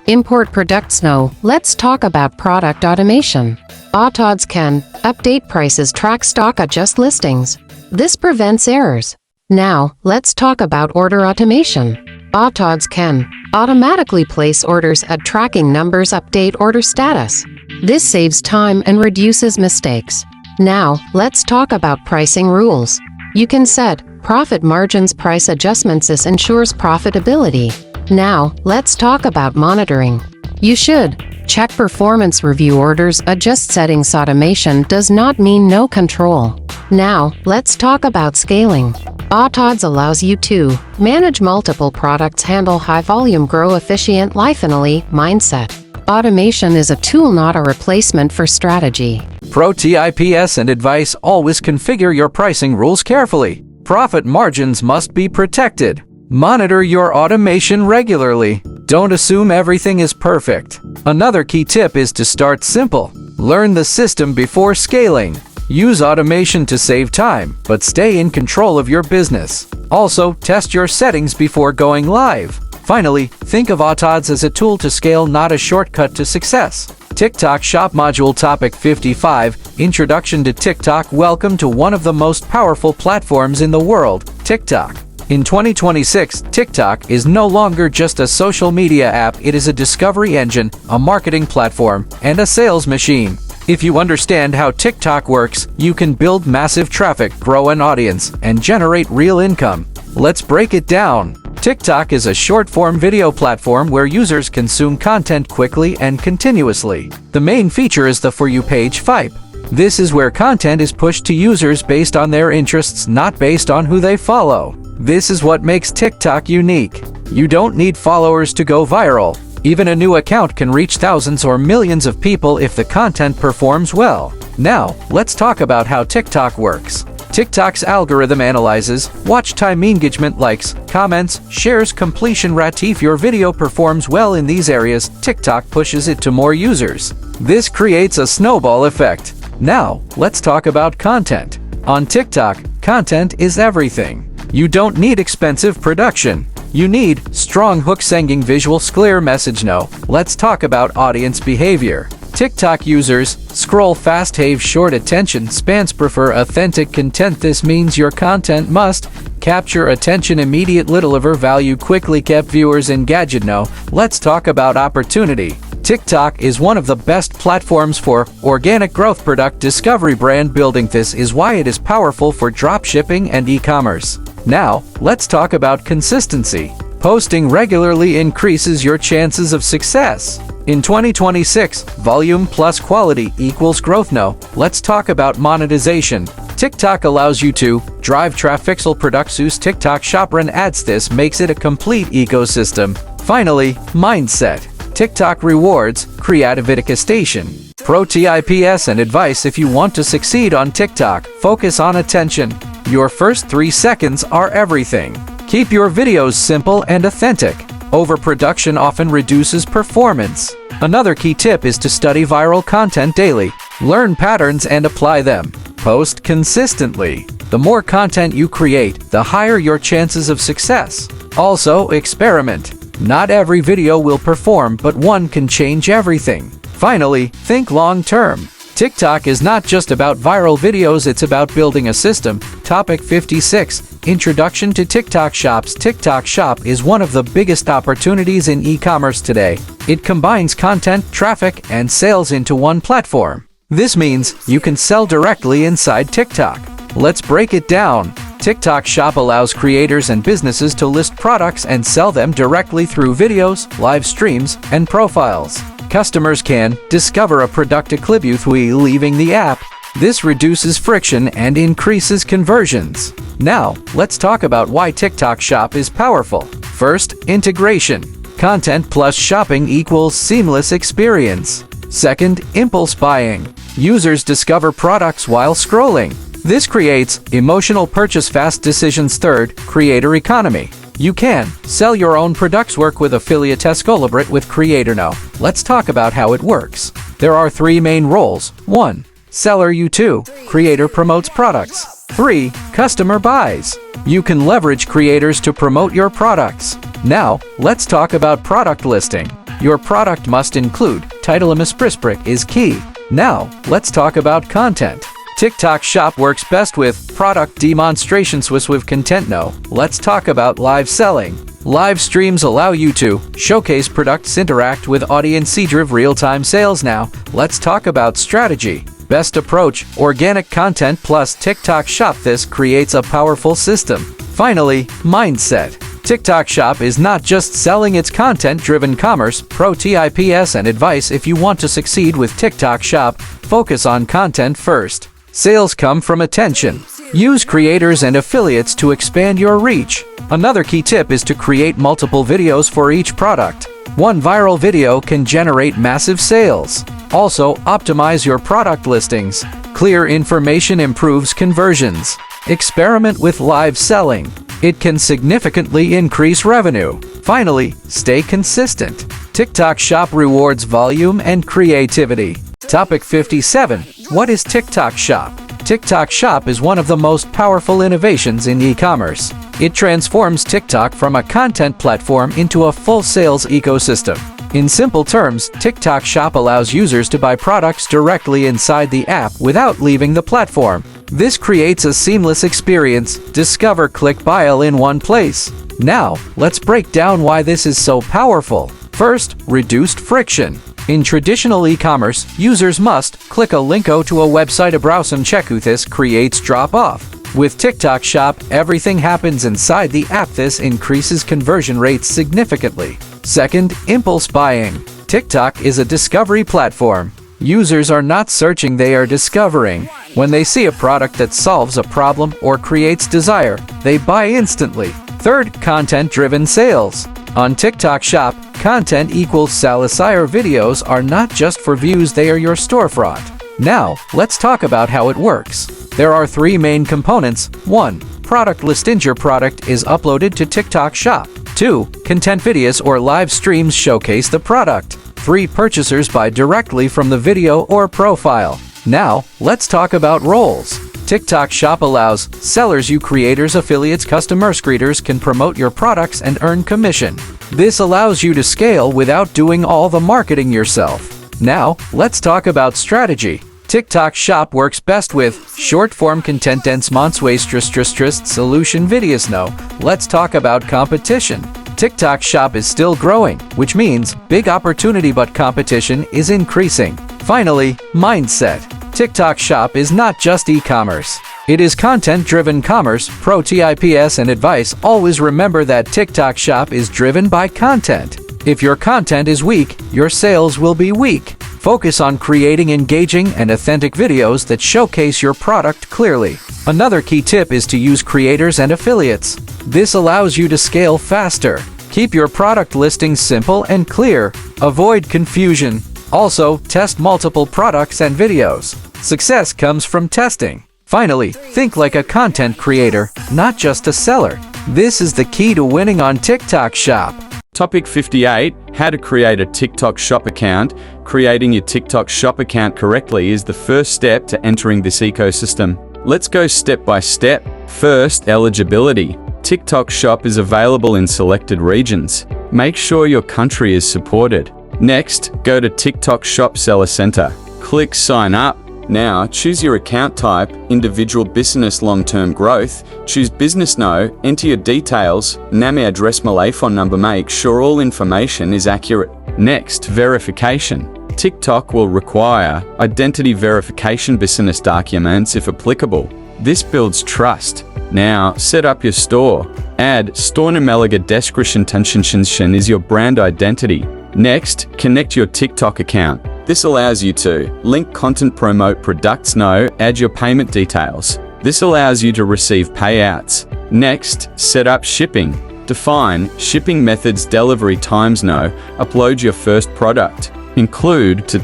Speaker 6: Import products. Now, let's talk about product automation. Autods can update prices, track stock, adjust listings. This prevents errors. Now, let's talk about order automation. Autods can automatically place orders, add tracking numbers, update order status. This saves time and reduces mistakes. Now, let's talk about pricing rules. You can set profit margins, price adjustments. This ensures profitability. Now, let's talk about monitoring. You should check performance, review orders, adjust settings. Automation does not mean no control. Now, let's talk about scaling. Autods allows you to manage multiple products, handle high volume, grow efficient, life-finally mindset. Automation is a tool, not a replacement for strategy.
Speaker 1: Pro tips and advice: always configure your pricing rules carefully. Profit margins must be protected. Monitor your automation regularly. Don't assume everything is perfect. Another key tip is to start simple. Learn the system before scaling. Use automation to save time, but stay in control of your business. Also, test your settings before going live. Finally, think of Autods as a tool to scale, not a shortcut to success. TikTok Shop Module Topic 55: Introduction to TikTok. Welcome to one of the most powerful platforms in the world, TikTok. In 2026, TikTok is no longer just a social media app. It is a discovery engine, a marketing platform, and a sales machine. If you understand how TikTok works, you can build massive traffic, grow an audience, and generate real income. Let's break it down. TikTok is a short-form video platform where users consume content quickly and continuously. The main feature is the For You page FYP. This is where content is pushed to users based on their interests, not based on who they follow. This is what makes TikTok unique. You don't need followers to go viral. Even a new account can reach thousands or millions of people if the content performs well. Now, let's talk about how TikTok works. TikTok's algorithm analyzes watch time, engagement, likes, comments, shares, completion rate. If your video performs well in these areas, TikTok pushes it to more users. This creates a snowball effect. Now, let's talk about content. On TikTok, content is everything. You don't need expensive production. You need strong hooks, engaging visuals, clear message. Now, let's talk about audience behavior. TikTok users scroll fast, have short attention spans, prefer authentic content. This means your content must capture attention immediately, deliver value quickly, keep viewers engaged. Now, let's talk about opportunity. TikTok is one of the best platforms for organic growth, product discovery, brand building. This is why it is powerful for dropshipping and e-commerce. Now, let's talk about consistency. Posting regularly increases your chances of success. In 2026, volume plus quality equals growth. Now, let's talk about monetization. TikTok allows you to drive traffic, sell products, use TikTok Shop, run ads. This makes it a complete ecosystem. Finally, mindset. TikTok rewards creativity. Station. Pro tips and advice: if you want to succeed on TikTok, focus on attention. Your first 3 seconds are everything. Keep your videos simple and authentic. Overproduction often reduces performance. Another key tip is to study viral content daily. Learn patterns and apply them. Post consistently. The more content you create, the higher your chances of success. Also, experiment. Not every video will perform, but one can change everything. Finally, think long-term. TikTok is not just about viral videos, it's about building a system. Topic 56: Introduction to TikTok Shops. TikTok Shop is one of the biggest opportunities in e-commerce today. It combines content, traffic, and sales into one platform. This means you can sell directly inside TikTok. Let's break it down. TikTok Shop allows creators and businesses to list products and sell them directly through videos, live streams, and profiles. Customers can discover a product quickly leaving the app. This reduces friction and increases conversions. Now, let's talk about why TikTok Shop is powerful. First, integration. Content plus shopping equals seamless experience. Second, impulse buying. Users discover products while scrolling. This creates emotional purchase, fast decisions. Third, creator economy. You can sell your own products. Work with affiliate. Collaborate with creator. Now, let's talk about how it works. There are 3 main roles. 1. Seller. 2. Creator promotes products. 3. Customer buys. You can leverage creators to promote your products. Now, let's talk about product listing. Your product must include title. Is key. Now, let's talk about content. TikTok Shop works best with product demonstrations with content. Now, let's talk about live selling. Live streams allow you to showcase products, interact with audience, drive real-time sales. Now, let's talk about strategy. Best approach, organic content plus TikTok Shop. This creates a powerful system. Finally, mindset. TikTok Shop is not just selling, it's content-driven commerce, tips and advice. If you want to succeed with TikTok Shop, focus on content first. Sales come from attention. Use creators and affiliates to expand your reach. Another key tip is to create multiple videos for each product. One viral video can generate massive sales. Also, optimize your product listings. Clear information improves conversions. Experiment with live selling. It can significantly increase revenue. Finally, stay consistent. TikTok Shop rewards volume and creativity. Topic 57. What is TikTok Shop? TikTok Shop is one of the most powerful innovations in e-commerce. It transforms TikTok from a content platform into a full sales ecosystem. In simple terms, TikTok Shop allows users to buy products directly inside the app without leaving the platform. This creates a seamless experience. Discover, click, buy all in one place. Now, let's break down why this is so powerful. First, reduced friction. In traditional e-commerce, users must click a link to a website, a browse and check. This creates drop-off. With TikTok Shop, everything happens inside the app. This increases conversion rates significantly. Second, impulse buying. TikTok is a discovery platform. Users are not searching, they are discovering. When they see a product that solves a problem or creates desire, they buy instantly. Third, content-driven sales. On TikTok Shop, content equals sales. Your videos are not just for views, they are your storefront. Now, let's talk about how it works. There are 3 main components. 1. Product listing. Your product is uploaded to TikTok Shop. 2. Content videos or live streams showcase the product. 3. Purchasers buy directly from the video or profile. Now, let's talk about roles. TikTok Shop allows sellers, you creators, affiliates, customers. Creators can promote your products and earn commission. This allows you to scale without doing all the marketing yourself. Now, let's talk about strategy. TikTok Shop works best with short-form content, dense solution videos. Now, let's talk about competition. TikTok Shop is still growing, which means big opportunity, but competition is increasing. Finally, mindset. TikTok Shop is not just e-commerce. It is content-driven commerce, tips and advice. Always remember that TikTok Shop is driven by content. If your content is weak, your sales will be weak. Focus on creating engaging and authentic videos that showcase your product clearly. Another key tip is to use creators and affiliates. This allows you to scale faster. Keep your product listings simple and clear. Avoid confusion. Also, test multiple products and videos. Success comes from testing. Finally, think like a content creator, not just a seller. This is the key to winning on TikTok Shop.
Speaker 2: Topic 58. How to create a TikTok Shop account. Creating your TikTok Shop account correctly is the first step to entering this ecosystem. Let's go step by step. First, eligibility. TikTok Shop is available in selected regions. Make sure your country is supported. Next, go to TikTok Shop Seller Center. Click Sign Up. Now, choose your account type, individual, business, long-term growth. Choose business. No, enter your details, name, address, phone number. Make sure all information is accurate. Next, verification. TikTok will require identity verification, business documents if applicable. This builds trust. Now, set up your store. Add store name, description, tension is your brand identity. Next, connect your TikTok account. This allows you to link content, promote products. No, add your payment details. This allows you to receive payouts. Next, set up shipping. Define shipping methods, delivery times. No, upload your first product. Include to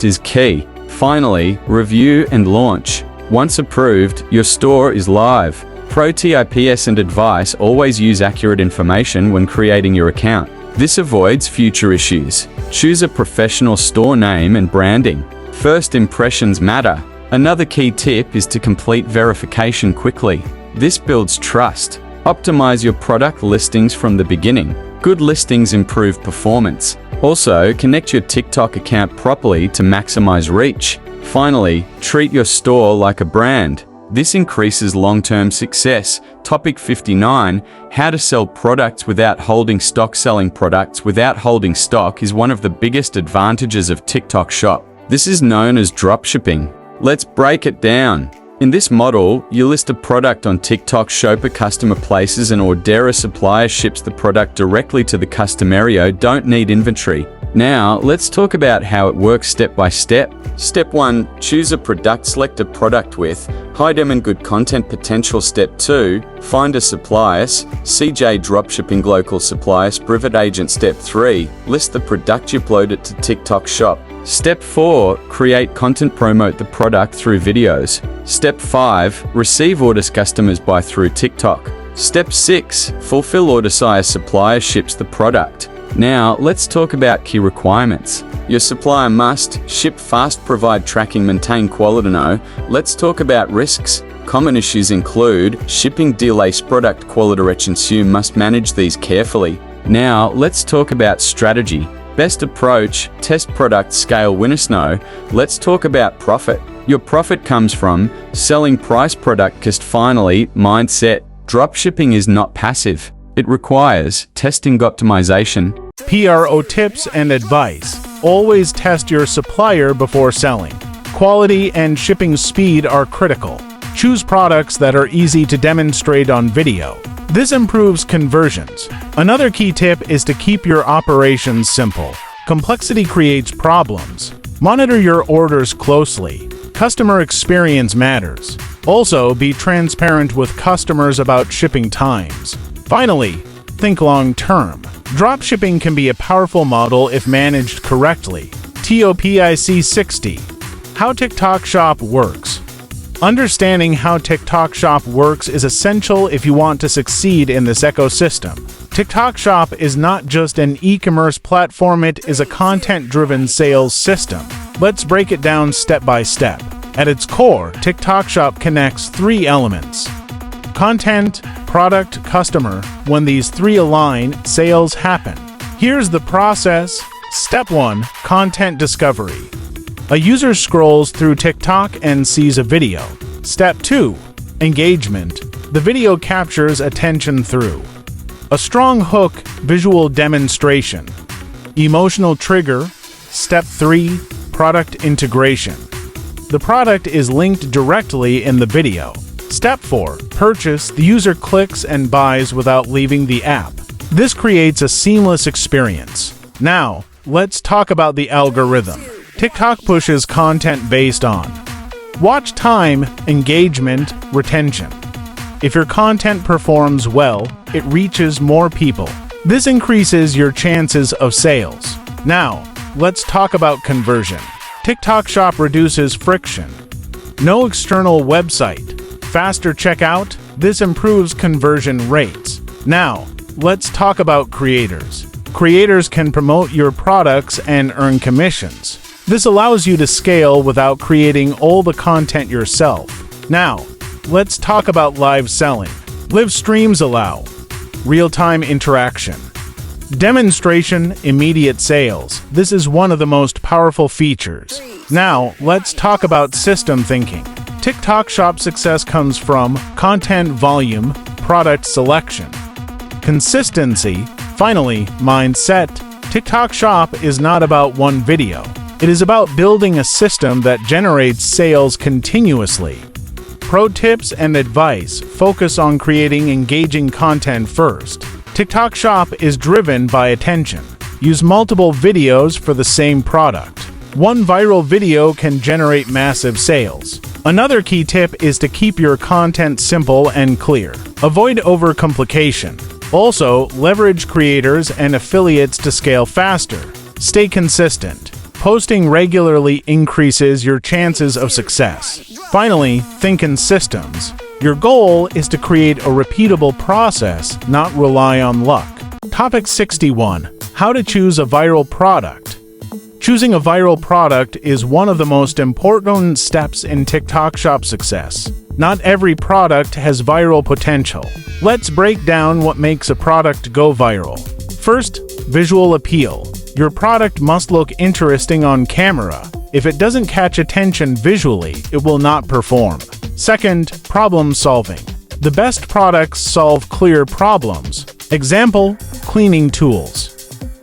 Speaker 2: is key. Finally, review and launch. Once approved, your store is live. Pro tips and advice: always use accurate information when creating your account. This avoids future issues. Choose a professional store name and branding. First impressions matter. Another key tip is to complete verification quickly. This builds trust. Optimize your product listings from the beginning. Good listings improve performance. Also, connect your TikTok account properly to maximize reach. Finally, treat your store like a brand. This increases long-term success. Topic 59. How to sell products without holding stock. Selling products without holding stock is one of the biggest advantages of TikTok Shop. This is known as dropshipping. Let's break it down. In this model, you list a product on TikTok Shop. A customer places an order. A supplier ships the product directly to the customer. You don't need inventory. Now, let's talk about how it works step by step. Step 1. Choose a product. Select a product with high demand and good content potential. Step 2. Find a supplier. CJ Dropshipping Local Suppliers Private Agent. Step 3. List the product. Upload it to TikTok Shop. Step 4. Create content. Promote the product through videos. Step 5. Receive orders. Customers buy through TikTok. Step 6. Fulfill order. Supplier ships the product. Now, let's talk about key requirements. Your supplier must ship fast, provide tracking, maintain quality. Now, let's talk about risks. Common issues include shipping delays, product quality. You must manage these carefully. Now, let's talk about strategy. Best approach: test product, scale winners. Now, let's talk about profit. Your profit comes from selling price product cost. Finally, mindset. Dropshipping is not passive. It requires testing, optimization.
Speaker 3: PRO tips and advice. Always test your supplier before selling. Quality and shipping speed are critical. Choose products that are easy to demonstrate on video. This improves conversions. Another key tip is to keep your operations simple. Complexity creates problems. Monitor your orders closely. Customer experience matters. Also, be transparent with customers about shipping times. Finally, think long-term. Dropshipping can be a powerful model if managed correctly. Topic 60. How TikTok Shop works. Understanding how TikTok Shop works is essential if you want to succeed in this ecosystem. TikTok Shop is not just an e-commerce platform, it is a content-driven sales system. Let's break it down step by step. At its core, TikTok Shop connects 3 elements: content, product, customer. When these 3 align, sales happen. Here's the process. Step 1. Content discovery. A user scrolls through TikTok and sees a video. Step 2. Engagement. The video captures attention through a strong hook, visual demonstration. Emotional trigger. Step 3. Product integration. The product is linked directly in the video. Step 4. Purchase. The user clicks and buys without leaving the app. This creates a seamless experience. Now, let's talk about the algorithm. TikTok pushes content based on watch time, engagement, retention. If your content performs well, it reaches more people. This increases your chances of sales. Now, let's talk about conversion. TikTok Shop reduces friction. No external website. Faster checkout. This improves conversion rates. Now, let's talk about creators. Creators can promote your products and earn commissions. This allows you to scale without creating all the content yourself. Now, let's talk about live selling. Live streams allow real-time interaction. Demonstration, immediate sales. This is one of the most powerful features. Now, let's talk about system thinking. TikTok Shop success comes from content volume, product selection, consistency. Finally, mindset. TikTok Shop is not about one video. It is about building a system that generates sales continuously. Pro tips and advice. Focus on creating engaging content first. TikTok Shop is driven by attention. Use multiple videos for the same product. One viral video can generate massive sales. Another key tip is to keep your content simple and clear. Avoid overcomplication. Also, leverage creators and affiliates to scale faster. Stay consistent. Posting regularly increases your chances of success. Finally, think in systems. Your goal is to create a repeatable process, not rely on luck. Topic 61. How to choose a viral product. Choosing a viral product is one of the most important steps in TikTok Shop success. Not every product has viral potential. Let's break down what makes a product go viral. First, visual appeal. Your product must look interesting on camera. If it doesn't catch attention visually, it will not perform. Second, problem solving. The best products solve clear problems. Example, cleaning tools.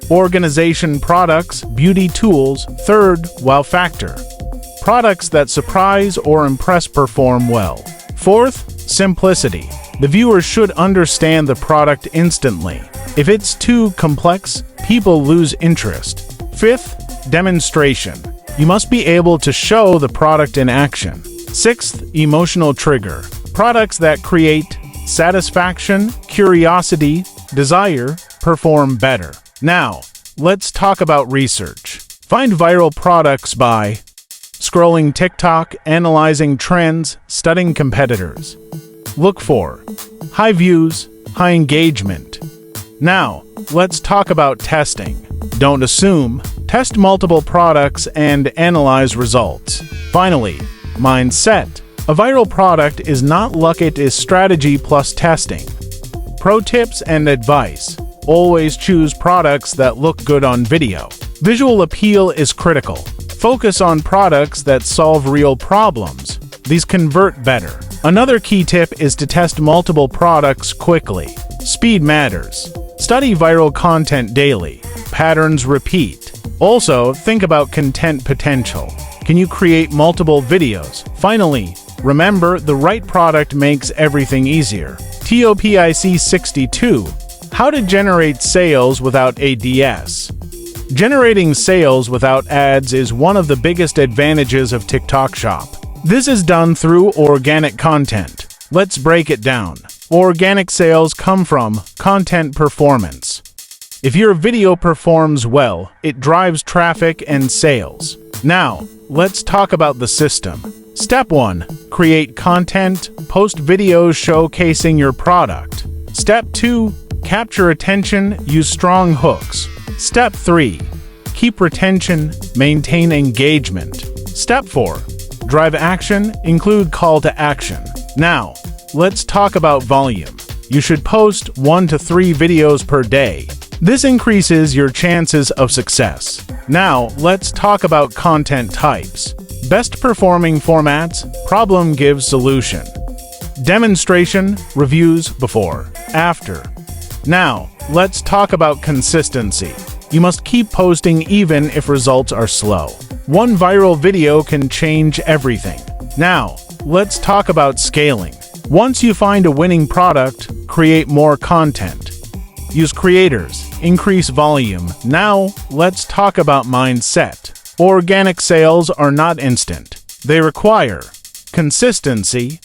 Speaker 3: Organization products, beauty tools. Third, wow factor. Products that surprise or impress perform well. Fourth, simplicity. The viewer should understand the product instantly. If it's too complex, people lose interest. Fifth, demonstration. You must be able to show the product in action. Sixth, emotional trigger. Products that create satisfaction, curiosity, desire perform better. Now, let's talk about research. Find viral products by scrolling TikTok, analyzing trends, studying competitors. Look for high views, high engagement. Now, let's talk about testing. Don't assume. Test multiple products and analyze results. Finally, mindset. A viral product is not luck, it is strategy plus testing. Pro tips and advice. Always choose products that look good on video. Visual appeal is critical. Focus on products that solve real problems. These convert better. Another key tip is to test multiple products quickly. Speed matters. Study viral content daily. Patterns repeat. Also, think about content potential. Can you create multiple videos? Finally, remember, the right product makes everything easier. Topic 62. How to generate sales without ads. Generating sales without ads is one of the biggest advantages of TikTok Shop. This is done through organic content. Let's break it down. Organic sales come from content performance. If your video performs well, it drives traffic and sales. Now, let's talk about the system. Step 1. Create content. Post videos showcasing your product. Step 2. Capture attention. Use strong hooks. Step 3. Keep retention. Maintain engagement. Step 4. Drive action. Include call to action. Now, let's talk about volume. You should post 1 to 3 videos per day. This increases your chances of success. Now, let's talk about content types. Best performing formats. Problem gives solution. Demonstration. Reviews before. After. Now, let's talk about consistency. You must keep posting even if results are slow. One viral video can change everything. Now, let's talk about scaling. Once you find a winning product, create more content. Use creators. Increase volume. Now, let's talk about mindset. Organic sales are not instant. They require consistency,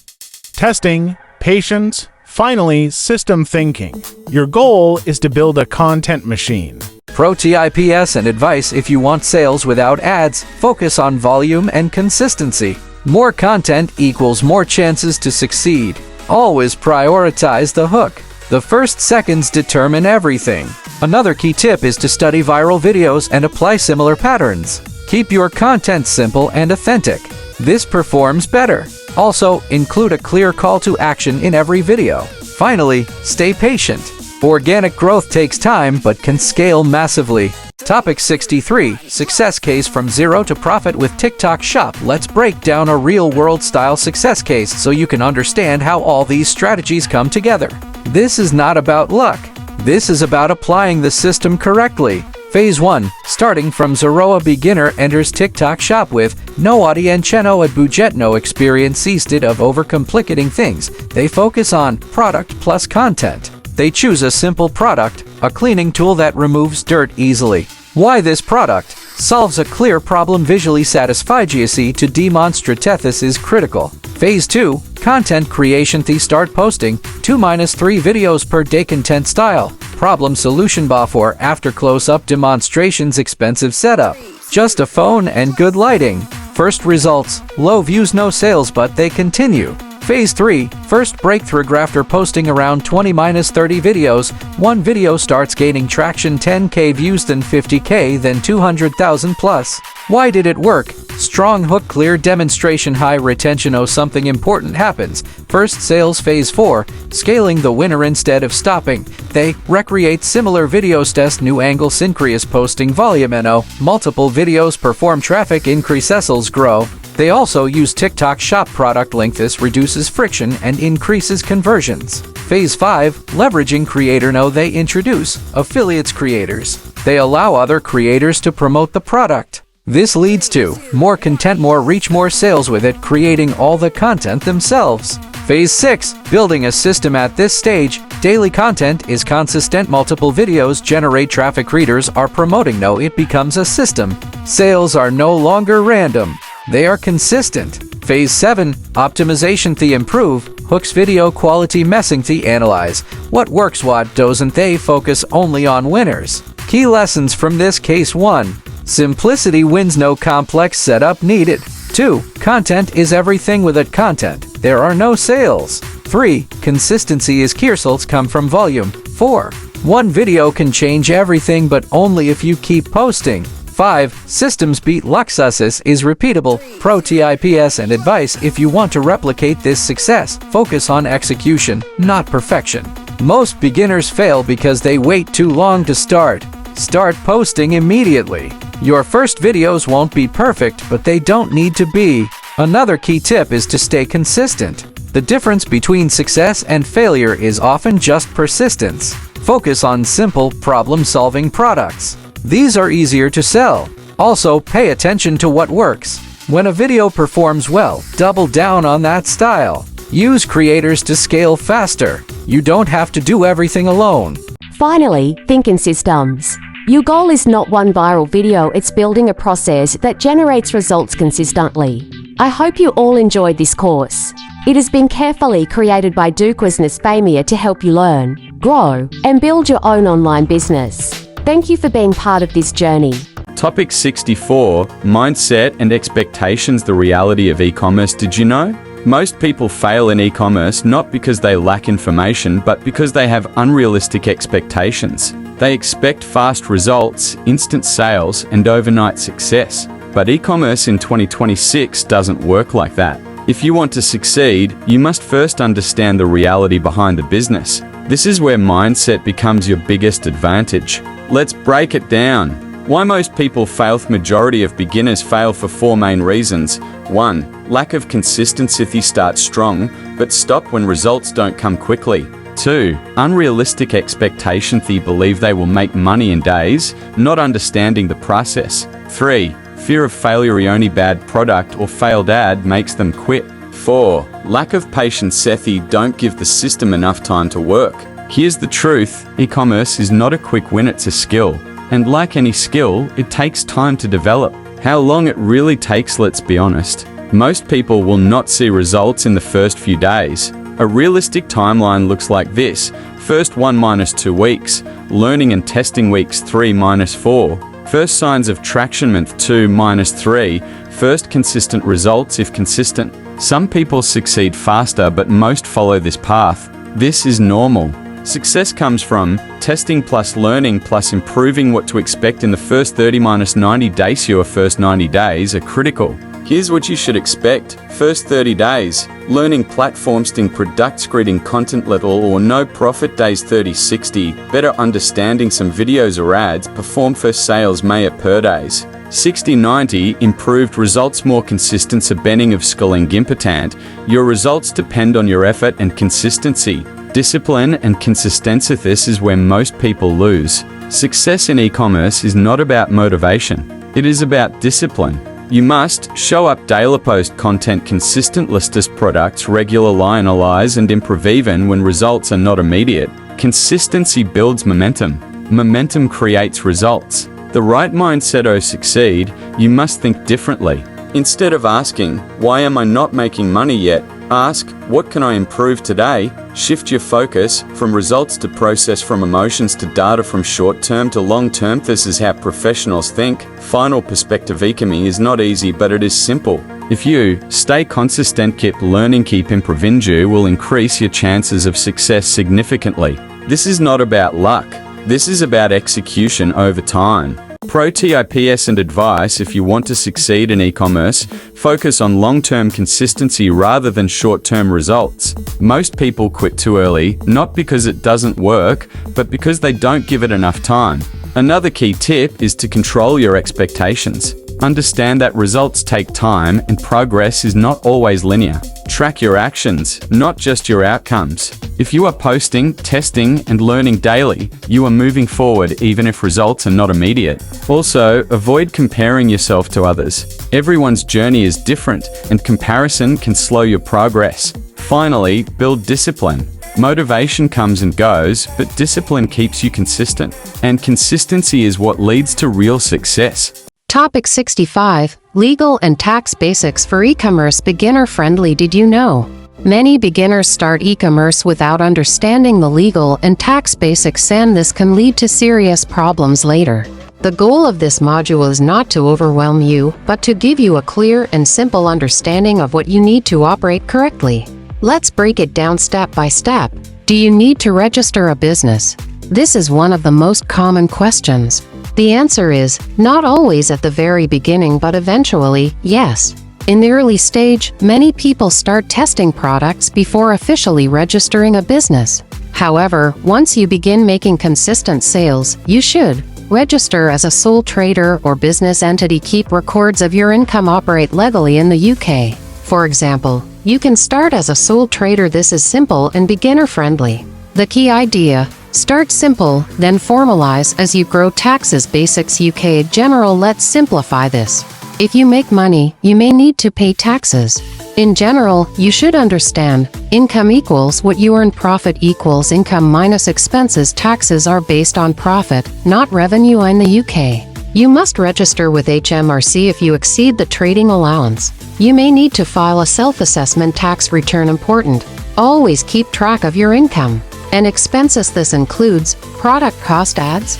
Speaker 3: testing, patience, finally, system thinking. Your goal is to build a content machine.
Speaker 1: Pro tips and advice: if you want sales without ads, focus on volume and consistency. More content equals more chances to succeed. Always prioritize the hook. The first seconds determine everything. Another key tip is to study viral videos and apply similar patterns. Keep your content simple and authentic. This performs better. Also, include a clear call to action in every video. Finally, stay patient. Organic growth takes time but can scale massively. Topic 63. Success case from zero to profit with TikTok Shop. Let's break down a real-world style success case so you can understand how all these strategies come together. This is not about luck. This is about applying the system correctly. Phase 1. Starting from zero, a beginner enters TikTok Shop with no audience, no budget, no experience. Instead of overcomplicating things, they focus on product plus content. They choose a simple product, a cleaning tool that removes dirt easily. Why this product solves a clear problem, visually satisfies to demonstrate this is critical. Phase 2. Content creation. They start posting 2-3 videos per day. Content style. Problem solution. Before after close-up demonstrations. Expensive setup. Just a phone and good lighting. First results. Low views, no sales, but they continue. Phase 3, first breakthrough. After posting around 20-30 videos, one video starts gaining traction, 10k views, then 50k, then 200,000 plus. Why did it work? Strong hook, clear demonstration, high retention. Oh, something important happens. First, sales. Phase 4, scaling the winner. Instead of stopping, they recreate similar videos, test new angles, increase posting volume, and multiple videos perform, traffic increase, sales grow. They also use TikTok Shop product link. This reduces friction and increases conversions. Phase 5, leveraging creator. They introduce affiliates creators. They allow other creators to promote the product. This leads to more content, more reach, more sales with it, creating all the content themselves. Phase 6, building a system. At this stage, daily content is consistent. Multiple videos generate traffic, readers are promoting. It becomes a system. Sales are no longer random. They are consistent. Phase 7, optimization. They improve hooks, video quality, messaging. They analyze what works, what doesn't. They focus only on winners. Key lessons from this case: 1. Simplicity wins, no complex setup needed. 2. Content is everything. Without content, there are no sales. 3. Consistency is key. Results come from volume. 4. One video can change everything, but only if you keep posting. 5. Systems beat luck. Success is repeatable. Pro tips and advice: if you want to replicate this success, focus on execution, not perfection. Most beginners fail because they wait too long to start. Start posting immediately. Your first videos won't be perfect, but they don't need to be. Another key tip is to stay consistent. The difference between success and failure is often just persistence. Focus on simple, problem-solving products. These are easier to sell. Also, pay attention to what works. When a video performs well, double down on that style. Use creators to scale faster. You don't have to do everything alone.
Speaker 9: Finally, think in systems. Your goal is not one viral video, it's building a process that generates results consistently. I hope you all enjoyed this course. It has been carefully created by Duquesne Spamia to help you learn, grow, and build your own online business. Thank you for being part of this journey.
Speaker 2: Topic 64, Mindset and Expectations, the reality of e-commerce. Did you know? Most people fail in e-commerce not because they lack information, but because they have unrealistic expectations. They expect fast results, instant sales, and overnight success. But e-commerce in 2026 doesn't work like that. If you want to succeed, you must first understand the reality behind the business. This is where mindset becomes your biggest advantage. Let's break it down. Why most people fail. The majority of beginners fail for 4 main reasons. 1. Lack of consistency. They start strong, but stop when results don't come quickly. 2. Unrealistic expectation. They believe they will make money in days, not understanding the process. 3. Fear of failure. Only bad product or failed ad makes them quit. 4. Lack of patience. They don't give the system enough time to work. Here's the truth. E-commerce is not a quick win, it's a skill. And like any skill, it takes time to develop. How long it really takes, let's be honest. Most people will not see results in the first few days. A realistic timeline looks like this. First 1-2 weeks. Learning and testing weeks 3-4. First signs of traction month 2-3. First consistent results if consistent. Some people succeed faster, but most follow this path. This is normal. Success comes from testing plus learning plus improving. What to expect in the first 30-90 days. Your first 90 days are critical. Here's what you should expect. First 30 days, learning platforms, testing products, creating content, little or no profit. Days 30-60, better understanding some videos or ads, perform first sales May per days. 60-90, improved results, more consistent, bending of schooling important. Your results depend on your effort and consistency. Discipline and consistency. This is where most people lose. Success in e-commerce is not about motivation. It is about discipline. You must show up daily, post content consistent, list as products, regular analyze and improve even when results are not immediate. Consistency builds momentum. Momentum creates results. The right mindset to succeed, you must think differently. Instead of asking, why am I not making money yet? Ask, what can I improve today? Shift your focus from results to process, from emotions to data, from short-term to long-term. This is how professionals think. Final perspective economy is not easy, but it is simple. If you stay consistent, keep learning, keep improving, you will increase your chances of success significantly. This is not about luck. This is about execution over time. Pro tips and advice: if you want to succeed in e-commerce, focus on long-term consistency rather than short-term results. Most people quit too early, not because it doesn't work, but because they don't give it enough time. Another key tip is to control your expectations. Understand that results take time and progress is not always linear. Track your actions, not just your outcomes. If you are posting, testing, and learning daily, you are moving forward even if results are not immediate. Also, avoid comparing yourself to others. Everyone's journey is different, and comparison can slow your progress. Finally, build discipline. Motivation comes and goes, but discipline keeps you consistent. And consistency is what leads to real success.
Speaker 6: Topic 65. Legal and tax basics for e-commerce beginner-friendly. Did you know? Many beginners start e-commerce without understanding the legal and tax basics, and this can lead to serious problems later. The goal of this module is not to overwhelm you, but to give you a clear and simple understanding of what you need to operate correctly. Let's break it down step by step. Do you need to register a business? This is one of the most common questions. The answer is, not always at the very beginning, but eventually, yes. In the early stage, many people start testing products before officially registering a business. However, once you begin making consistent sales, you should register as a sole trader or business entity, keep records of your income, operate legally in the UK. For example, you can start as a sole trader. This is simple and beginner-friendly. The key idea: start simple, then formalize as you grow. Taxes basics UK general. Let's simplify this. If you make money, you may need to pay taxes. In general, you should understand, income equals what you earn, profit equals income minus expenses. Taxes are based on profit, not revenue. In the UK, you must register with HMRC if you exceed the trading allowance. You may need to file a self-assessment tax return. Important: always keep track of your income and expenses. This includes product cost, ads,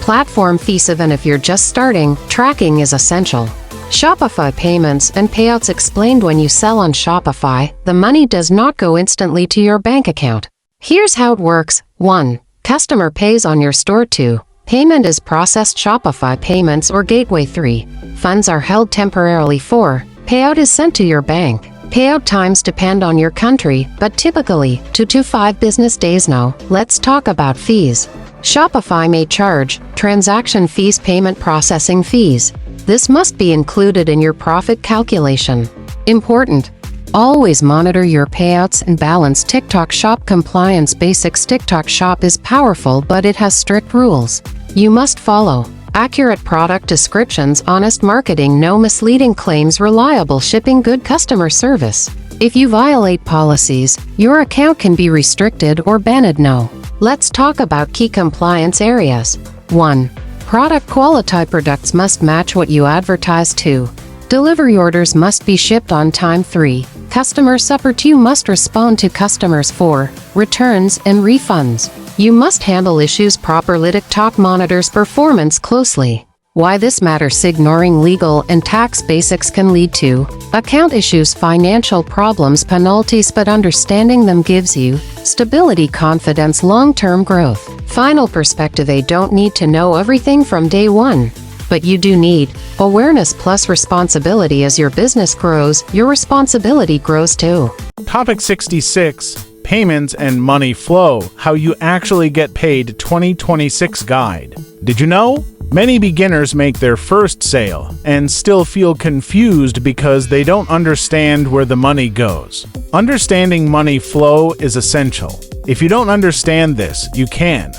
Speaker 6: platform fees. Even if you're just starting, tracking is essential. Shopify payments and payouts explained: when you sell on Shopify, the money does not go instantly to your bank account. Here's how it works. 1. Customer pays on your store. 2. Payment is processed Shopify payments or gateway. 3. Funds are held temporarily. 4. Payout is sent to your bank. Payout times depend on your country, but typically 2 to 5 business days. Now, let's talk about fees. Shopify may charge transaction fees, payment processing fees. This must be included in your profit calculation. Important: always monitor your payouts and balance. TikTok Shop compliance basics. TikTok Shop is powerful, but it has strict rules you must follow. Accurate product descriptions, honest marketing, no misleading claims, reliable shipping, good customer service. If you violate policies, your account can be restricted or banned. Now, let's talk about key compliance areas. 1. Product quality. Products must match what you advertise. 2. Delivery orders must be shipped on time. 3. Customer support. You must respond to customers. 4. Returns and refunds. You must handle issues properly. TikTok monitors performance closely. Why this matters: ignoring legal and tax basics can lead to account issues, financial problems, penalties, but understanding them gives you stability, confidence, long-term growth. Final perspective: they don't need to know everything from day one, but you do need awareness plus responsibility. As your business grows, your responsibility grows too.
Speaker 3: Topic 66. Payments and money flow. How you actually get paid 2026 guide. Did you know? Many beginners make their first sale and still feel confused because they don't understand where the money goes. Understanding money flow is essential. If you don't understand this, you can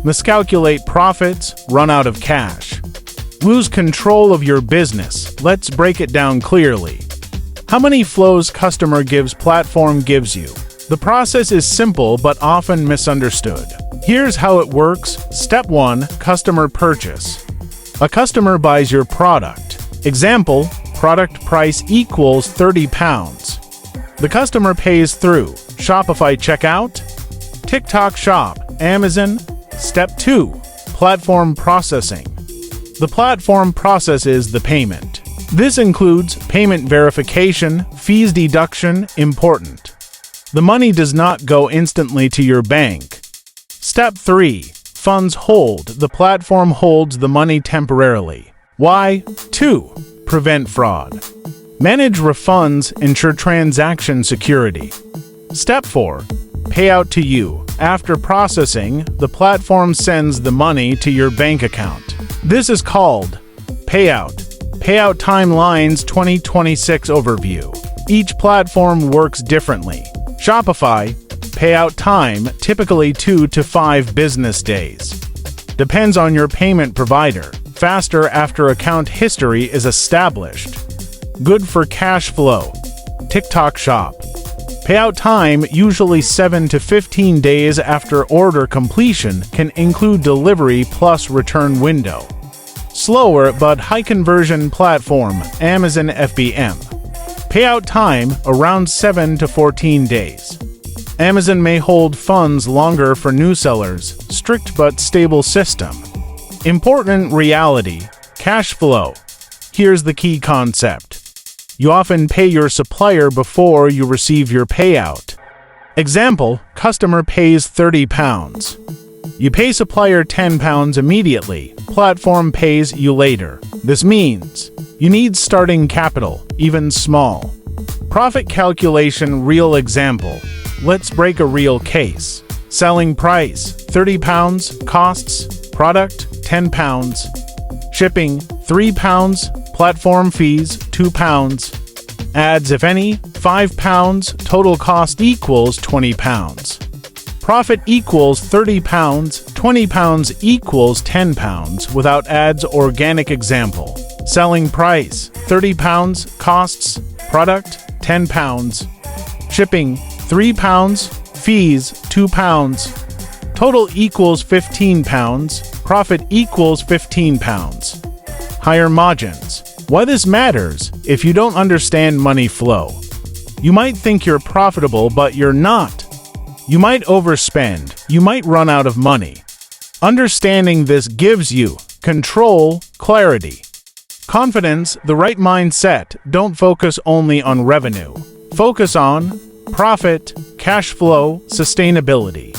Speaker 3: miscalculate profits, run out of cash, lose control of your business. Let's break it down clearly. How many flows customer gives, platform gives you. The process is simple but often misunderstood. Here's how it works. Step 1. Customer purchase. A customer buys your product. Example, product price equals £30. The customer pays through Shopify checkout, TikTok Shop, Amazon. Step 2. Platform processing. The platform processes the payment. This includes payment verification, fees deduction, important. The money does not go instantly to your bank. Step 3. Funds hold. The platform holds the money temporarily. Why? 2. Prevent fraud. Manage refunds, ensure transaction security. Step 4. Payout to you. After processing, the platform sends the money to your bank account. This is called payout. Payout timelines 2026 overview. Each platform works differently. Shopify, payout time typically 2 to 5 business days. Depends on your payment provider. Faster after account history is established. Good for cash flow. TikTok Shop. Payout time usually 7 to 15 days after order completion, can include delivery plus return window. Slower but high conversion platform, Amazon FBM. Payout time around 7 to 14 days. Amazon may hold funds longer for new sellers, strict but stable system. Important reality, cash flow. Here's the key concept. You often pay your supplier before you receive your payout. Example, customer pays £30. You pay supplier £10 immediately. Platform pays you later. This means you need starting capital, even small. Profit calculation real example. Let's break a real case. Selling price £30, costs, product £10, shipping £3, platform fees £2, ads if any £5, total cost equals £20. Profit equals £30, £20 equals £10 without ads. Organic example. Selling price £30, costs, product £10, shipping £3, fees £2, total equals £15, profit equals £15. Higher margins. Why this matters? If you don't understand money flow, you might think you're profitable, but you're not. You might overspend, you might run out of money. Understanding this gives you control, clarity, confidence, the right mindset. Don't focus only on revenue. Focus on profit, cash flow, sustainability.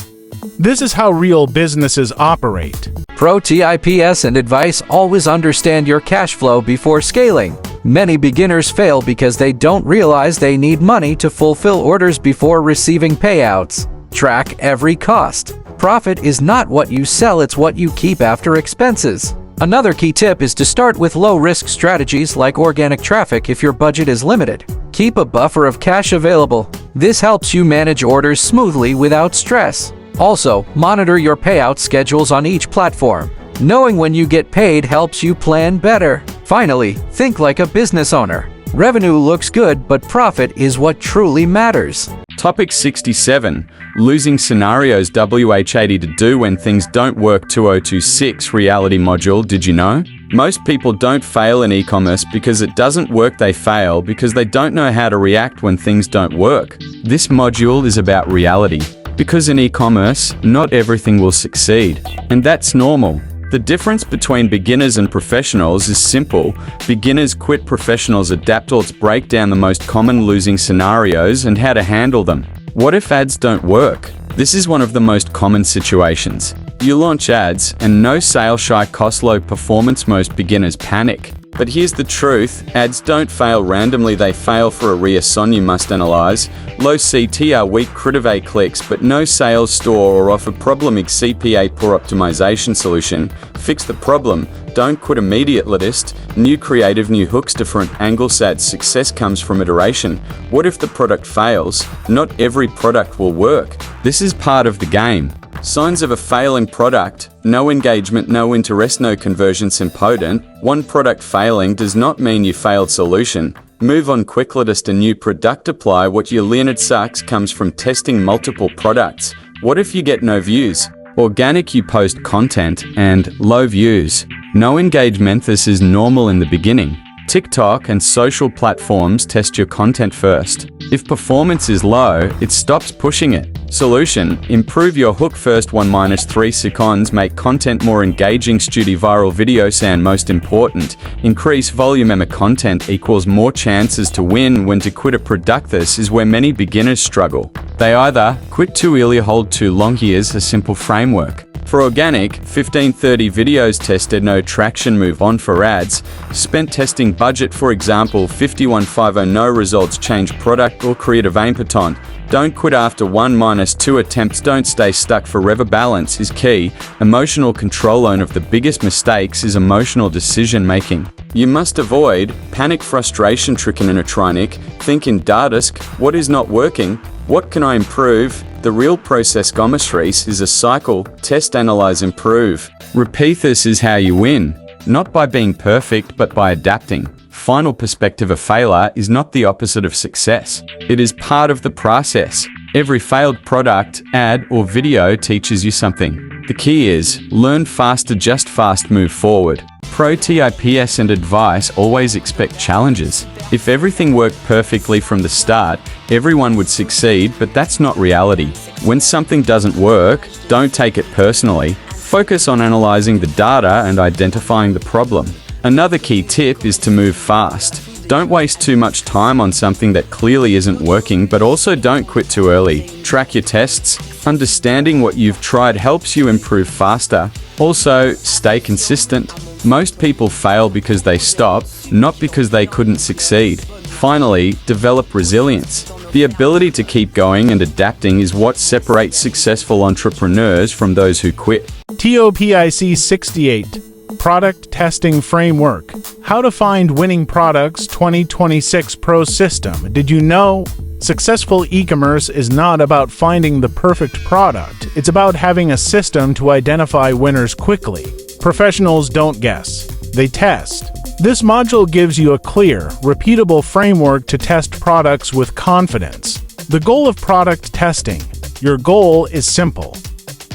Speaker 3: This is how real businesses operate.
Speaker 1: Pro tips and advice: always understand your cash flow before scaling. Many beginners fail because they don't realize they need money to fulfill orders before receiving payouts. Track every cost. Profit is not what you sell, it's what you keep after expenses. Another key tip is to start with low-risk strategies like organic traffic if your budget is limited. Keep a buffer of cash available. This helps you manage orders smoothly without stress. Also, monitor your payout schedules on each platform. Knowing when you get paid helps you plan better. Finally, think like a business owner. Revenue looks good, but profit is what truly matters.
Speaker 2: Topic 67. Losing scenarios WH80 to do when things don't work. 2026 reality module. Did you know? Most people don't fail in e-commerce because it doesn't work. They fail because they don't know how to react when things don't work. This module is about reality. Because in e-commerce, not everything will succeed. And that's normal. The difference between beginners and professionals is simple. Beginners quit, professionals adapt. Let's break down the most common losing scenarios and how to handle them. What if ads don't work? This is one of the most common situations. You launch ads and no sales, shy cost, low performance. Most beginners panic. But here's the truth, ads don't fail randomly, they fail for a reason you must analyze. Low CTR, weak critive clicks, but no sales, store or offer. Problem CPA, poor optimization. Solution, fix the problem, don't quit immediate. Latest, new creative, new hooks, different angles. Ads success comes from iteration. What if the product fails? Not every product will work. This is part of the game. Signs of a failing product: no engagement, no interest, no conversions. Important, one product failing does not mean you failed. Solution, move on quick. Latest, a new product. Apply what you learn. It sucks comes from testing multiple products. What if you get no views? Organic, you post content and low views, no engagement. This is normal in the beginning. TikTok and social platforms test your content first. If performance is low, it stops pushing it. Solution: improve your hook first. 1-3 seconds. Make content more engaging. Study viral videos. And most important, increase volume. Content equals more chances to win. When to quit a product. This is where many beginners struggle. They either quit too early or hold too long. Here's a simple framework. For organic, 15-30 videos tested, no traction, move on. For ads, spent testing budget, for example, 5150, no results, change product or create a vein pattern. Don't quit after 1-2 attempts, don't stay stuck forever. Balance is key. Emotional control. One of the biggest mistakes is emotional decision making. You must avoid panic, frustration, tricking in a trinic. Think in Dardisk, what is not working? What can I improve? The real process Gomestrace is a cycle. Test, analyze, improve. Repeat. This is how you win. Not by being perfect, but by adapting. Final perspective: a failure is not the opposite of success. It is part of the process. Every failed product, ad, or video teaches you something. The key is, learn fast, adjust fast, move forward. Pro tips and advice: always expect challenges. If everything worked perfectly from the start, everyone would succeed, but that's not reality. When something doesn't work, don't take it personally. Focus on analyzing the data and identifying the problem. Another key tip is to move fast. Don't waste too much time on something that clearly isn't working, but also don't quit too early. Track your tests. Understanding what you've tried helps you improve faster. Also, stay consistent. Most people fail because they stop, not because they couldn't succeed. Finally, develop resilience. The ability to keep going and adapting is what separates successful entrepreneurs from those who quit.
Speaker 3: TOPIC 68 Product Testing Framework. How to Find Winning Products 2026 Pro System. Did you know? Successful e-commerce is not about finding the perfect product. It's about having a system to identify winners quickly. Professionals don't guess. They test. This module gives you a clear, repeatable framework to test products with confidence. The goal of product testing. Your goal is simple.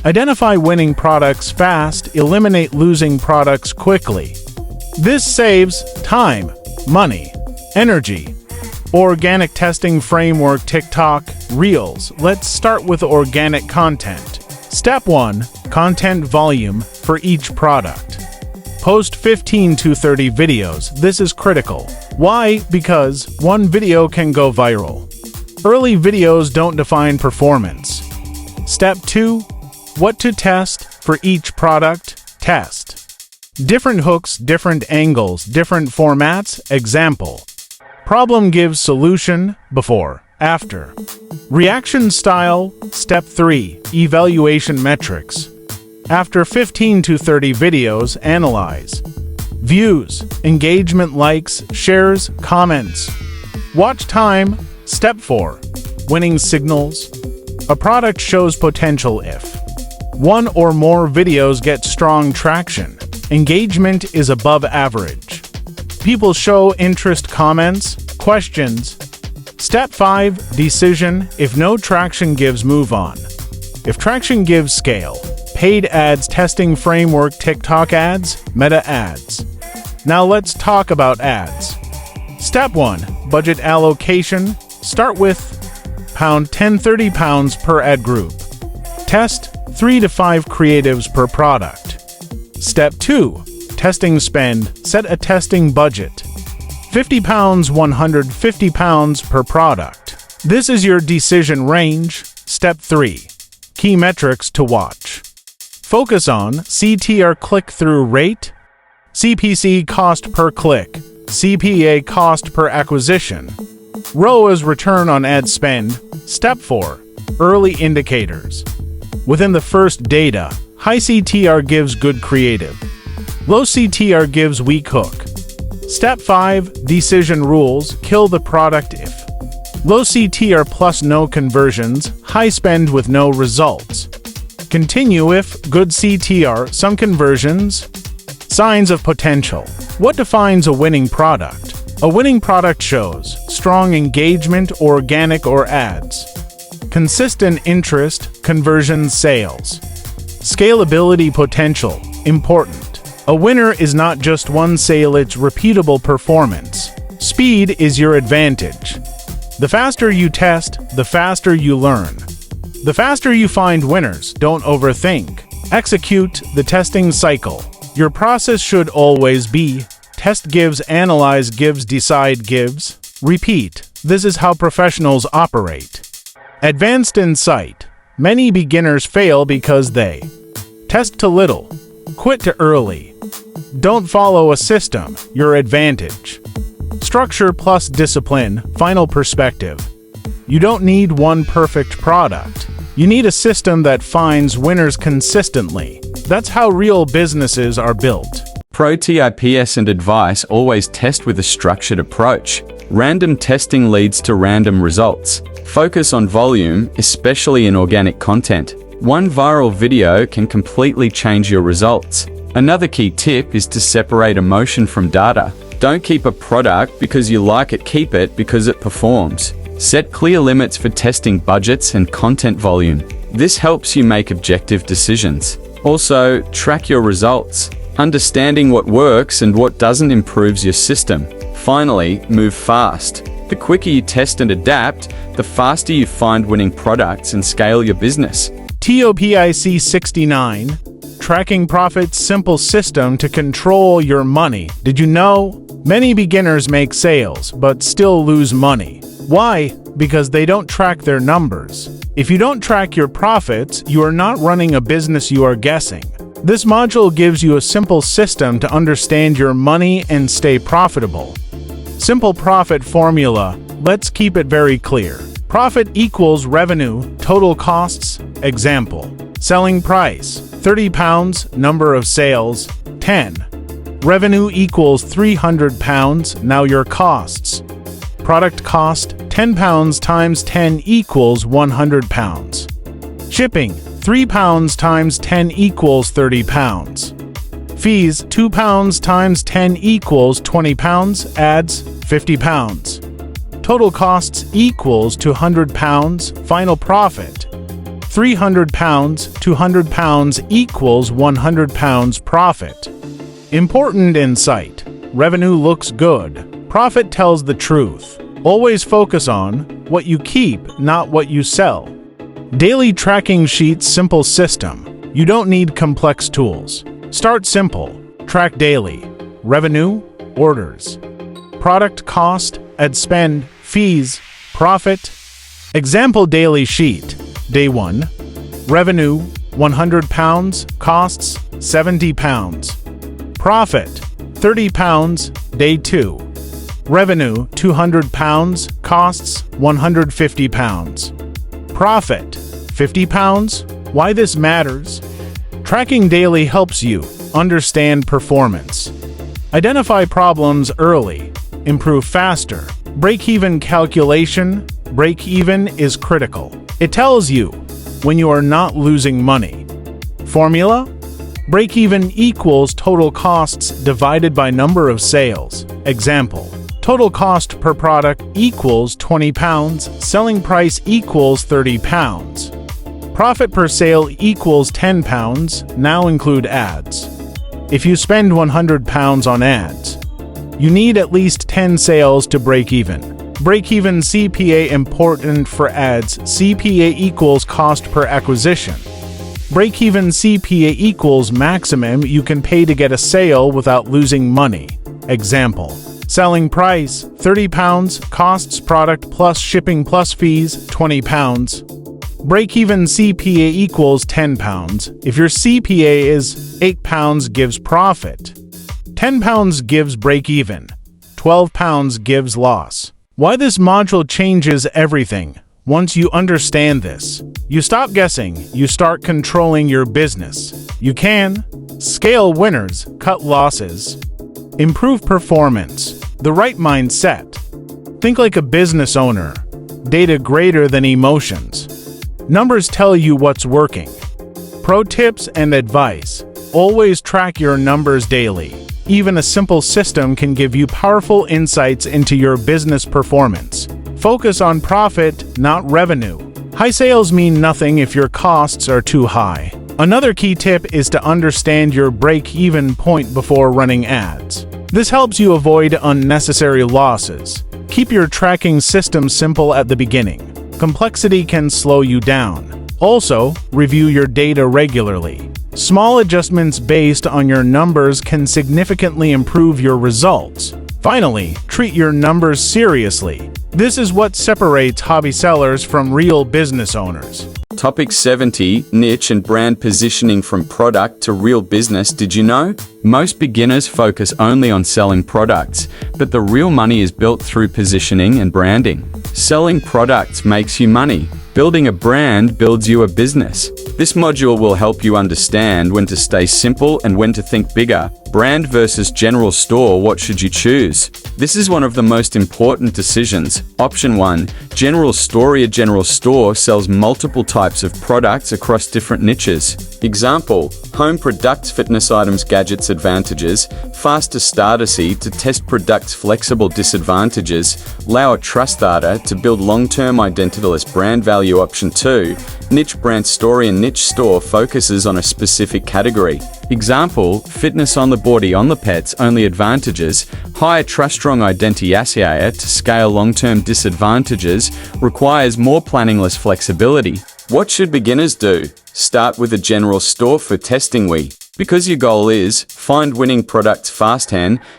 Speaker 3: Identify winning products fast, eliminate losing products quickly. This saves time, money, energy. Organic testing framework. TikTok Reels. Let's start with organic content. Step 1. Content volume for each product. Post 15 to 30 videos. This is critical. Why? Because one video can go viral. Early videos don't define performance. Step 2. What to test for each product. Test. Different hooks, different angles, different formats. Example. Problem gives solution. Before. After. Reaction style. Step 3. Evaluation metrics. After 15 to 30 videos, analyze. Views, engagement, likes, shares, comments. Watch time. Step 4. Winning signals. A product shows potential if one or more videos get strong traction. Engagement is above average. People show interest, comments, questions. Step 5. Decision. If no traction gives, move on. If traction gives, scale. Paid ads testing framework. TikTok ads, meta ads. Now let's talk about ads. Step 1. Budget allocation. Start with £10, £30 per ad group. Test 3 to 5 creatives per product. Step 2. Testing spend. Set a testing budget. £50, £150 per product. This is your decision range. Step 3. Key metrics to watch. Focus on CTR click-through rate, CPC cost per click, CPA cost per acquisition, ROAS return on ad spend. Step 4. Early indicators. Within the first data, high CTR gives good creative. Low CTR gives weak hook. Step 5. Decision rules. Kill the product if low CTR plus no conversions, high spend with no results. Continue if good CTR, some conversions. Signs of potential. What defines a winning product? A winning product shows strong engagement, organic or ads. Consistent interest, conversion, sales. Scalability potential, important. A winner is not just one sale, it's repeatable performance. Speed is your advantage. The faster you test, the faster you learn. The faster you find winners, don't overthink. Execute the testing cycle. Your process should always be test gives, analyze gives, decide gives, repeat. This is how professionals operate. Advanced insight. Many beginners fail because they test too little, quit too early, don't follow a system, your advantage. Structure plus discipline, final perspective. You don't need one perfect product. You need a system that finds winners consistently. That's how real businesses are built.
Speaker 2: Pro tips and advice: always test with a structured approach. Random testing leads to random results. Focus on volume, especially in organic content. One viral video can completely change your results. Another key tip is to separate emotion from data. Don't keep a product because you like it, keep it because it performs. Set clear limits for testing budgets and content volume. This helps you make objective decisions. Also, track your results. Understanding what works and what doesn't improves your system. Finally, move fast. The quicker you test and adapt, the faster you find winning products and scale your business.
Speaker 3: TOPIC 69. Tracking profits, simple system to control your money. Did you know? Many beginners make sales, but still lose money. Why? Because they don't track their numbers. If you don't track your profits, you are not running a business, you are guessing. This module gives you a simple system to understand your money and stay profitable. Simple profit formula. Let's keep it very clear. Profit equals revenue, total costs. Example. Selling price, £30, number of sales, 10. Revenue equals £300, now your costs. Product cost, £10 times 10 equals £100. Shipping, £3 times 10 equals £30. Fees, £2 times 10 equals £20, adds £50. Total costs equals £200, final profit. £300, £200 equals £100 profit. Important insight. Revenue looks good. Profit tells the truth. Always focus on what you keep, not what you sell. Daily tracking sheets, simple system. You don't need complex tools. Start simple. Track daily. Revenue, orders, product cost, ad spend, fees, profit. Example daily sheet. Day 1. Revenue, £100, costs, £70. Profit, £30. Day 2. Revenue, £200, costs, £150. Profit, £50. Why this matters? Tracking daily helps you understand performance. Identify problems early. Improve faster. Break-even calculation. Break-even is critical. It tells you when you are not losing money. Formula? Break-even equals total costs divided by number of sales. Example. Total cost per product equals £20. Selling price equals £30. Profit per sale equals £10. Now include ads. If you spend £100 on ads, you need at least 10 sales to break even. Break-even CPA important for ads. CPA equals cost per acquisition. Break-even CPA equals maximum you can pay to get a sale without losing money. Example. Selling price, £30, costs product plus shipping plus fees, £20. Break-even CPA equals £10. If your CPA is £8 gives profit, £10 gives break-even, £12 gives loss. Why this module changes everything. Once you understand this, you stop guessing, you start controlling your business. You can scale winners, cut losses, improve performance, the right mindset. Think like a business owner. Data greater than emotions. Numbers tell you what's working. Pro tips and advice. Always track your numbers daily. Even a simple system can give you powerful insights into your business performance. Focus on profit, not revenue. High sales mean nothing if your costs are too high. Another key tip is to understand your break-even point before running ads. This helps you avoid unnecessary losses. Keep your tracking system simple at the beginning. Complexity can slow you down. Also, review your data regularly. Small adjustments based on your numbers can significantly improve your results. Finally, treat your numbers seriously. This is what separates hobby sellers from real business owners.
Speaker 2: Topic 70. Niche and brand positioning from product to real business. Did you know? Most beginners focus only on selling products, but the real money is built through positioning and branding. Selling products makes you money. Building a brand builds you a business. This module will help you understand when to stay simple and when to think bigger. Brand versus general store, what should you choose? This is one of the most important decisions. Option 1. General store. A general store sells multiple types of products across different niches. Example: home products, fitness items, gadgets. Advantages: faster starter seed to test products, flexible disadvantages, allow a trust data to build long-term identityless brand value. Option 2. Niche brand story. A niche store focuses on a specific category. Example: fitness on the body, on the pets. Only advantages: higher trust, strong identity. To scale long-term disadvantages requires more planning, less flexibility. What should beginners do? Start with a general store for testing. Because your goal is find winning products fast.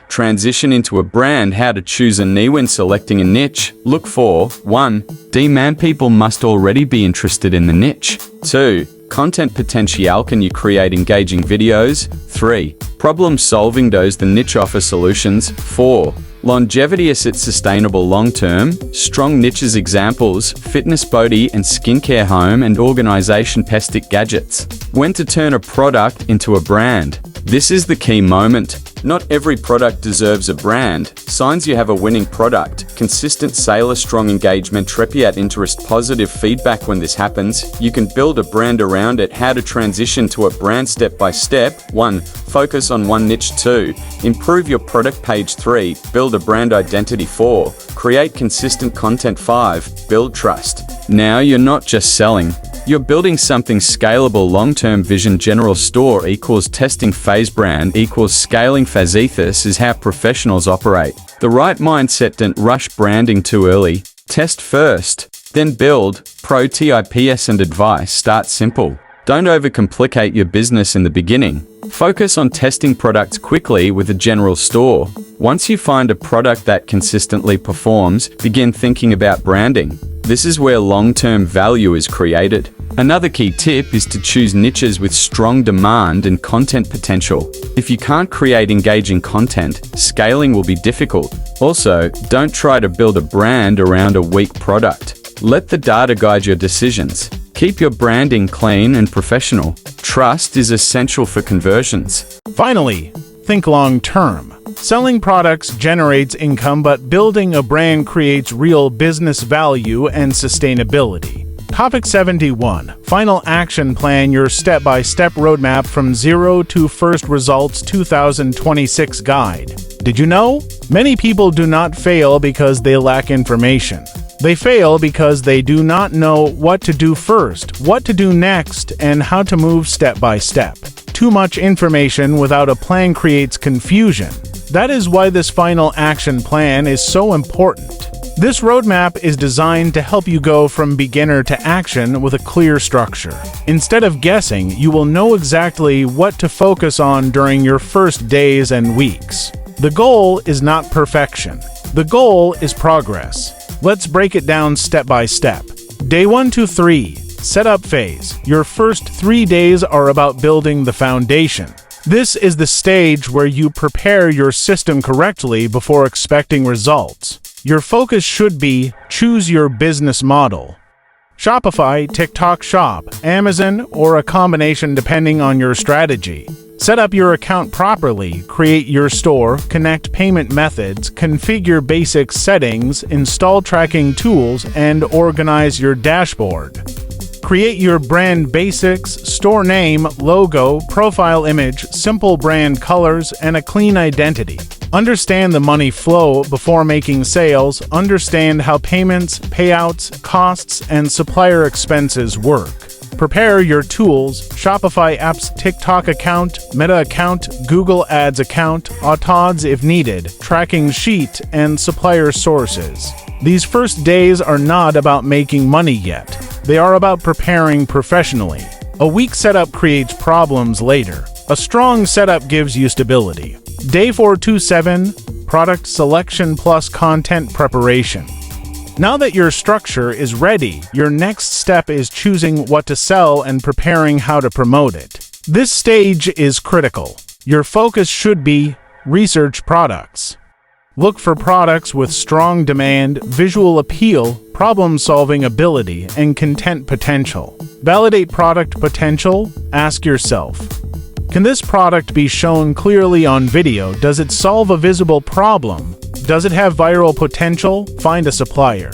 Speaker 2: Transition into a brand. How to choose a niche. When selecting a niche, look for 1. Demand. People must already be interested in the niche. 2. Content potential. Can you create engaging videos? 3. Problem solving. Does the niche offer solutions? 4. Longevity. Is it sustainable long term? Strong niches. Examples: fitness, body and skincare, home and organization, pestic gadgets. When to turn a product into a brand. This is the key moment. Not every product deserves a brand. Signs you have a winning product: consistent sales, strong engagement, repeat interest, positive feedback. When this happens, you can build a brand around it. How to transition to a brand step by step. 1. Focus on one niche. 2. Improve your product page. 3. Build a brand identity. 4. Create consistent content. 5. Build trust. Now you're not just selling. You're building something scalable. Long-term vision. General store equals testing phase. Brand equals scaling phase. This is how professionals operate. The right mindset: don't rush branding too early. Test first, then build. Pro tips and advice: start simple. Don't overcomplicate your business in the beginning. Focus on testing products quickly with a general store. Once you find a product that consistently performs, begin thinking about branding. This is where long-term value is created. Another key tip is to choose niches with strong demand and content potential. If you can't create engaging content, scaling will be difficult. Also, don't try to build a brand around a weak product. Let the data guide your decisions. Keep your branding clean and professional. Trust is essential for conversions.
Speaker 3: Finally, think long-term. Selling products generates income, but building a brand creates real business value and sustainability. Topic 71. Final action plan: your step-by-step roadmap from zero to first results 2026 guide. Did you know? Many people do not fail because they lack information. They fail because they do not know what to do first, what to do next, and how to move step by step. Too much information without a plan creates confusion. That is why this final action plan is so important. This roadmap is designed to help you go from beginner to action with a clear structure. Instead of guessing, you will know exactly what to focus on during your first days and weeks. The goal is not perfection. The goal is progress. Let's break it down step by step. Day 1 to 3. Setup phase. Your first 3 days are about building the foundation. This is the stage where you prepare your system correctly before expecting results. Your focus should be: choose your business model. Shopify, TikTok Shop, Amazon, or a combination depending on your strategy. Set up your account properly, create your store, connect payment methods, configure basic settings, install tracking tools, and organize your dashboard. Create your brand basics: store name, logo, profile image, simple brand colors, and a clean identity. Understand the money flow before making sales. Understand how payments, payouts, costs, and supplier expenses work. Prepare your tools, Shopify app's TikTok account, Meta account, Google Ads account, AutoAds if needed, tracking sheet, and supplier sources. These first days are not about making money yet. They are about preparing professionally. A weak setup creates problems later. A strong setup gives you stability. Day 427, Product Selection plus Content Preparation. Now that your structure is ready, your next step is choosing what to sell and preparing how to promote it. This stage is critical. Your focus should be research products. Look for products with strong demand, visual appeal, problem-solving ability, and content potential. Validate product potential. Ask yourself, can this product be shown clearly on video? Does it solve a visible problem? Does it have viral potential? Find a supplier.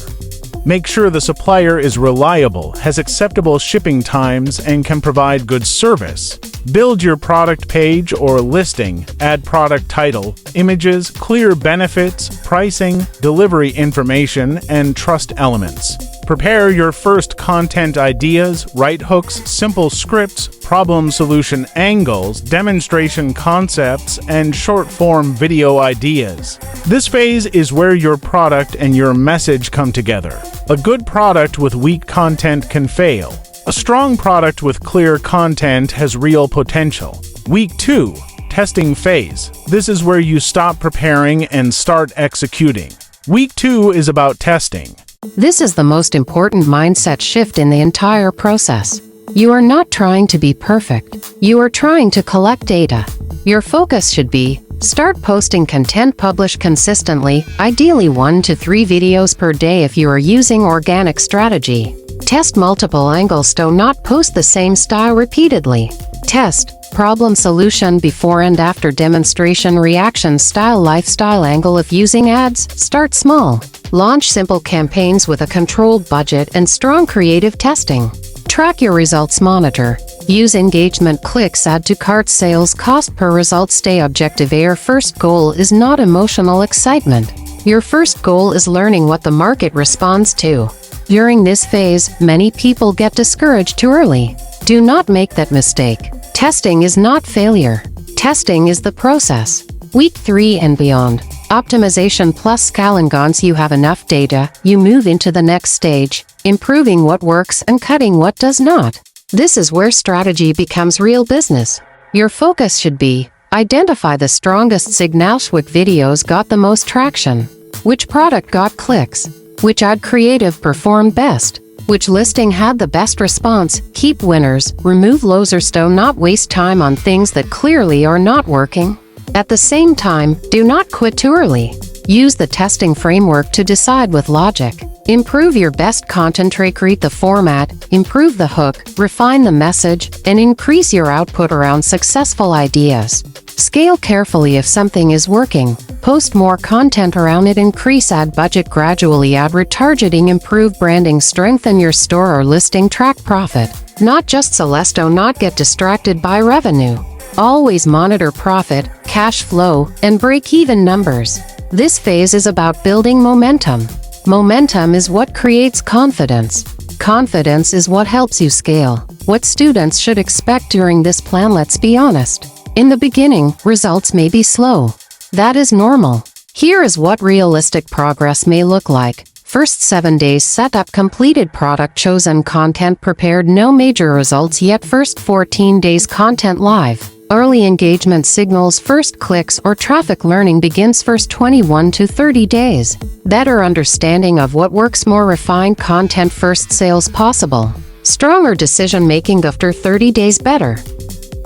Speaker 3: Make sure the supplier is reliable, has acceptable shipping times, and can provide good service. Build your product page or listing. Add product title, images, clear benefits, pricing, delivery information, and trust elements. Prepare your first content ideas, right hooks, simple scripts, problem solution angles, demonstration concepts, and short-form video ideas. This phase is where your product and your message come together. A good product with weak content can fail. A strong product with clear content has real potential. Week 2, testing phase. This is where you stop preparing and start executing. Week 2 is about testing.
Speaker 6: This is the most important mindset shift in the entire process. You are not trying to be perfect. You are trying to collect data. Your focus should be, start posting content, publish consistently, ideally 1 to 3 videos per day if you are using organic strategy. Test multiple angles, do not post the same style repeatedly. Test problem solution before and after demonstration, reaction style, lifestyle angle if using ads. Start small. Launch simple campaigns with a controlled budget and strong creative testing. Track your results, monitor. Use engagement, clicks, add to cart, sales, cost per result. Stay objective. Your first goal is not emotional excitement. Your first goal is learning what the market responds to. During this phase, many people get discouraged too early. Do not make that mistake. Testing is not failure. Testing is the process. Week 3 and beyond. Optimization plus scaling. Once you have enough data, you move into the next stage, improving what works and cutting what does not. This is where strategy becomes real business. Your focus should be, identify the strongest signals, which videos got the most traction, which product got clicks, which ad creative performed best, which listing had the best response. Keep winners, remove losers. Do not waste time on things that clearly are not working. At the same time, do not quit too early. Use the testing framework to decide with logic. Improve your best content, recreate the format, improve the hook, refine the message, and increase your output around successful ideas. Scale carefully if something is working. Post more content around it, increase ad budget gradually, add retargeting, improve branding, strengthen your store or listing, track profit. Not just sales. Do not get distracted by revenue. Always monitor profit, cash flow, and break-even numbers. This phase is about building momentum. Momentum is what creates confidence. Confidence is what helps you scale. What students should expect during this plan? Let's be honest. In the beginning, results may be slow. That is normal. Here is what realistic progress may look like. First 7 days setup completed, product chosen, content prepared, no major results yet. First 14 days content live. Early engagement signals, first clicks or traffic. Learning begins first 21 to 30 days. Better understanding of what works, more refined content, first sales possible. Stronger decision making after 30 days. Better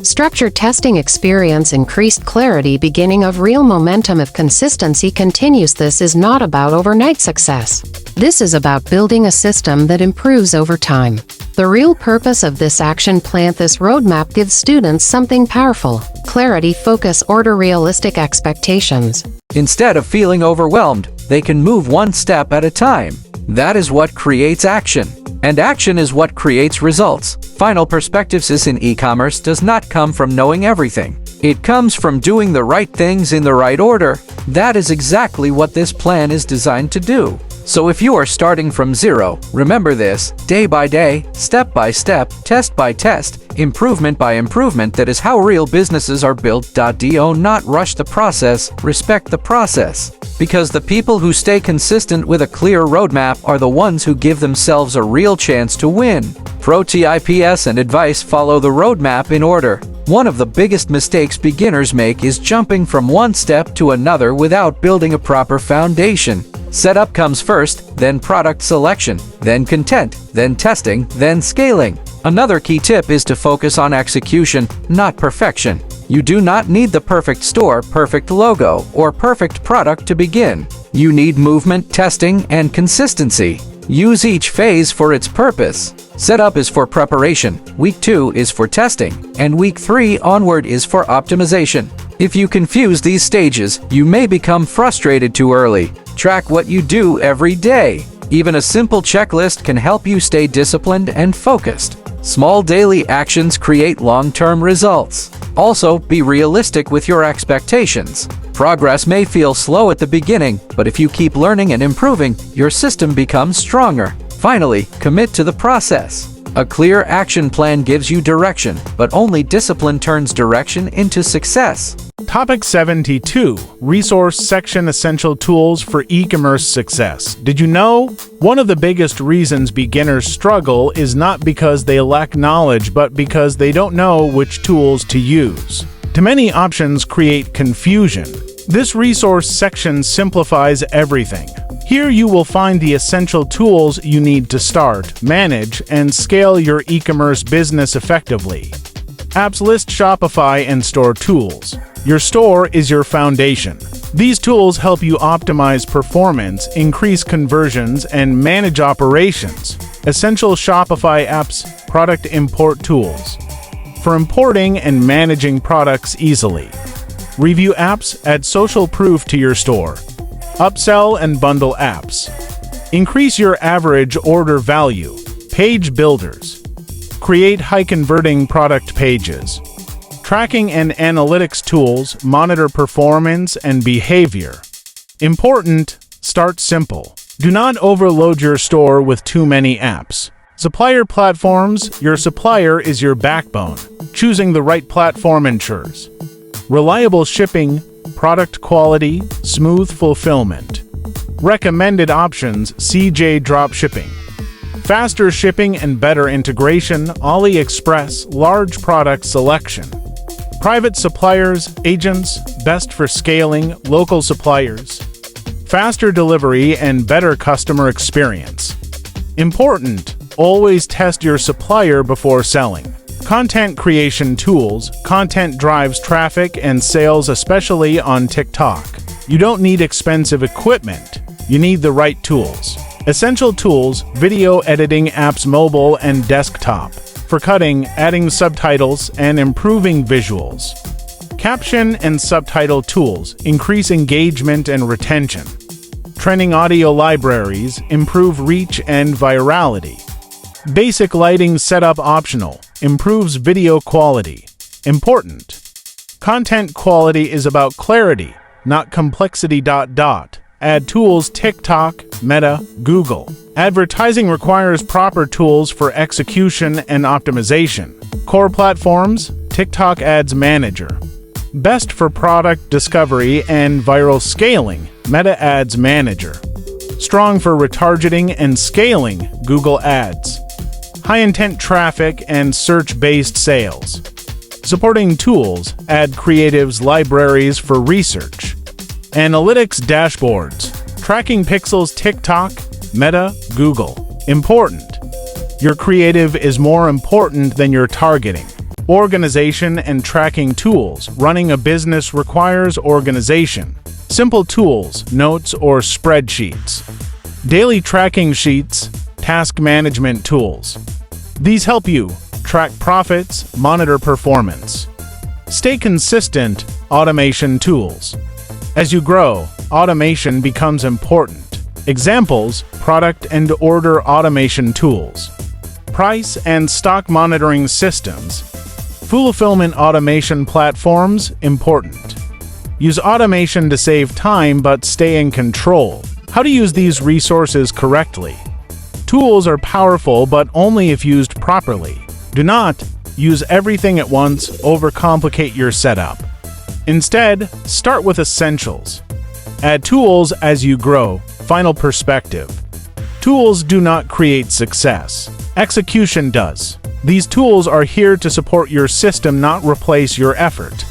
Speaker 6: structured testing experience, increased clarity, beginning of real momentum if consistency continues. This is not about overnight success. This is about building a system that improves over time. The real purpose of this action plan, this roadmap, gives students something powerful: clarity, focus, order, realistic expectations.
Speaker 1: Instead of feeling overwhelmed, they can move one step at a time. That is what creates action. And action is what creates results. Final perspectives is in e-commerce does not come from knowing everything. It comes from doing the right things in the right order. That is exactly what this plan is designed to do. So if you are starting from zero, remember this: day by day, step by step, test by test, improvement by improvement. That is how real businesses are built. Do not rush the process, respect the process. Because the people who stay consistent with a clear roadmap are the ones who give themselves a real chance to win. Pro tips and advice: follow the roadmap in order. One of the biggest mistakes beginners make is jumping from one step to another without building a proper foundation. Setup comes first, then product selection, then content, then testing, then scaling. Another key tip is to focus on execution, not perfection. You do not need the perfect store, perfect logo, or perfect product to begin. You need movement, testing, and consistency. Use each phase for its purpose. Setup is for preparation, week 2 is for testing, and week 3 onward is for optimization. If you confuse these stages, you may become frustrated too early. Track what you do every day. Even a simple checklist can help you stay disciplined and focused. Small daily actions create long-term results. Also, be realistic with your expectations. Progress may feel slow at the beginning, but if you keep learning and improving, your system becomes stronger. Finally, commit to the process. A clear action plan gives you direction, but only discipline turns direction into success.
Speaker 3: Topic 72. Resource section: essential tools for e-commerce success. Did you know? One of the biggest reasons beginners struggle is not because they lack knowledge, but because they don't know which tools to use. Too many options create confusion. This resource section simplifies everything. Here you will find the essential tools you need to start, manage, and scale your e-commerce business effectively. Apps list: Shopify and store tools. Your store is your foundation. These tools help you optimize performance, increase conversions, and manage operations. Essential Shopify apps: product import tools. For importing and managing products easily. Review apps: add social proof to your store. Upsell and bundle apps. Increase your average order value. Page builders. Create high-converting product pages. Tracking and analytics tools monitor performance and behavior. Important: start simple. Do not overload your store with too many apps. Supplier platforms: your supplier is your backbone. Choosing the right platform ensures reliable shipping, product quality, smooth fulfillment. Recommended options: CJ Dropshipping. Faster shipping and better integration: AliExpress, large product selection. Private suppliers, agents, best for scaling, local suppliers. Faster delivery and better customer experience. Important: always test your supplier before selling. Content creation tools: content drives traffic and sales, especially on TikTok. You don't need expensive equipment, you need the right tools. Essential tools: video editing apps, mobile and desktop. For cutting, adding subtitles, and improving visuals. Caption and subtitle tools: increase engagement and retention. Training audio libraries: improve reach and virality. Basic lighting setup optional, improves video quality. Important: content quality is about clarity, not complexity. Add tools: TikTok, Meta, Google. Advertising requires proper tools for execution and optimization. Core platforms: TikTok Ads Manager. Best for product discovery and viral scaling: Meta Ads Manager. Strong for retargeting and scaling: Google Ads. High-intent traffic and search-based sales. Supporting tools: add creatives libraries for research. Analytics dashboards: tracking pixels, TikTok, Meta, Google. Important: your creative is more important than your targeting. Organization and tracking tools: running a business requires organization. Simple tools: notes or spreadsheets. Daily tracking sheets, task management tools. These help you track profits, monitor performance. Stay consistent: automation tools. As you grow, automation becomes important. Examples: product and order automation tools. Price and stock monitoring systems. Fulfillment automation platforms: important. Use automation to save time but stay in control. How to use these resources correctly. Tools are powerful, but only if used properly. Do not use everything at once, overcomplicate your setup. Instead, start with essentials. Add tools as you grow. Final perspective. Tools do not create success. Execution does. These tools are here to support your system, not replace your effort.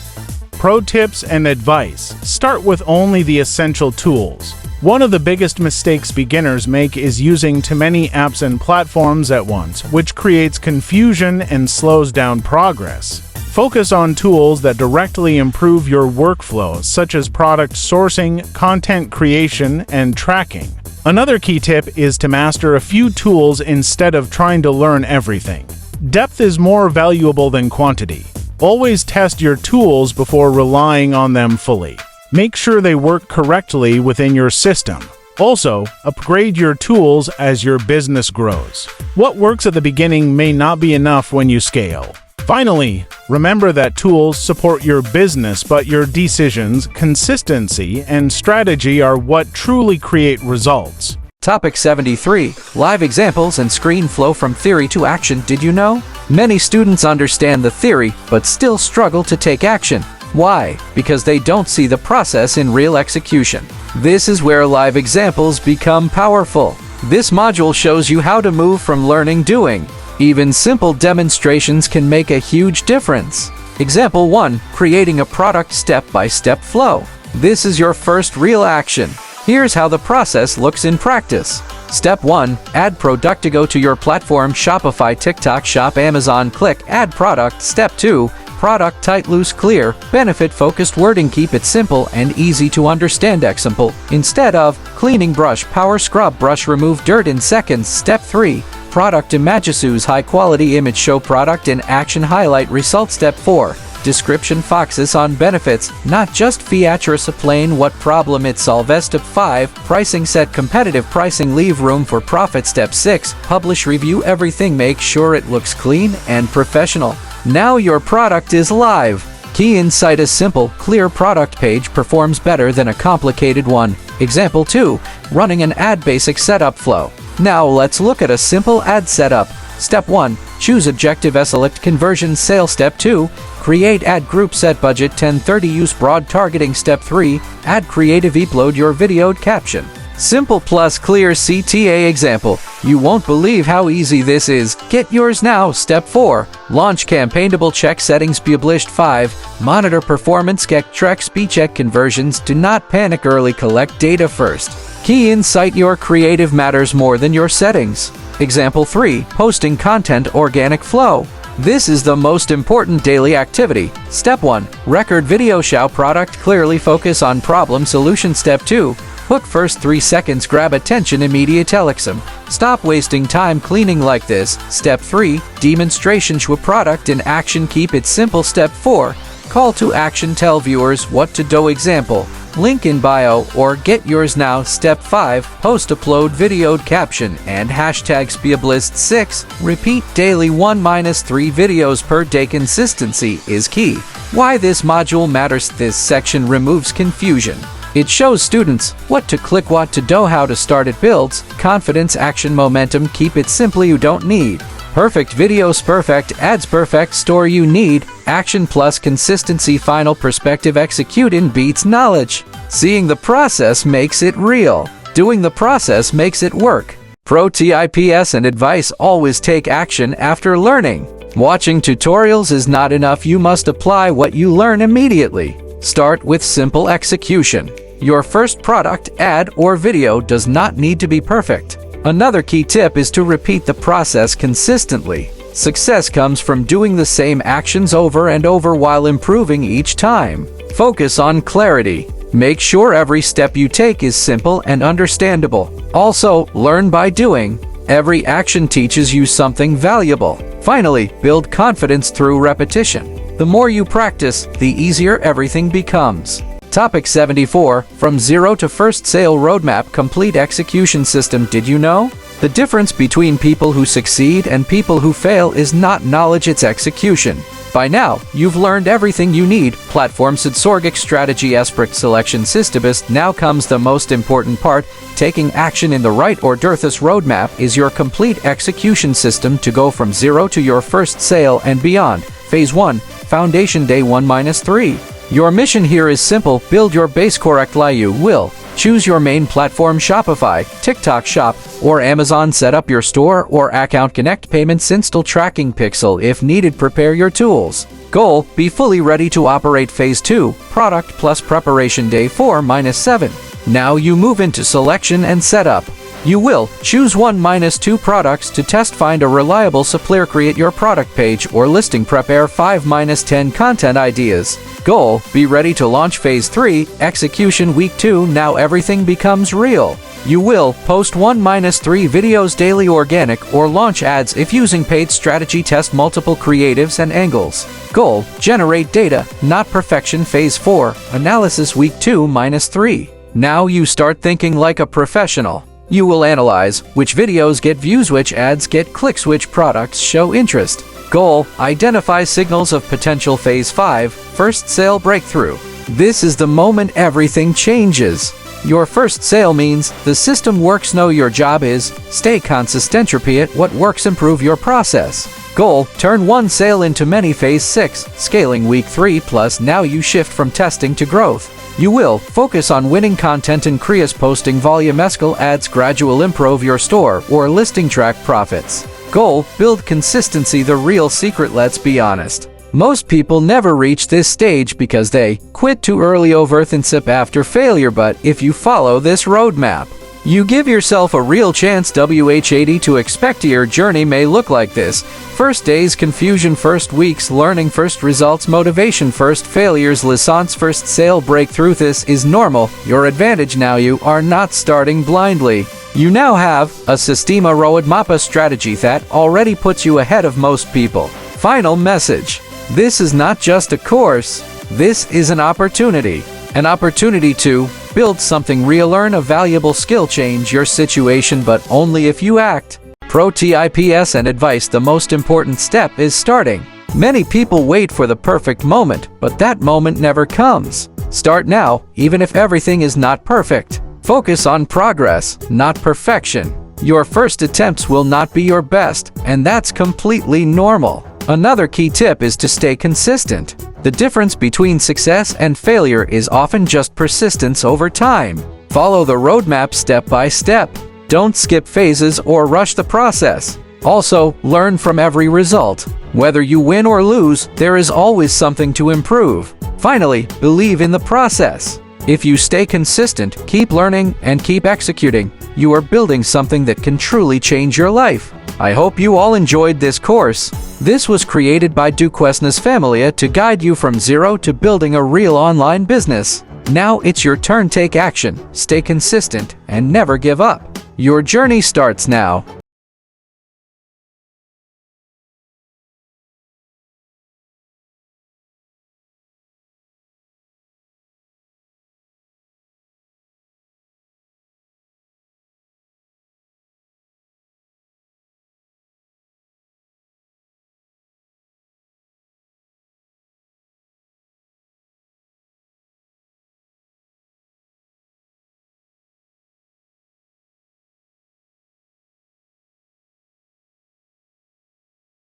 Speaker 3: Pro tips and advice. Start with only the essential tools. One of the biggest mistakes beginners make is using too many apps and platforms at once, which creates confusion and slows down progress. Focus on tools that directly improve your workflow, such as product sourcing, content creation, and tracking. Another key tip is to master a few tools instead of trying to learn everything. Depth is more valuable than quantity. Always test your tools before relying on them fully. Make sure they work correctly within your system. Also, upgrade your tools as your business grows. What works at the beginning may not be enough when you scale. Finally, remember that tools support your business, but your decisions, consistency, and strategy are what truly create results.
Speaker 1: Topic 73. Live examples and screen flow from theory to action. Did you know? Many students understand the theory, but still struggle to take action. Why? Because they don't see the process in real execution. This is where live examples become powerful. This module shows you how to move from learning doing. Even simple demonstrations can make a huge difference. Example 1. Creating a product step-by-step flow. This is your first real action. Here's how the process looks in practice. Step 1. Add product to go to your platform: Shopify, TikTok Shop, Amazon. Click Add Product. Step 2. Product tight, loose, clear, benefit-focused wording. Keep it simple and easy to understand. Example: instead of cleaning brush, power scrub brush, remove dirt in seconds. Step 3. Product images, use high-quality image, show product in action, highlight results. Step 4. Description, focuses on benefits, not just features. Explain what problem it solves. Step 5. Pricing, set competitive pricing, leave room for profit. Step 6. Publish, review everything, make sure it looks clean and professional. Now your product is live. Key insight: a simple, clear product page performs better than a complicated one. Example 2. Running an ad, basic setup flow. Now let's look at a simple ad setup. Step 1. Choose objective, select conversion, sales. Step 2. Create ad group, set budget 10-30, use broad targeting. Step 3. Add creative, upload your videoed caption. Simple plus clear CTA. Example: you won't believe how easy this is. Get yours now. Step 4. Launch campaign. Double check settings. Published. 5. Monitor performance. Check track speed, check conversions. Do not panic early, collect data first. Key insight: your creative matters more than your settings. Example 3. Posting content, organic flow. This is the most important daily activity. Step 1. Record video, show product clearly, focus on problem solution. Step 2. Hook, first 3 seconds, grab attention, immediate. Exam: stop wasting time cleaning like this. Step 3. Demonstration, show product in action, keep it simple. Step 4. Call to action, tell viewers what to do. Example: link in bio or get yours now. Step 5. Post, upload videoed caption and hashtags. Published. 6. Repeat daily 1-3 videos per day. Consistency is key. Why this module matters: this section removes confusion. It shows students what to click, what to do, how to start. It builds confidence, action, momentum. Keep it simple. You don't need perfect videos, perfect ads, perfect store. You need action plus consistency. Final perspective: executing beats knowledge. Seeing the process makes it real. Doing the process makes it work. Pro tips and advice: always take action after learning. Watching tutorials is not enough. You must apply what you learn immediately. Start with simple execution. Your first product, ad, or video does not need to be perfect. Another key tip is to repeat the process consistently. Success comes from doing the same actions over and over while improving each time. Focus on clarity. Make sure every step you take is simple and understandable. Also, learn by doing. Every action teaches you something valuable. Finally, build confidence through repetition. The more you practice, the easier everything becomes. Topic 74. From zero to first sale roadmap, complete execution system. Did you know? The difference between people who succeed and people who fail is not knowledge, it's execution. By now, you've learned everything you need. Platform Sorgic strategy Esprict selection Sistibus. Now comes the most important part. Taking action in the right order. This roadmap is your complete execution system to go from zero to your first sale and beyond. Phase 1, Foundation Day 1-3. Your mission here is simple. Build your base correctly. You will choose your main platform: Shopify, TikTok Shop, or Amazon. Set up your store or account. Connect payments. Install tracking pixel if needed. Prepare your tools. Goal: be fully ready to operate. Phase 2, Product plus Preparation Day 4-7. Now you move into selection and setup. You will choose 1-2 products to test. Find a reliable supplier. Create your product page or listing. Prepare 5-10 content ideas. Goal: be ready to launch. Phase 3, Execution Week 2. Now everything becomes real. You will post 1-3 videos daily, organic or launch ads if using paid strategy. Test multiple creatives and angles. Goal: generate data, not perfection. Phase 4, Analysis Week 2-3. Now you start thinking like a professional. You will analyze which videos get views, which ads get clicks, which products show interest. Goal: identify signals of potential. Phase 5, First Sale Breakthrough. This is the moment everything changes. Your first sale means the system works. Know your job is stay consistent. Repeat what works. Improve your process. Goal: turn one sale into many. Phase 6, Scaling Week 3+. Now you shift from testing to growth. You will focus on winning content, increase posting volume, escalate ads, gradual improve your store or listing, track profits. Goal: build consistency. The real secret, let's be honest, most people never reach this stage because they quit too early, overthink after failure. But if you follow this roadmap, you give yourself a real chance. WH80 to expect your journey may look like this. First days confusion, first weeks learning, first results motivation, first failures lessons, first sale breakthrough. This is normal. Your advantage now: you are not starting blindly. You now have a Sistema roadmap strategy that already puts you ahead of most people. Final message: this is not just a course, this is an opportunity. An opportunity to build something real, learn a valuable skill, change your situation, but only if you act. Pro tips and advice: the most important step is starting. Many people wait for the perfect moment, but that moment never comes. Start now, even if everything is not perfect. Focus on progress, not perfection. Your first attempts will not be your best, and that's completely normal. Another key tip is to stay consistent. The difference between success and failure is often just persistence over time. Follow the roadmap step by step. Don't skip phases or rush the process. Also, learn from every result. Whether you win or lose, there is always something to improve. Finally, believe in the process. If you stay consistent, keep learning, and keep executing, you are building something that can truly change your life. I hope you all enjoyed this course. This was created by Duquesnes Familia to guide you from zero to building a real online business. Now it's your turn. Take action, stay consistent, and never give up. Your journey starts now.